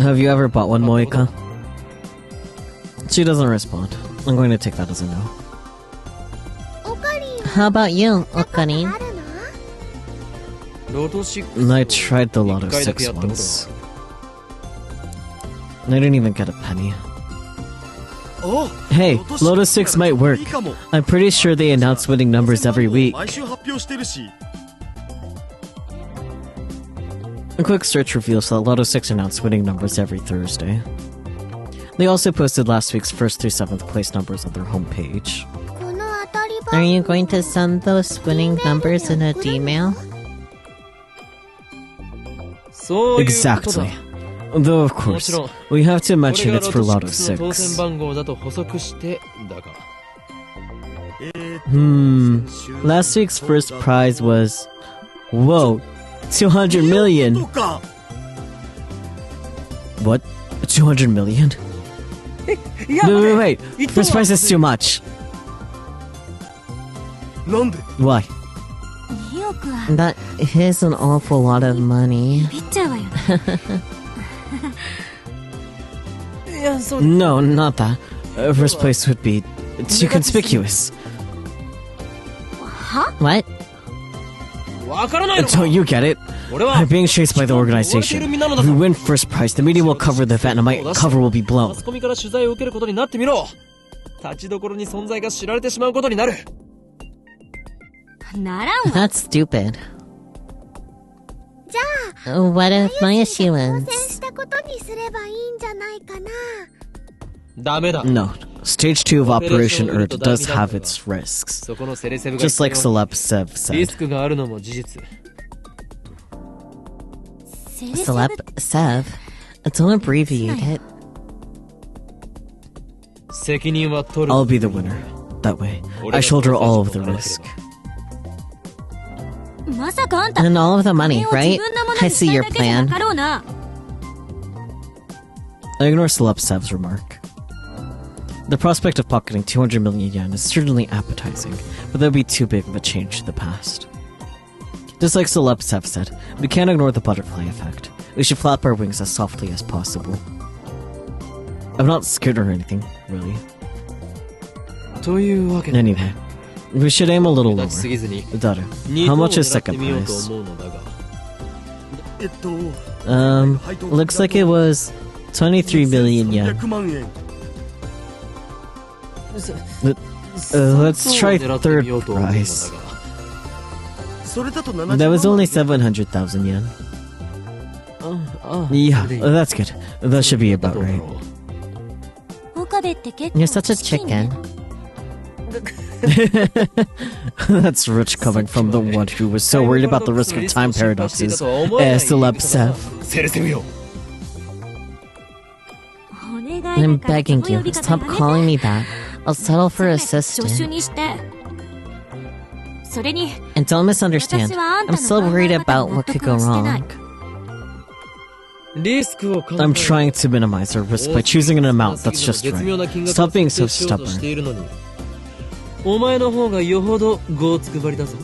Have you ever bought one, Moika? She doesn't respond. I'm going to take that as a no. How about you, Okarin? I tried the Lotto 6 once. I didn't even get a penny. Hey, Lotto 6 might work. I'm pretty sure they announce winning numbers every week. A quick search reveals that Lotto 6 announced winning numbers every Thursday. They also posted last week's 1st through 7th place numbers on their homepage. Are you going to send those winning numbers in an email? Exactly. Though of course, we have to mention it's for Lotto 6. Last week's first prize was... Whoa! 200 million! What? 200 million? Wait! First prize is too much! Why? That is an awful lot of money. No, not that. First place would be too conspicuous. What? わからないのか。 Don't you get it? 俺は I'm being chased by the organization. If we win first prize, the media will cover the event and my cover will be マ blown. スコミから取材を受けることになってみろ。立ちどころに存在が知られてしまうことになる。ならんわ。 That's stupid. じゃ What あ if my 挑 issue 戦 wins? したことにすればいいんじゃないかな。ダメだ。 No. Stage 2 of Operation Earth does have its risks. そこのセレセブが Just like 言ったよう Celeb Sev にリ said. スクがあるのも事実。セレセブ Celeb Sev. Don't abbreviate it. 責任は取る。 I'll be the winner. That way, I shoulder all of the risk. まさかあんた And all of the money, これを right? 自分のもの I にし see たい your だけじゃ plan. なかろうな。 I ignore Celeb Sev's remark. The prospect of pocketing 200 million yen is certainly appetizing, but that would be too big of a change to the past. Just like Celeb Sev said, we can't ignore the butterfly effect. We should flap our wings as softly as possible. I'm not scared or anything, really. というわけで、 Anyway, we should aim a little 立 lower. ちすぎずに Dada, 2 how 等を much is 狙って second みようと prize? 思うのだが。Looks like it was 23 million yen. 300万円。 Let's try 狙って third みようと思うのだが。 prize. それだと70万 That was only 円。 700,000 yen. ああ Yeah, それでいい that's good. That should be about right. 岡部って結構 You're such a チキンね chicken. That's rich coming from the one who was so worried about the risk of time paradoxes. Celeb Sev. セレセブよ。お願いだ I'm から begging その you, 呼び方 stop やめて calling me that. I'll settle for 助手 assistant. にしてそれに And don't misunderstand. I'm still worried about what could go wrong. リスクを考え I'm trying to minimize our risk by choosing an amount that's just right. Stop being so しようとして stubborn. いるのに。お前の方がよほどごつくばりだぞ。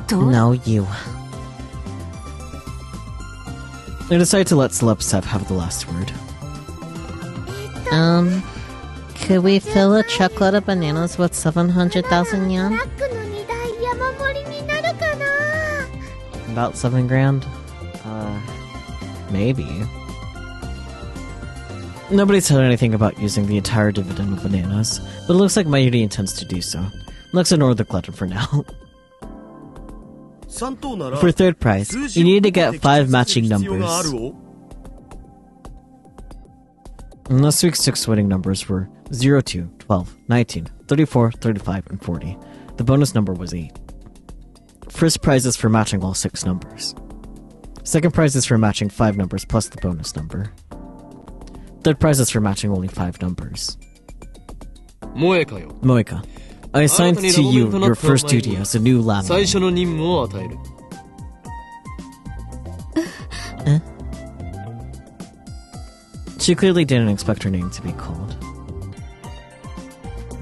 どう No, you. I decide to let Celeb Sev have the last word. Could we fill a truckload of bananas with 700,000 ト yen? ラックの荷台山盛りになるかな。 About 7 grand? Maybe. Nobody's said anything about using the entire dividend of bananas, but it looks like Mayuri intends to do so. Let's ignore the glutton for now. 3等なら For third prize, 数字 you を need to get 5 matching 必要がある numbers. お And last week's 6 winning numbers were 0, 2, 12, 19, 34, 35, and 40. The bonus number was 8. First prize is for matching all 6 numbers. Second prize is for matching 5 numbers plus the bonus number. Third prize is for matching only 5 numbers. 萌えかよ。 Moika, I assigned to you your first duty as a new 最 lab. 初の任務を与える。 She clearly didn't expect her name to be called.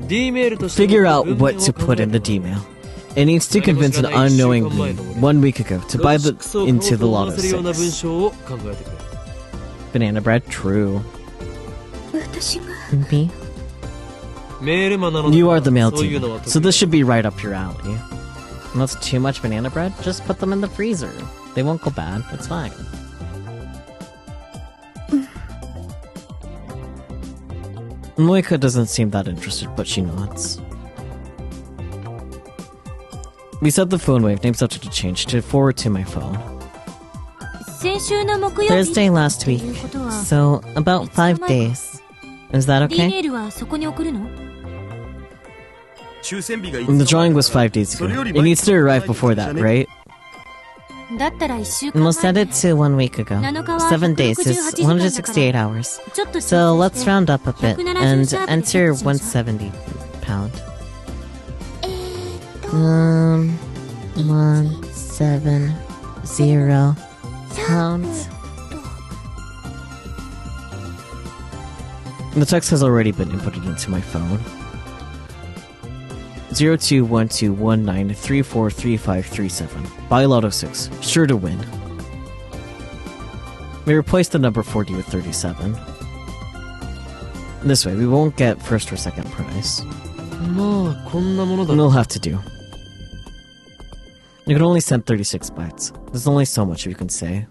D メールとして Figure out what to put in the D mail. It needs to convince an unknowing me 1 week ago to buy into the Lotto ような文 6. 章を考えてくれ。 Banana bread? True. 私が Me? メールマンなのだ You から are the mail そういうのは team, 得意 so this should be right up your alley. And that's too much banana bread? Just put them in the freezer. They won't go bad. It's fine. Moika doesn't seem that interested, but she nods. We set the phone wave, name subject to change, to forward to my phone. 先週の木曜日 Thursday last week. ということは So, about 5 days. Is that D メ okay? ールはそこに送るの？抽選日がいつ The だ drawing was 5 days ago. It needs to arrive before that, right? だったら1週間 We'll 前 send it to 1 week ago. 7日は 7 days is 168 hours. ちょっと So let's round up a bit and 170 enter 170 pound. 170 pound. The text has already been inputted into my phone. 021219343537. Buy Lotto 6. Sure to win. We replace the number 40 with 37. This way, we won't get first or second prize. まあこんなものだ。 We'll have to do. You can only send 36 bytes. There's only so much you can say.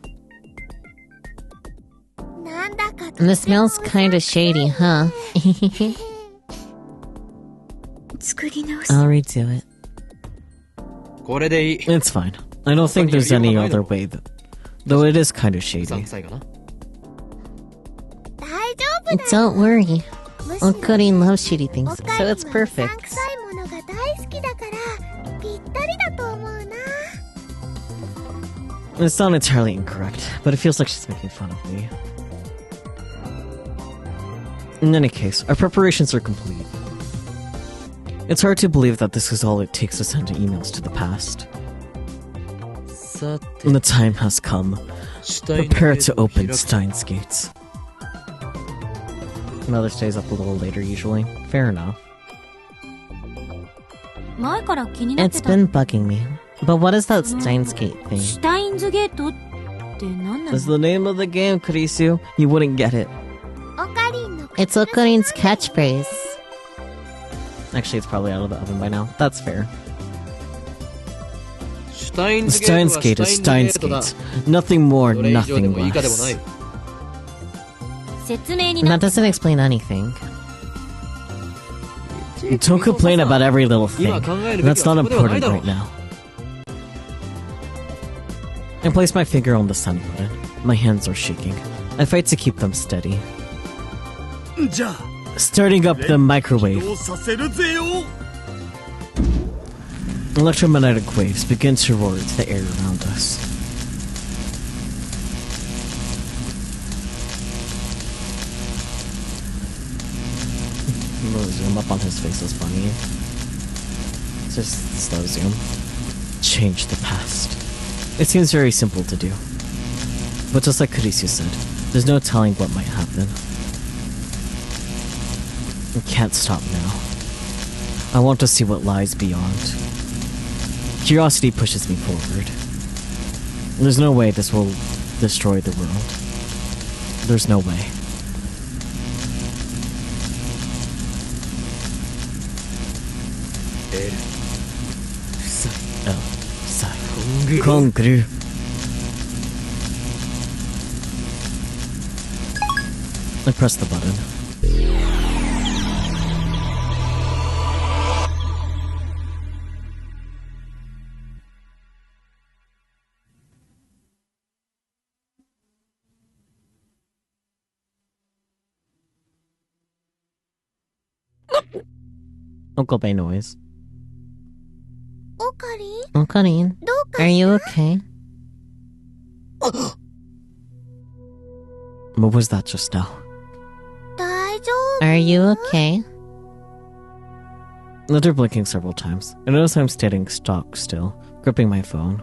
なんだか And the smell's kinda shady, huh? 作り直す I'll redo it. これでいい。 It's fine. I don't think there's any other way, though it is kind of shady. 3歳かな。大丈夫だ Don't worry. むしろ Okarin loves shitty things, おか so り it's は perfect. うさんくさいものが大好きだからぴったりだと思うな It's not entirely incorrect, but it feels like she's making fun of me. In any case, our preparations are complete. It's hard to believe that this is all it takes to send emails to the past. さて、 And the time has come. 死体の Prepare ゲー to トを open 開く Steins gates. Mother stays up a little later usually. Fair enough. 前から気になって It's た been bugging me. But what is that Steins Gate シュ thing? タインズゲートって何な That's の the name of the game, Kurisu. You wouldn't get it. おかりんの It's Okarin's catchphrase. Actually, it's probably out of the oven by now. That's fair. シュタイン The ズゲー Steins ト Gate は is シュタイン Steins ズゲートだ。 Gate. Nothing more, それ以上で nothing も以下でもな less. い。説明に And な that って doesn't explain anything. Don't complain about every little thing. 今考えるべ That's きは not そこではない important だろ right now. I place my finger on the send button. My hands are shaking. I fight to keep them steady. じゃあ Starting up the 起 microwave. 動させるぜよ Electromagnetic waves begin to roar into the air around us. The zoom up on his face is funny. It's just slow zoom. Change the past. It seems very simple to do. But just like Kurisu said, there's no telling what might happen. I can't stop now. I want to see what lies beyond. Curiosity pushes me forward. There's no way this will destroy the world. There's no way. Oh, sigh. Kongru. I press the button. Uncle Bay noise. おかりん Okarin, どうか are you okay? What was that just now? 大丈夫 Are you okay? After blinking several times, I notice I'm standing stock still, gripping my phone.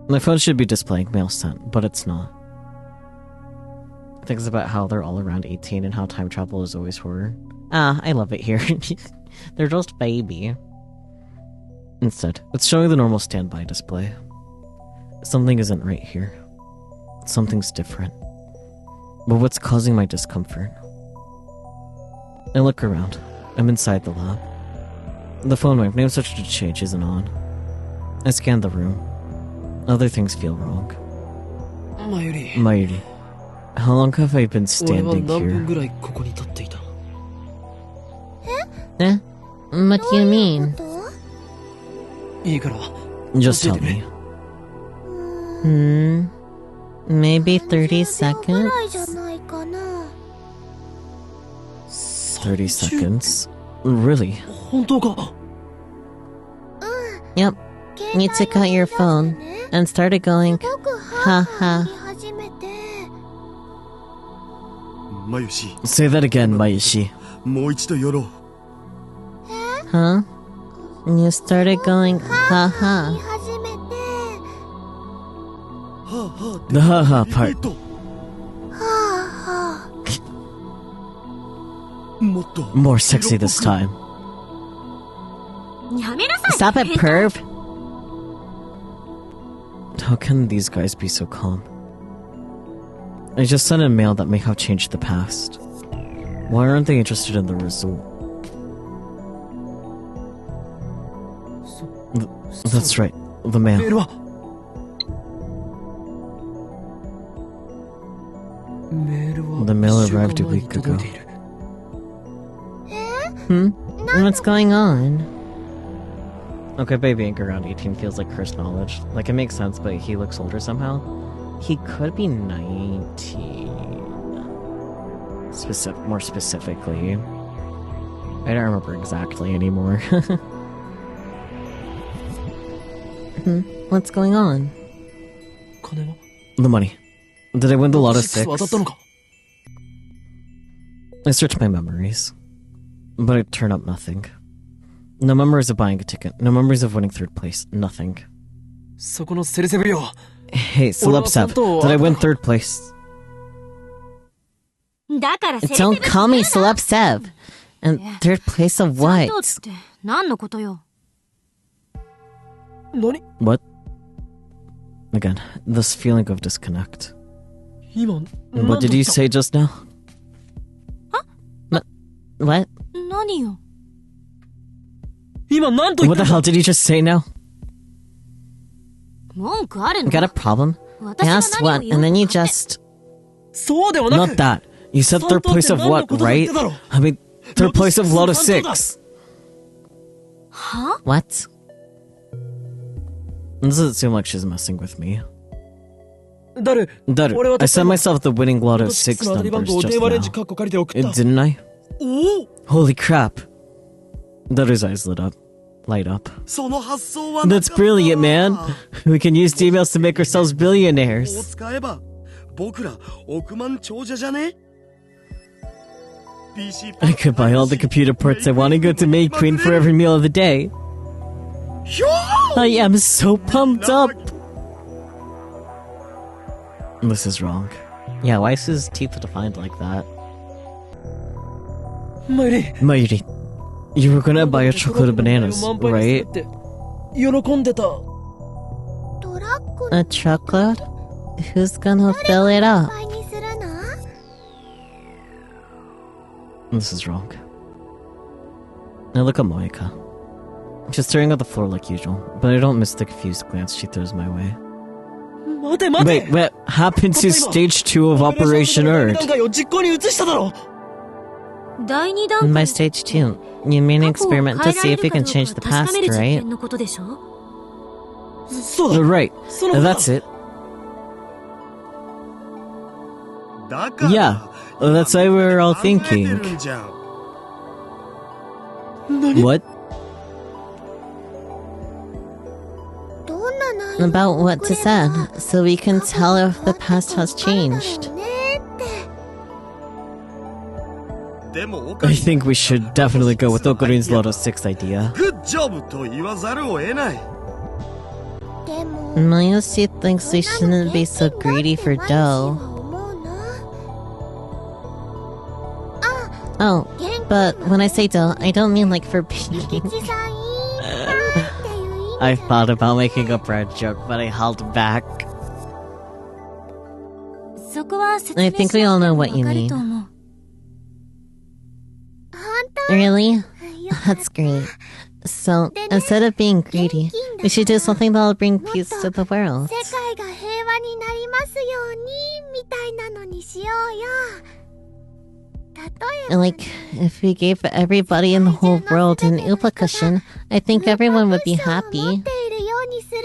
My phone should be displaying mail sent, but it's not. Things about how they're all around 18 and how time travel is always horror. Ah, I love it here. They're just baby. Instead, it's showing the normal standby display. Something isn't right here. Something's different. But what's causing my discomfort? I look around. I'm inside the lab. The phone my name such to change isn't on. I scan the room. Other things feel wrong. マユリ、 Mayuri, how long have I been 俺は standing 何分 here? ぐらいここに立っていた。 Eh? What do you mean? どういうこいいから、 Just 教 tell えてくれ me. と Maybe 30 30秒ぐ seconds? らいじゃないかな 30 seconds? Really? 本当か。 Yep. You took out your phone and started going, 僕は ha 言い始めてまゆし Say that again, Mayushi. もう一度寄ろう huh? And you started going, 言い ha. 始めてはあはあって The haha part. リピートはあもっと More sexy this time. やめなさい Stop it, perv. How can these guys be so calm? I just sent a mail that may have changed the past. Why aren't they interested in the result? That's right. The メー mail. ルはメールは The mail 一週間 arrived a 前に week 届 ago. いている What's going on? Okay, baby being around 18 feels like cursed knowledge. Like, it makes sense, but he looks older somehow. He could be 19. More specifically. I don't remember exactly anymore. What's going on? 金は The money. Did I win the lotto 6当たったの 6? か I searched my memories. But it turned up nothing. No memories of buying a ticket. No memories of winning third place. Nothing. そこのセルセブリオ Hey, Celeb Sev, did I win third place? だからセレ Don't call me Celeb Sev. And third place of ちゃんと what? って何のことよ。何 What? Again, this feeling of disconnect. 今 What did you say just now? What? 何よ。今何と言 What っ the た hell did you just say now? 文句あるの Got a problem? 私 I が asked 何を what, 言う and の then you かって just... そうではな Not く that. You said third place of what, right? I mean, third place of Lotto 6. は What? Doesn't seem like she's messing with me. 誰 Daru, I sent myself the winning Lotto 6 の当たり番 numbers 号を just 電話レンジ now. カッコ借りて送った Didn't I? おお Holy crap. Daru's eyes light up. その発想はなか That's った brilliant, man. We can use the emails to make ourselves こう billionaires. 使えば僕ら億万長者じゃね PC I could buy all the computer parts I want and go to Maid Queen for every meal of the day. ひょ I am so pumped up. This is wrong. Yeah, why is his teeth defined like that? マイリ Mayuri, you were gonna buy a chocolate of bananas, 満杯に right? するって喜んでたトラックの A truckload? Who's gonna fill it いっ up? ぱいにするの This is wrong. Now look at Moika. She's staring at the floor like usual, but I don't miss the confused glance she throws my way. 待て待て Wait, what happened to stage 2 of Operation 第二 Earth? 段階を実行に移しただろ第二段 By 階 stage 2, you mean an 過去を experiment 変 to えら see れ if we るか can どう change か the 確か past, める実 right? 験のことでしょ。そうだ Right, その that's it. だから Yeah, that's why we were all 考えて thinking. るんじゃん What? どんな内容 About what to 送れば send, so we can tell if the past has 変わった changed. かわかるだろうねってでも岡 I 木 think we should definitely go with Okarin's Lotto 6 idea. グッジョブと言わざるを得ないでも Mayushi thinks we shouldn't be so greedy for dough. Oh, but when I say dough, I don't mean like for baking. I thought about making a bread joke, but I held back. そこは説 I 明 think し we な all くて know も what わ you かる mean. と思う。 Really? That's great. So, instead of being greedy, we should do something that'll bring peace to the world. 世界が平和になりますようにみたいなのにしようよ。例えば Like, if we gave everybody in the whole world an Upa cushion, I think everyone would be 持 happy. っているようにする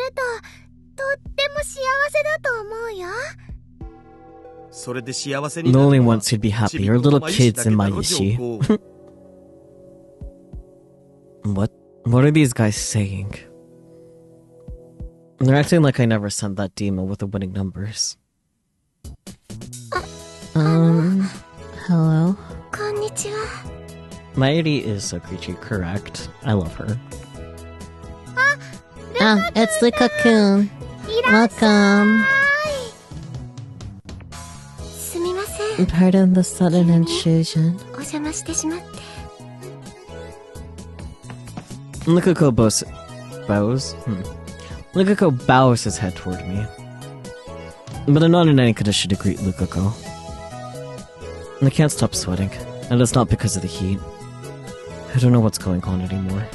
ととっても幸せだと思うよ。それで幸せに The な only るのは ones who'd be ちび happy っ are こ little のマユシ kids だけ in だろ Mayushi. 情報 What? What are these guys saying? They're acting like I never sent that demo with the winning numbers. Hello? こんにちは。 Mayuri is so creepy, correct. I love her. Ah, it's Luka-kun. いらっしゃ Welcome. い。すみません。 Pardon the sudden intrusion. お邪魔してしまって。 Lukako bows? Lukako bows his head toward me. But I'm not in any condition to greet Lukako. I can't stop sweating, and it's not because of the heat. I don't know what's going on anymore.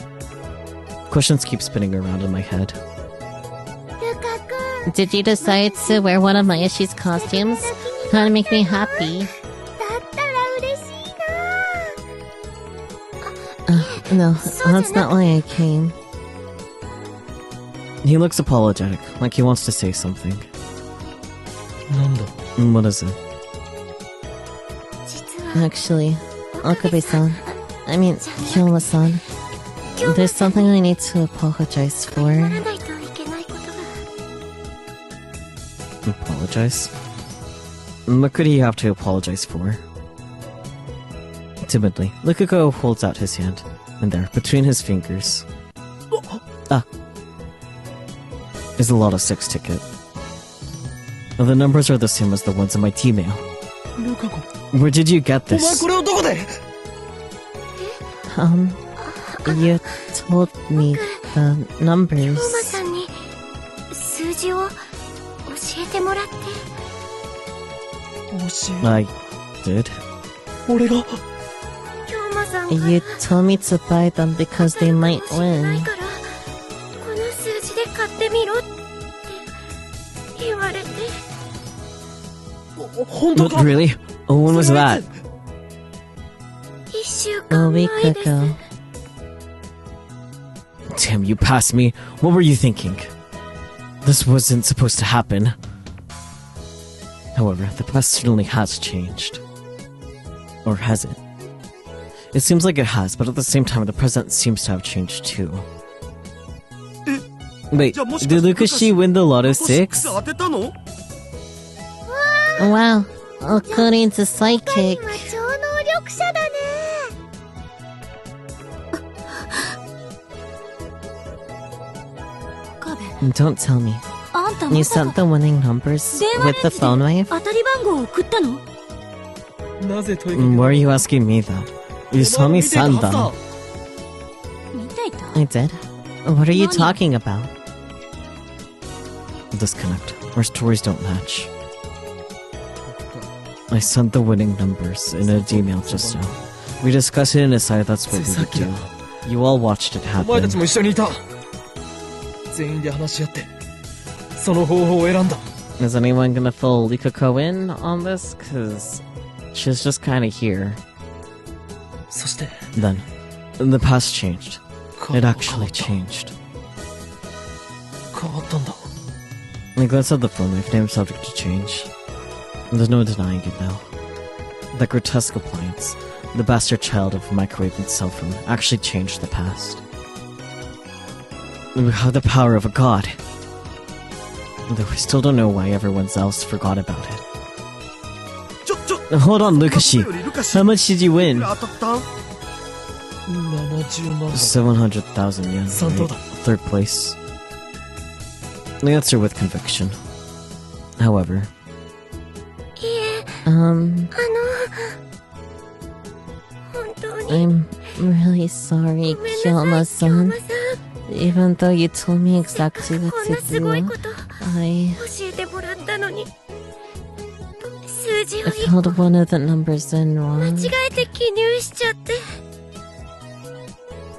Questions keep spinning around in my head. ルカ君 Did you decide to wear one of Mayashi's costumes? Trying to make me happy. だったら嬉しいな No, that's not why I came. He looks apologetic, like he wants to say something. なんだ What is it? 実は Actually, Okabe-san. I mean, Kyoma-san. There's something I need to apologize 謝 for. らないといけないことが Apologize? What could he have to apologize for? Timidly, Lukaku holds out his hand, and there, between his fingers, is a lot of 6 ticket. The numbers are the same as the ones in my T-mail. ルカ子 Where did you get お前 this? これをどこで You told me the 京馬 numbers. さんに数字を教えてもらって教 I did. 俺が京馬さんが You told me to buy them because they might 知らない win. からこの数字で買ってみろって言われて本当 What, か really? Oh, when was that? 1週 A 間前 week です ago. Damn, you passed me. What were you thinking? This wasn't supposed to happen. However, the past certainly has changed. Or has it? It seems like it has, but at the same time, the present seems to have changed too. Wait, じゃあもしか did して Lukashi win the Lotto 今年 6? 当てたの Wow. According to 他に Psychic. は超能力者だね Don't tell me. あんた You まさ sent か the winning numbers 電話 with レ the ンズで phone wave? 当たり番号を送ったのなぜ問いかけ Why た are you asking me that? You saw me send them. 見ていた I did. What are you talking about? Disconnect. Our stories don't match. I sent the winning numbers in an email just now. We discussed it and decided that's what we would do. You all watched it お前たち happen. も一緒にいた全員で話し合ってその方法を選んだ Is anyone gonna fill Likako in on this? Cause she's just kinda here. そして Then, the past changed. 変 It わ actually った changed. 変わったんだ I glanced at the phone wave, name subject to change. There's no denying it now. That grotesque appliance, the bastard child of a microwave and cell phone, actually changed the past. We have the power of a god. Though we still don't know why everyone else forgot about it. ちょ Hold on, Lukashi. ルカシ How much did you い win? くら当たったん70万だ 700,000 yen. Santo. Right? Third place. The answer with conviction. However, いえ Um, 本当に I'm really sorry, ごめんなさい京 Kyoma-san. 馬さん Even though you told me exactly こ what んな to すごい do, こと I 教えてもらったのに数字を filled one of the numbers in 間 wrong. 違えて記入しちゃって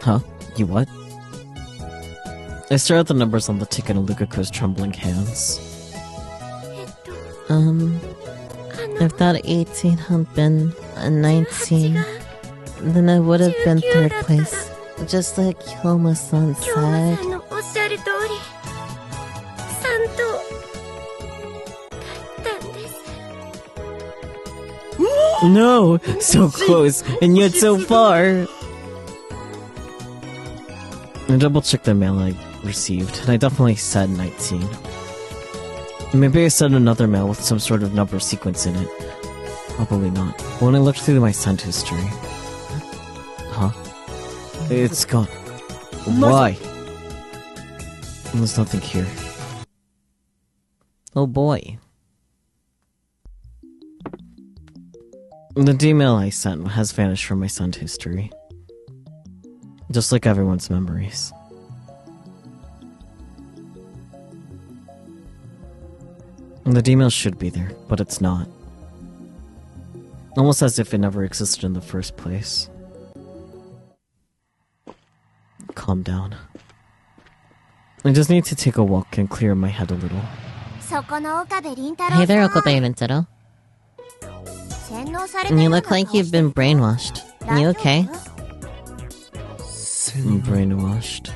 huh? You what? I stare at the numbers on the ticket in Lukaku's trembling hands. あの If that 18 had been a 19, then I would have been third place. Just like Kyoma-san 京馬 said. さんのおっしゃる通り3等だったんです No! So close, and yet so far! I double-checked the mail I received, and I definitely said 19. Maybe I sent another mail with some sort of number sequence in it. Probably not. But when I looked through my sent history... Huh? It's gone. Why? There's nothing here. Oh boy. The email I sent has vanished from my sent history. Just like everyone's memories. The email should be there, but it's not. Almost as if it never existed in the first place. Calm down. I just need to take a walk and clear my head a little. そこの岡部倫太郎さん Hey there, Okabe Rintaro. 洗脳されてる You ような look like you've been brainwashed. You okay? 洗脳 Brainwashed.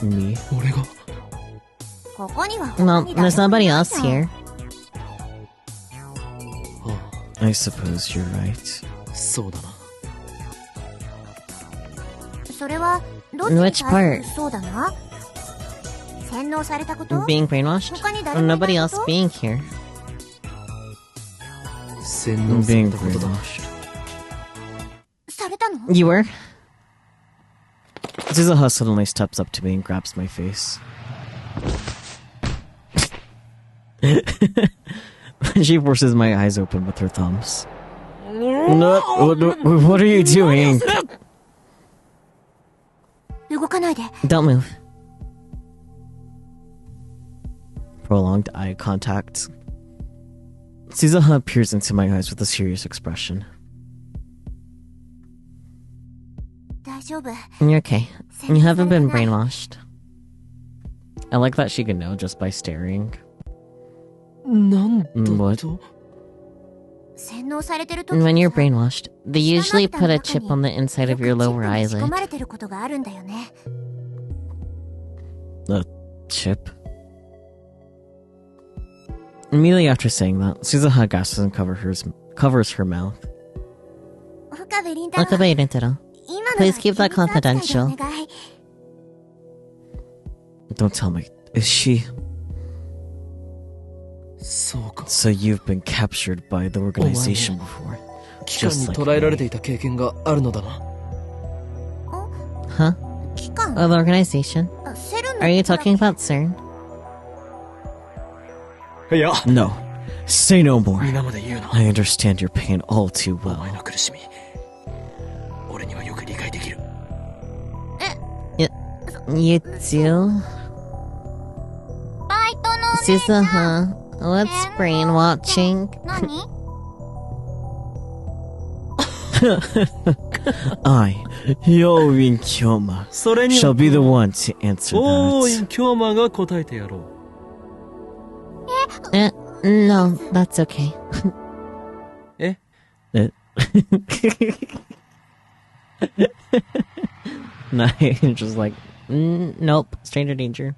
Me. 俺がここには Well, there's nobody else here. あ I suppose you're right. あそうだなそれはどっちに Which 対 part? するそうだな洗脳されたこと Being brainwashed? Or nobody else being here? 洗脳され Being たことだ brainwashed. されたの You were? Suzuha suddenly steps up to me and grabs my face. She forces my eyes open with her thumbs. No, what are you doing? 動かないで Don't move. Prolonged eye contact. Suzuha peers into my eyes with a serious expression. 大丈夫 You're okay. You haven't been brainwashed. I like that she can know just by staring. なんだ What? と洗脳されてる時 When you're brainwashed, they usually put a chip on the inside of your lower 仕込 eyelid. まれてることがあるんだよね A chip? Immediately after saying that, Suzuha gasps and covers her mouth. 岡部倫太郎 Okabe Rintaro. 今のは Please keep that 秘密扱いで confidential. お願い Don't tell me. Is she? そうか So you've been captured by the organization before. 機関に捉えられていた経験があるのだな Huh? 期間 Oh, the organization? あセルの Are you talking about CERN? いや No. Say no more. 皆まで言うな I understand your pain all too お前 well. の苦しみ俺にはよく理解できる You do? バイトのお姉ちゃん Suzuha, what's brainwatching? 何 I, Yorin Kyoma, それに shall be the one to answer おー that. い京馬が答えてやろう No, that's okay. え No, just like, Nope, stranger danger.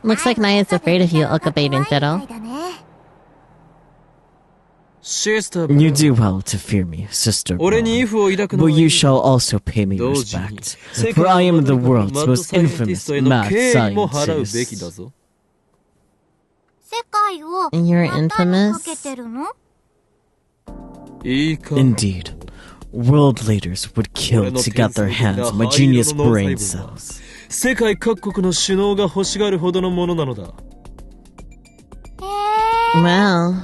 Looks like Naya's afraid of you, Okabe みた Rintaro. いだね シスタ you ー do well to fear me, sister. 俺に Brown. イフを抱くの But はい you い shall also pay me 同時に respect, 世 for 界 I を am the 守る world's マッド most サイエンティ infamous ストへの mad 敬意も払うべきだ scientist. ぞ世界を You're 股に infamous? かけてるのいいか Indeed, world leaders would kill to get their hands on my genius brain cells. 世界各国の首脳が欲しがるほどのものなのだ Wow.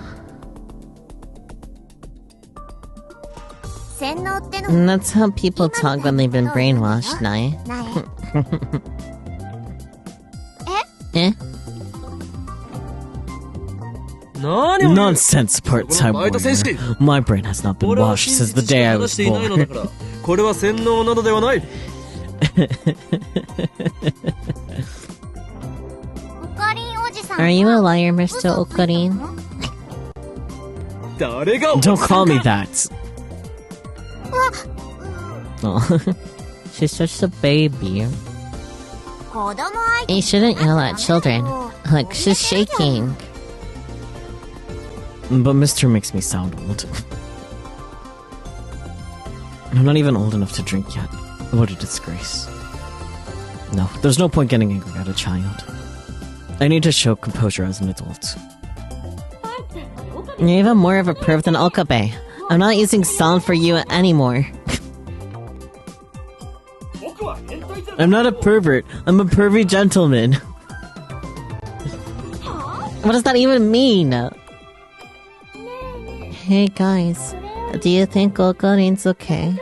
洗脳っての That's how people talk when they've been brainwashed, Naya. ない Eh? 何を言う Nonsense, part-time バイト選手権 warrior. My brain has not been 俺は washed 真 since the 実し day か I 話 was していないのだ born. からこれは洗脳などではないオカリンおじさん Are you a liar, Mr. Okarin? 誰が Don't call me that. Oh. She's just a baby. 子供相手 You shouldn't yell at children. Look, she's shaking. But Mr. makes me sound old. I'm not even old enough to drink yet. What a disgrace. No, there's no point getting angry at a child. I need to show composure as an adult. You're even more of a perv than Okabe. I'm not using sound for you anymore. I'm not a pervert. I'm a pervy gentleman. What does that even mean? Hey guys, do you think Okarin's okay?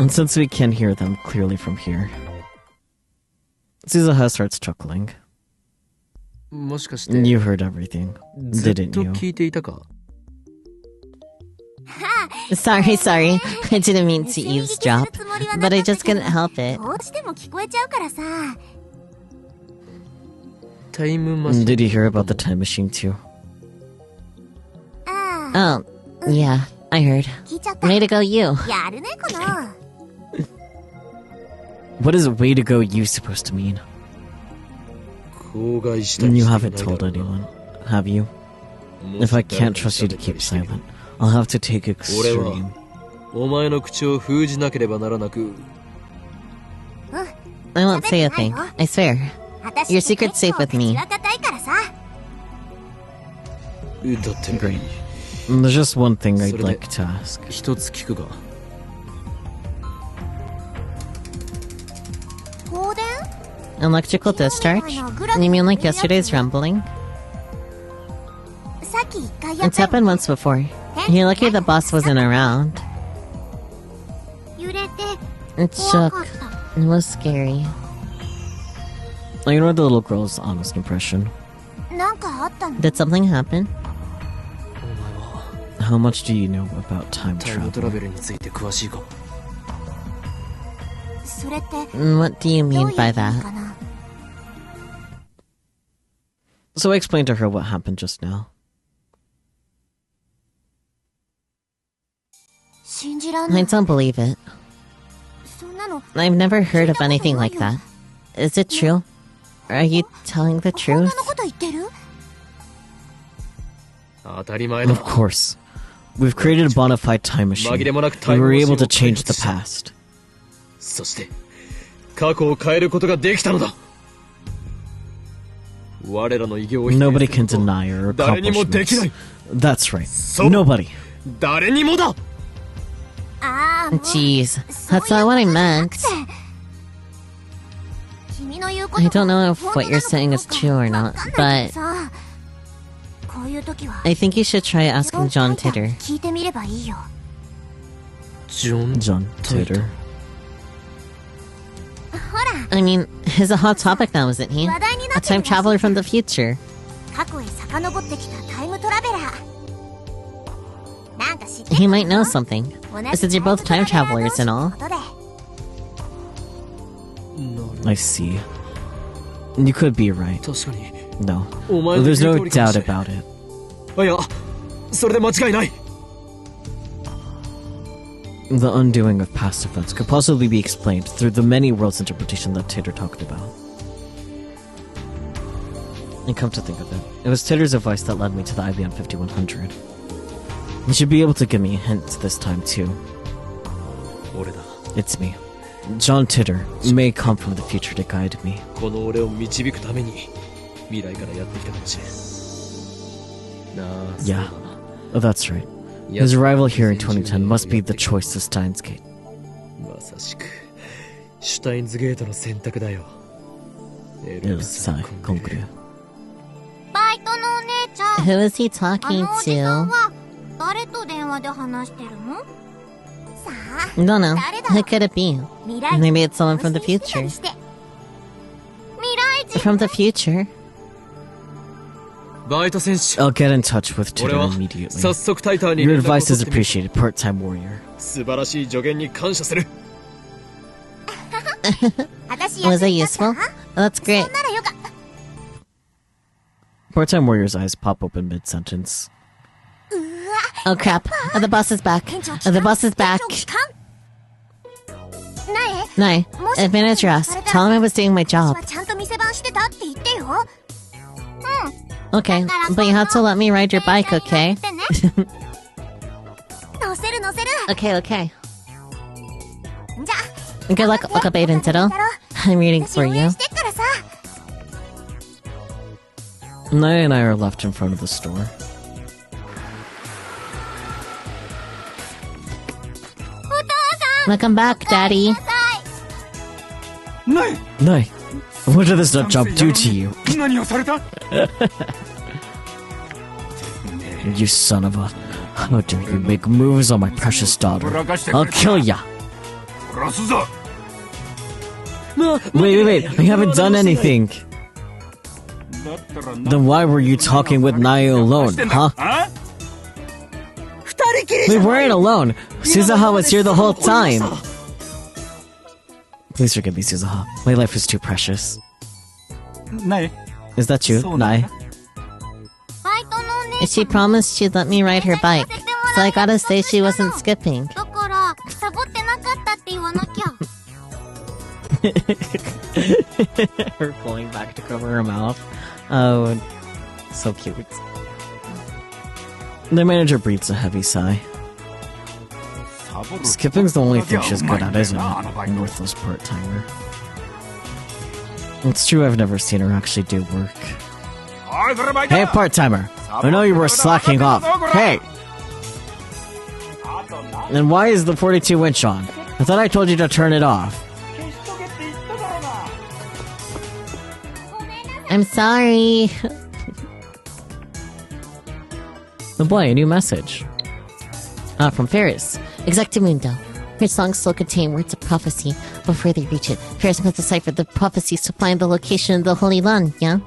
And since we can hear them clearly from here, Suzuha starts chuckling. もしかして You heard everything, ずっ didn't と you? 聞いていたかは Sorry. I didn't mean to eavesdrop, but I just couldn't help it. どうしても聞こえちゃうからさ。タイムマシン Did you hear about the time machine too? ああ、 Oh, yeah, I heard. 聞いちゃった。 Way to go, you. やるね、この。 What is way to go you supposed to mean? 口外したり You してない haven't だろう told な anyone, have you? も If し I 誰 can't かに trust you to 喋ったり keep してみ silent, I'll have to take extreme. お前の口を封じなければならなく I won't say a thing. I swear. 私 Your secret's safe with me. 口は固いからさ。だって Great. There's just one thing I'd それで like to ask. 一つ聞くが放電 Electrical discharge? You mean like yesterday's rumbling? さっき一回やっ It's たよ。 happened once before. You're lucky the boss wasn't around. 揺れて It 怖 shook. かった。 It was scary. You know the little girl's honest impression. なんかあったの？ Did something happen? お前は How much do you know about time タイムトラ travel? ベルについて詳しいかそれって What do you どう mean いう意 by 味 that? かな？ So I explained to her what happened just now. 信じらんな I い。 don't believe it. そんなの I've never heard of anything like that. Is it true? Are you telling the 本当 truth? のこと言ってる？当たり前だ Of course. We've created a bona fide time machine. We were able to change the past. そして過去を変えることができたのだ我らの偉業を否定 Nobody する can ことは deny our 誰にもできない accomplishments. That's right. So- Nobody. 誰にもだああ、もう Jeez, そういう that's not what I ことじゃな meant. くて君の言うこと I が don't know if 本当 what な you're のか saying どう is か true or わ not, かんないけ but どさ、こういう時は I think you should try asking John ジョン Titter. 聞いてみればいいよ。ジョン John Titter. ほら、 I mean, he's a hot topic now, isn't he? 話題にな A ってる time らしい traveler from the future. 過去へ遡ってきたタイムトラベラー。なんか知ってる He might know something. 同じ Since you're both time タイムトラベラー travelers and all. 同士ってことで I see. You could be right. 確かに No. お前の There's 言う no 通りかもし doubt れん about it. あいやそれで間違いない The undoing of past events could possibly be explained through the many worlds interpretation that Titter talked about. And come to think of it, it was Titter's advice that led me to the IBM 5100. You should be able to give me a hint this time too. 俺だ It's me. John Titter may come from the future to guide me. この俺を導くために未来からやってきたかもしれんなあ Yeah. そうだな Oh, that's right. His arrival here in 2010 must be the choice to Steins Gate. まさしくシュタインズゲートの選択だよ Il sai conclure. バイトのお姉ちゃん。 Who is he あ talking のおじさん to? は誰と電話で話してるの？さあ、 Don't know. 誰だ Who could it be? 未来 Maybe it's someone from the 教えてた future. りして未来人 From the future? バイト選手 I'll get in touch with 俺 Titter は immediately. 早速タイターに Your 連絡を advice 取 is ってみる appreciated, part-time warrior. 素晴らしい助言に感謝する私 Was 役 it に立った useful? That's そ great. んならよかった。 Part-time warrior's eyes pop open mid-sentence. Oh crap. The boss is back. 店長 The boss is back. 店長なえ Nai, advantage your ass. Tell him I was doing my 私 job. はちゃんと店番してたって言ってよ。 Okay, but you have to let me ride your bike, okay? 乗せる乗せる。 Okay, okay. じゃ Good luck, Okabe and Tito. I'm rooting 私 for 応援 you. してっからさ。 Naya and I are left in front of the store. お父さん Welcome back, Daddy. なさい。ない Nai, what did this nut job do to you? 何をされた You son of a... How dare you make moves on my precious daughter? I'll kill ya! 殺すぞ Wait, I haven't done anything! だったら Then why were you talking with Naya alone, huh? あ二人きり We weren't alone. Suzuha was here the whole time. Please forgive me, Suzuha. My life is too precious. Is that you, Nai? She promised she'd let me ride her bike, so I gotta say she wasn't skipping. だからサボってなかったって言わなきゃ。 Her pulling back to cover her mouth. Oh, so cute. The manager breathes a heavy sigh. Skipping's the only thing she's good at, isn't it? A worthless part-timer. It's true I've never seen her actually do work. Hey, part-timer! I know you were slacking off. Hey! Then why is the 42 winch on? I thought I told you to turn it off. I'm sorry. Oh boy, a new message. From Ferris. Exactamundo. Her songs still contain words of prophecy. Before they reach it, Ferris must decipher the prophecies to find the location of the Holy Land, yeah?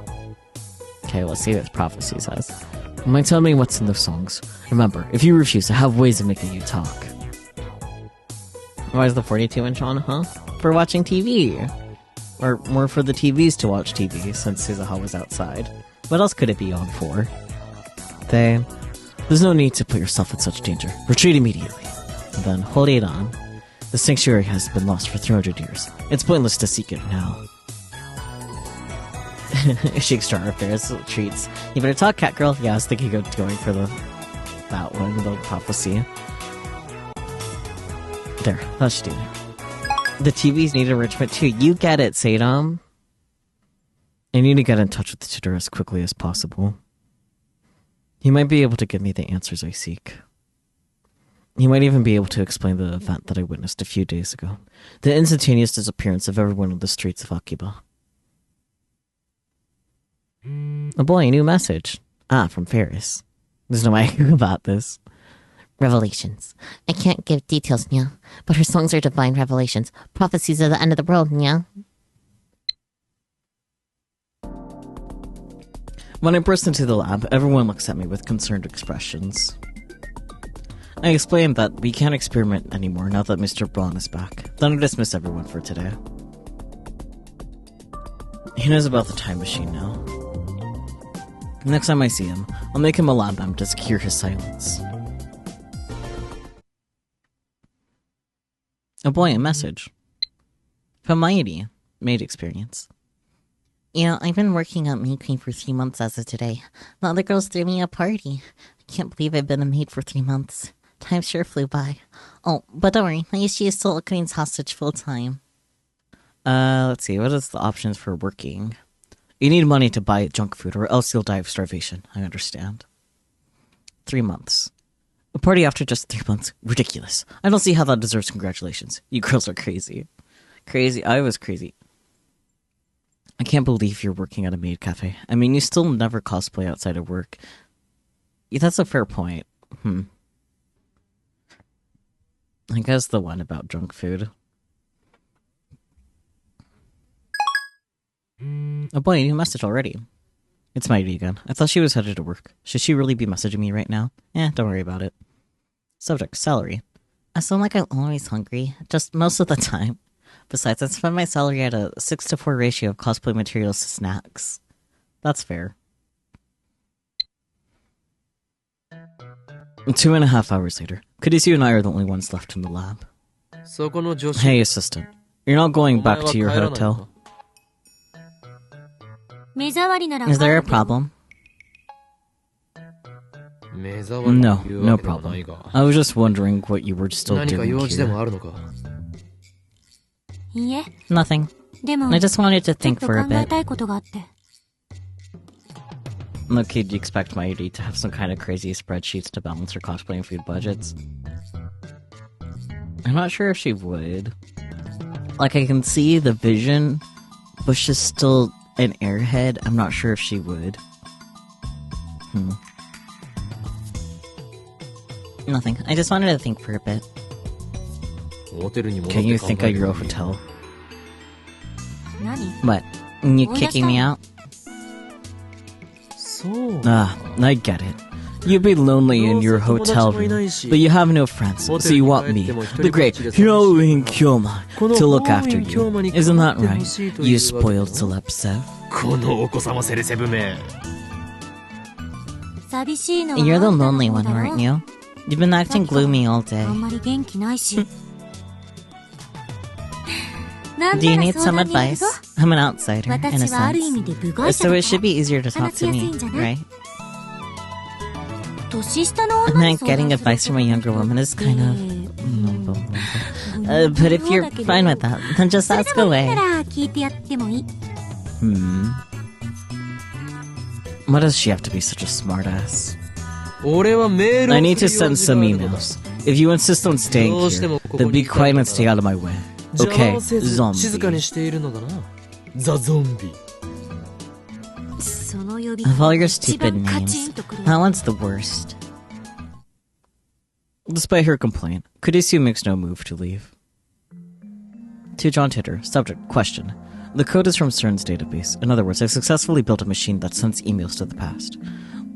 Okay, let's see what this prophecy says. Mind telling me what's in the songs. Remember, if you refuse, I have ways of making you talk. Why is the 42-inch on, huh? For watching TV. Or more for the TVs to watch TV, since Suzuha was outside. What else could it be on for? There's no need to put yourself in such danger. Retreat immediately. And then, hold it on. The sanctuary has been lost for 300 years. It's pointless to seek it now. She Ferris treats. You better talk, cat girl. Yeah, I was thinking of going for that one, the prophecy. There, that should do it. The TVs need enrichment too. You get it, Sadam. I need to get in touch with the tutor as quickly as possible. He might be able to give me the answers I seek. He might even be able to explain the event that I witnessed a few days ago. The instantaneous disappearance of everyone on the streets of Akiba. Oh boy, a new message. From Ferris. There's no way about this. Revelations. I can't give details, nya, but her songs are divine revelations. Prophecies of the end of the world, nya. When I burst into the lab, everyone looks at me with concerned expressions. I explained that we can't experiment anymore now that Mr. Braun is back. Then I dismiss everyone for today. He knows about the time machine now. Next time I see him, I'll make him a lab amp to secure his silence. Oh boy, a message. From Mighty. Maid experience. Yeah, I've been working at Maid Queen for 3 months as of today. The other girls threw me a party. I can't believe I've been a maid for 3 months. Time sure flew by. Oh, but don't worry, Maishi is still a Queen's hostage full time. Let's see, what is the options for working? You need money to buy junk food, or else you'll die of starvation. I understand. 3 months. A party after just 3 months? Ridiculous. I don't see how that deserves congratulations. You girls are crazy. Crazy? I was crazy. I can't believe you're working at a maid cafe. I mean, you still never cosplay outside of work. Yeah, that's a fair point. I guess the one about junk food. Oh boy, a new message already. It's Mighty again. I thought she was headed to work. Should she really be messaging me right now? Don't worry about it. Subject, salary. I sound like I'm always hungry, just most of the time. Besides, I spend my salary at a 6-to-4 ratio of cosplay materials to snacks. That's fair. 2.5 hours later, Kadisu and I are the only ones left in the lab. Hey, assistant. You're not going back to your hotel? Is there a problem? No, no problem. I was just wondering what you were still doing here. Nothing. I just wanted to think for a bit. Look, do you expect Mighty to have some kind of crazy spreadsheets to balance her cosplay and food budgets? I'm not sure if she would. Like, I can see the vision, but she's still an airhead. I'm not sure if she would. Nothing. I just wanted to think for a bit. Can you think of your hotel? What? You kicking me out? I get it. You'd be lonely in your hotel room, but you have no friends, so you want me, the great Hiroin Kyoma, to look after you. Isn't that right, you spoiled celeb Sev? このお子様セレセブめ。 You're the lonely one, aren't you? You've been acting gloomy all day. あんまり元気ないし。 Do you need some advice? I'm an outsider, in a 私はある意 sense. 味で部外者 So だ it か should be easier to talk to me, right? ら年下の And 女 then に相 getting 談 advice す from a る younger こと woman is って kind of... but if you're fine with that, then just それ ask でもいい away. なら聞いてやってもいい。 Why does she have to be such a smartass? 俺はメールを I need to する send 用事 some があるのだ。 emails. If you insist on staying here, then be quiet and stay out of my way. 邪魔 Okay, をせず静かに zombie. しているのだな。ザ・ゾンビ。その呼び Of all your 一 stupid 番カチン names, とくる。 that one's the worst. Despite her complaint, Kurisu makes no move to leave. To John Titter, subject, question. The code is from CERN's database. In other words, I've successfully built a machine that sends emails to the past.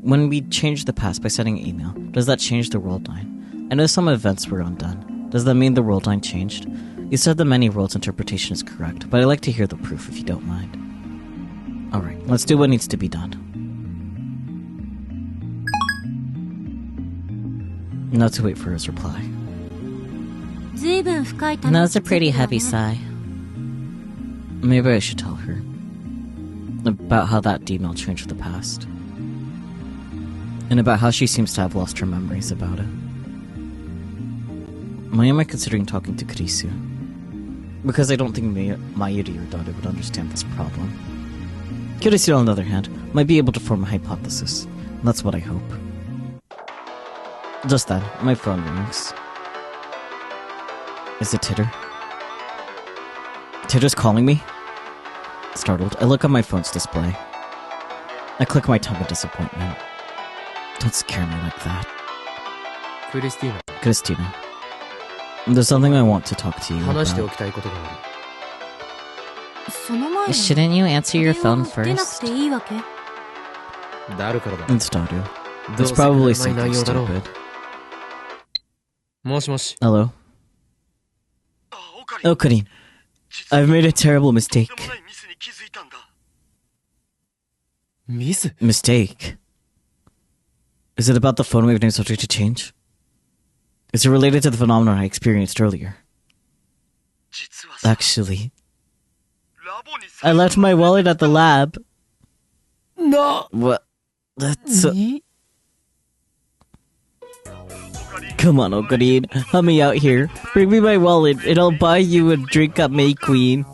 When we change the past by sending an email, does that change the world line? I know some events were undone. Does that mean the world line changed? You said the many worlds interpretation is correct, but I'd like to hear the proof if you don't mind. Alright, let's do what needs to be done. Not to wait for his reply. 随分深い And that was a pretty heavy sigh. Maybe I should tell her about how that email changed the past. And about how she seems to have lost her memories about it. Why am I considering talking to Kurisu? Because I don't think Mayuri or Dada would understand this problem. Kurisu, on the other hand, might be able to form a hypothesis. That's what I hope. Just then, my phone rings. Is it Titter? Titter's calling me? Startled, I look at my phone's display. I click my tongue in disappointment. Don't scare me like that. クリスティーナ、 Christina, there's something I want to talk to you 話してお about. きたいことがある。その前に Shouldn't you answer your phone 出なく first? ていいわけ？誰からだ。 It's Dadu. どう It's せ probably くだらない something 内容だろう。 stupid. もしもし。 Hello? あ、オカリン Oh, Karin. I've made a terrible mistake. とんでもないミスに気づいたんだ。ミス？ Mistake? Is it about the phone wave name subject to change? Is it related to the phenomenon I experienced earlier? 実はさ、 Actually, ラボに I left my wallet at the lab. な、 What? That's... に Come on, Okarin. Help me out here. Bring me my wallet and I'll buy you a drink at May Queen.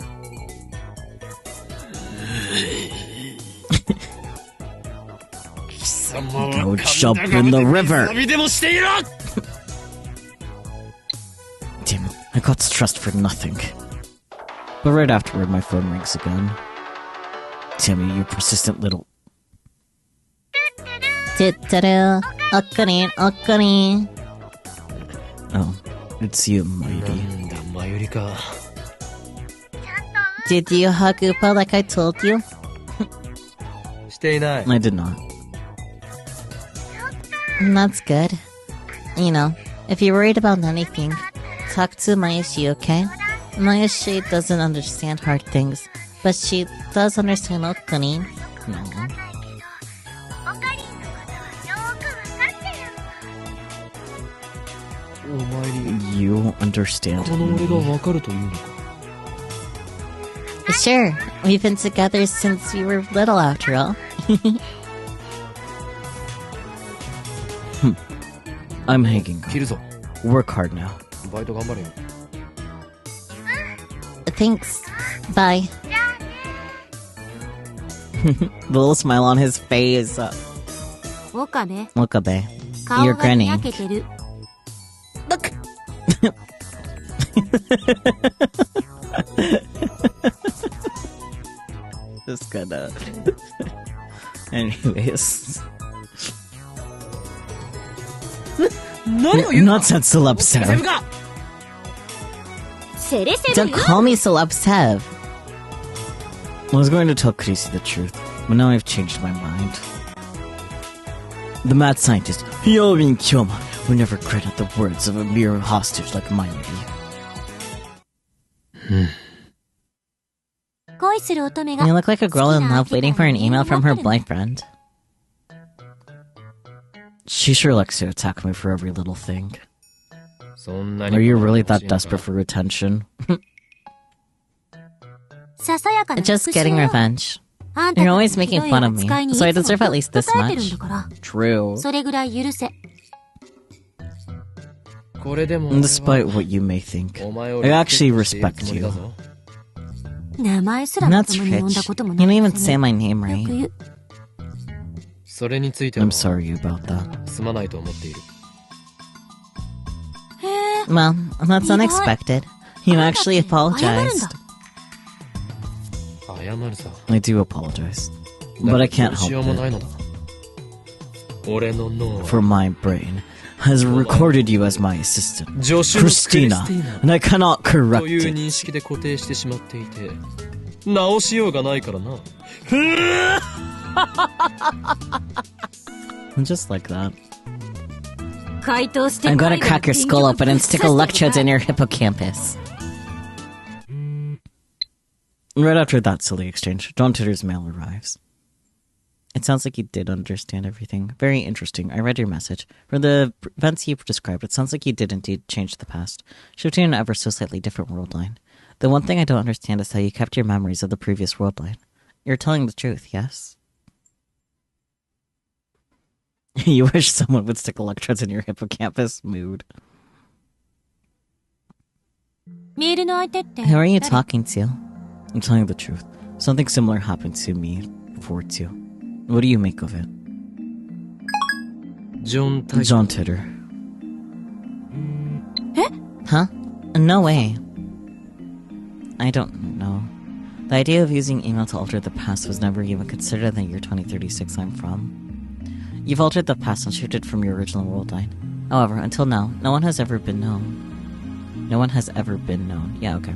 Go jump in the river. 旅でもしていろ。 Damn it, I got stressed for nothing. But right afterward, my phone rings again. Timmy, you persistent little... Titaru, Okarin, Okarin. Oh, it's you, な Mighty. んだ、マユリか。 Did you hug Upa like I told you? していない。 I did not. That's good. You know, if you're worried about anything, talk to Mayoshi, okay? Mayoshi doesn't understand hard things, but she does understand Okarin. No. オカリンのことはよーくわかってる。お前に、 You understand この俺 me. がわかるというのか。 Sure, we've been together since we were little after all. I'm hanging 切るぞ。 up. Work hard now. バイト頑張れよ。 Thanks. Bye. The little smile on his face. 岡部、 Okabe, 顔 you're がに grinning. やけてる。 Just gonna... Anyways. 何を言うの？ Nonsense, celeb セレ Sev. ブが。セレセレ Don't よ。 call me Celeb Sev. I was going to tell Chrissy the truth, but now I've changed my mind. The mad scientist, Hyomin Kyoma, would never credit the words of a mere hostage like mine would be. 恋する乙女が You look like a girl in love waiting for an email from her boyfriend. She sure likes to attack me for every little thing. そんなに Are you really that desperate for attention? ささやかな Just getting revenge. あんた You're が always making fun of me, 扱いに so I いつも deserve at least this 答えてるん much. だから True. それぐらい許せ。これでも俺は Despite what you may think, お前を I actually リスペクトして respect いるつもり you. だぞ。名前すらま That's ともに呼んだ rich. ことも You ない don't even くせ say に my name よく right. 言う。それについては I'm sorry about that. すまないと思っている。へえ、 Well, that's unexpected. You actually 謝るん apologized. だ。謝るさ。 I do apologize. But I can't どうしようも help ない it. のだ。俺の脳 For my brain has recorded you as my assistant, 助手のクリスティ Christina, ーナ and I cannot と correct いう it. 認識で固定してしまっていて、直しようがないからな。 Just like that. 回答して I'm こ gonna いで crack your skull open and stick electrodes in your hippocampus. Right after that silly exchange, John Titter's mail arrives. It sounds like you did understand everything. Very interesting. I read your message. For the events you described, it sounds like you did indeed change the past, shifting an ever so slightly different world line. The one thing I don't understand is how you kept your memories of the previous world line. You're telling the truth, yes? You wish someone would stick electrodes in your hippocampus? Mood. メールの相手って Who are you 誰 talking to? I'm telling you the truth. Something similar happened to me before too. What do you make of it? ジョン・タイ John Titter. Huh? No way. I don't know. The idea of using email to alter the past was never even considered in the year 2036 I'm from. You've altered the past and shifted from your original world line. However, until now, no one has ever been known. No one has ever been known. Yeah, okay.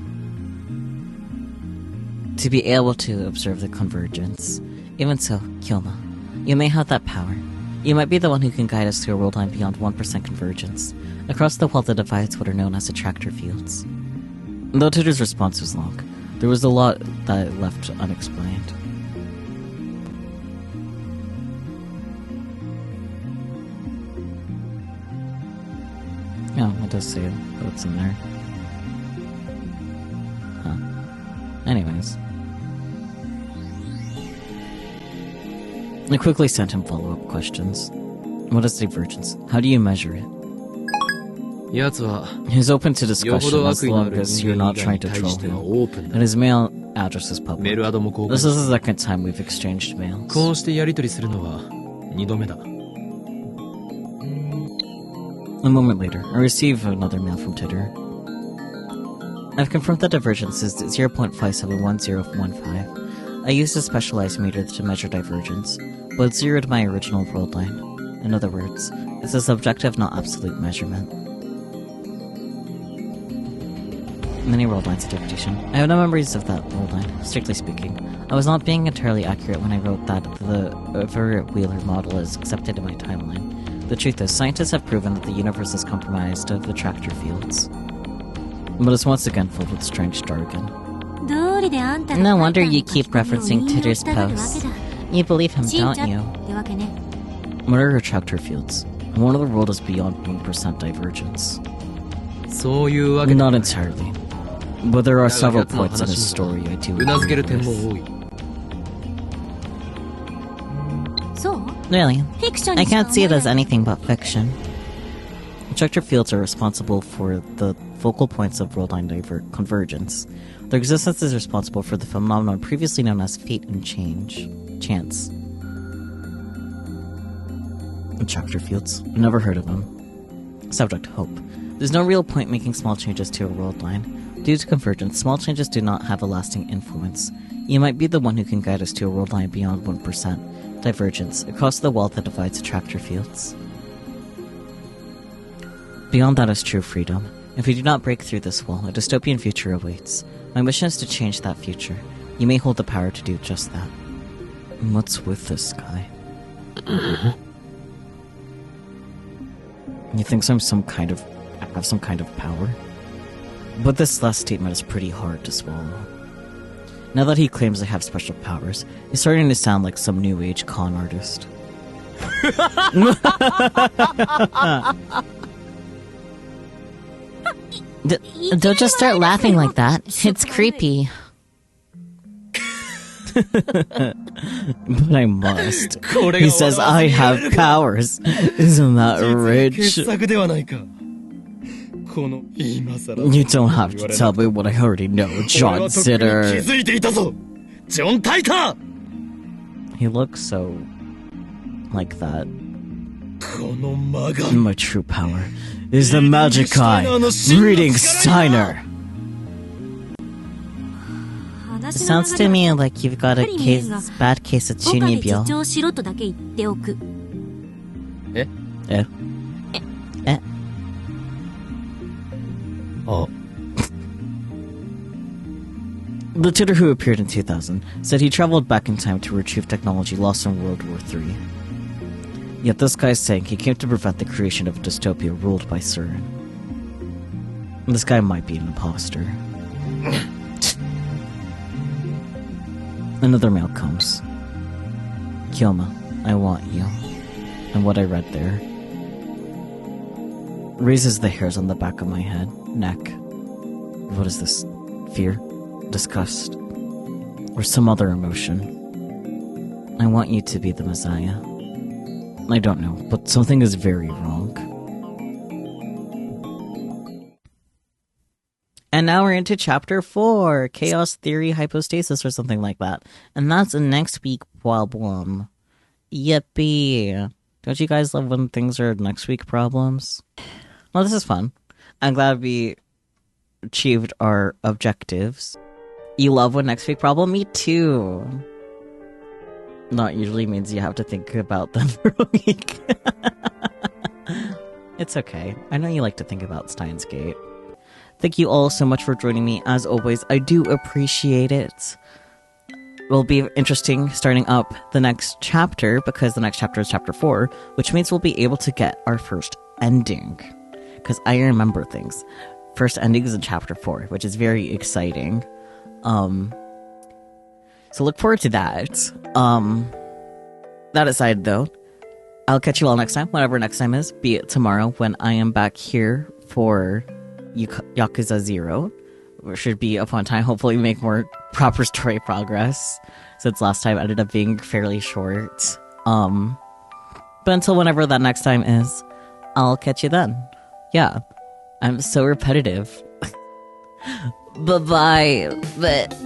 To be able to observe the convergence. Even so, Kyoma, you may have that power. You might be the one who can guide us to a world line beyond 1% convergence, across the wall that divides what are known as attractor fields. Though Titter's response was long, there was a lot that left unexplained. Yeah, it does say what's in there. Huh. Anyways. I quickly sent him follow-up questions. What is divergence? How do you measure it? 奴は He's open to よほ discussion ど as 悪意のあ long る as you're 人間 not 以外 trying に to 対 troll しては him. オープン And だ。 his mail address is メ public. ールアドも交 This 換 is し the second time we've exchanged mails. こうしてやり取りするのは2度目だ。 A moment later, I receive another mail from Titter. I've confirmed that divergence is 0.571015. I used a specialized meter to measure divergence, but it's zeroed my original world line. In other words, it's a subjective, not absolute measurement. Many world lines of dictation. I have no memories of that world line, strictly speaking. I was not being entirely accurate when I wrote that the Wheeler model is accepted in my timeline. The truth is, scientists have proven that the universe is comprised of attractor fields. But it's once again filled with strange jargon. 道理であんたが No 書いた wonder you 書き keep 込みを referencing 引用 Titter's したがるわけ posts. だ。 You believe him, 信 don't 者 you? ってわけね。 What are attractor fields? One of the world is beyond 1% divergence. そういうわけだ。 Not entirely. But there are だが several 奴の points in his 話に story I do うなずける agree 点も with. 多い。そう Really? フィクション I にしか can't see it 思え as ない。 anything but fiction. Attractor fields are responsible for the focal points of world line convergence. Their existence is responsible for the phenomenon previously known as fate and chance. Attractor fields. Never heard of them. Subject: hope. There's no real point making small changes to a world line. Due to convergence, small changes do not have a lasting influence. You might be the one who can guide us to a world line beyond 1% divergence, across the wall that divides attractor fields. Beyond that is true freedom. If we do not break through this wall, a dystopian future awaits. My mission is to change that future. You may hold the power to do just that. What's with this guy? He thinks I have some kind of power. But this last statement is pretty hard to swallow. Now that he claims I have special powers, he's starting to sound like some new age con artist. Don't just start laughing like that. It's creepy. But I must. He says I have powers. Isn't that rich? You don't have to tell me what I already know, John Sitter. He looks so like that. My true power is the magic eye, reading Steiner. It sounds to me like you've got a bad case of 中二病. 主張しろとだけ言っておく。Eh? The tutor who appeared in 2000 said he traveled back in time to retrieve technology lost in World War III. Yet this guy's saying he came to prevent the creation of a dystopia ruled by Surin. This guy might be an imposter. Another mail comes. Kyoma, I want you. And what I read there raises the hairs on the back of my head, neck. What is this? Fear? Disgust? Or some other emotion? I want you to be the Messiah. I don't know, but something is very wrong. And now we're into chapter 4, Chaos Theory Hypostasis or something like that. And that's a next week problem. Yippee. Don't you guys love when things are next week problems? Well, this is fun. I'm glad we achieved our objectives. You love when next week problem? Me too. Not usually means you have to think about them for a week. It's okay. I know you like to think about Steins Gate. Thank you all so much for joining me. As always, I do appreciate it. Will be interesting starting up the next chapter, because the next chapter is chapter 4, which means we'll be able to get our first ending. Because I remember things. First ending is in chapter 4, which is very exciting. So look forward to that. That aside, though, I'll catch you all next time, whenever next time is, be it tomorrow when I am back here for Yakuza 0. It should be a fun time. Hopefully we make more proper story progress, since last time ended up being fairly short. But until whenever that next time is, I'll catch you then. Yeah, I'm so repetitive. Bye-bye. But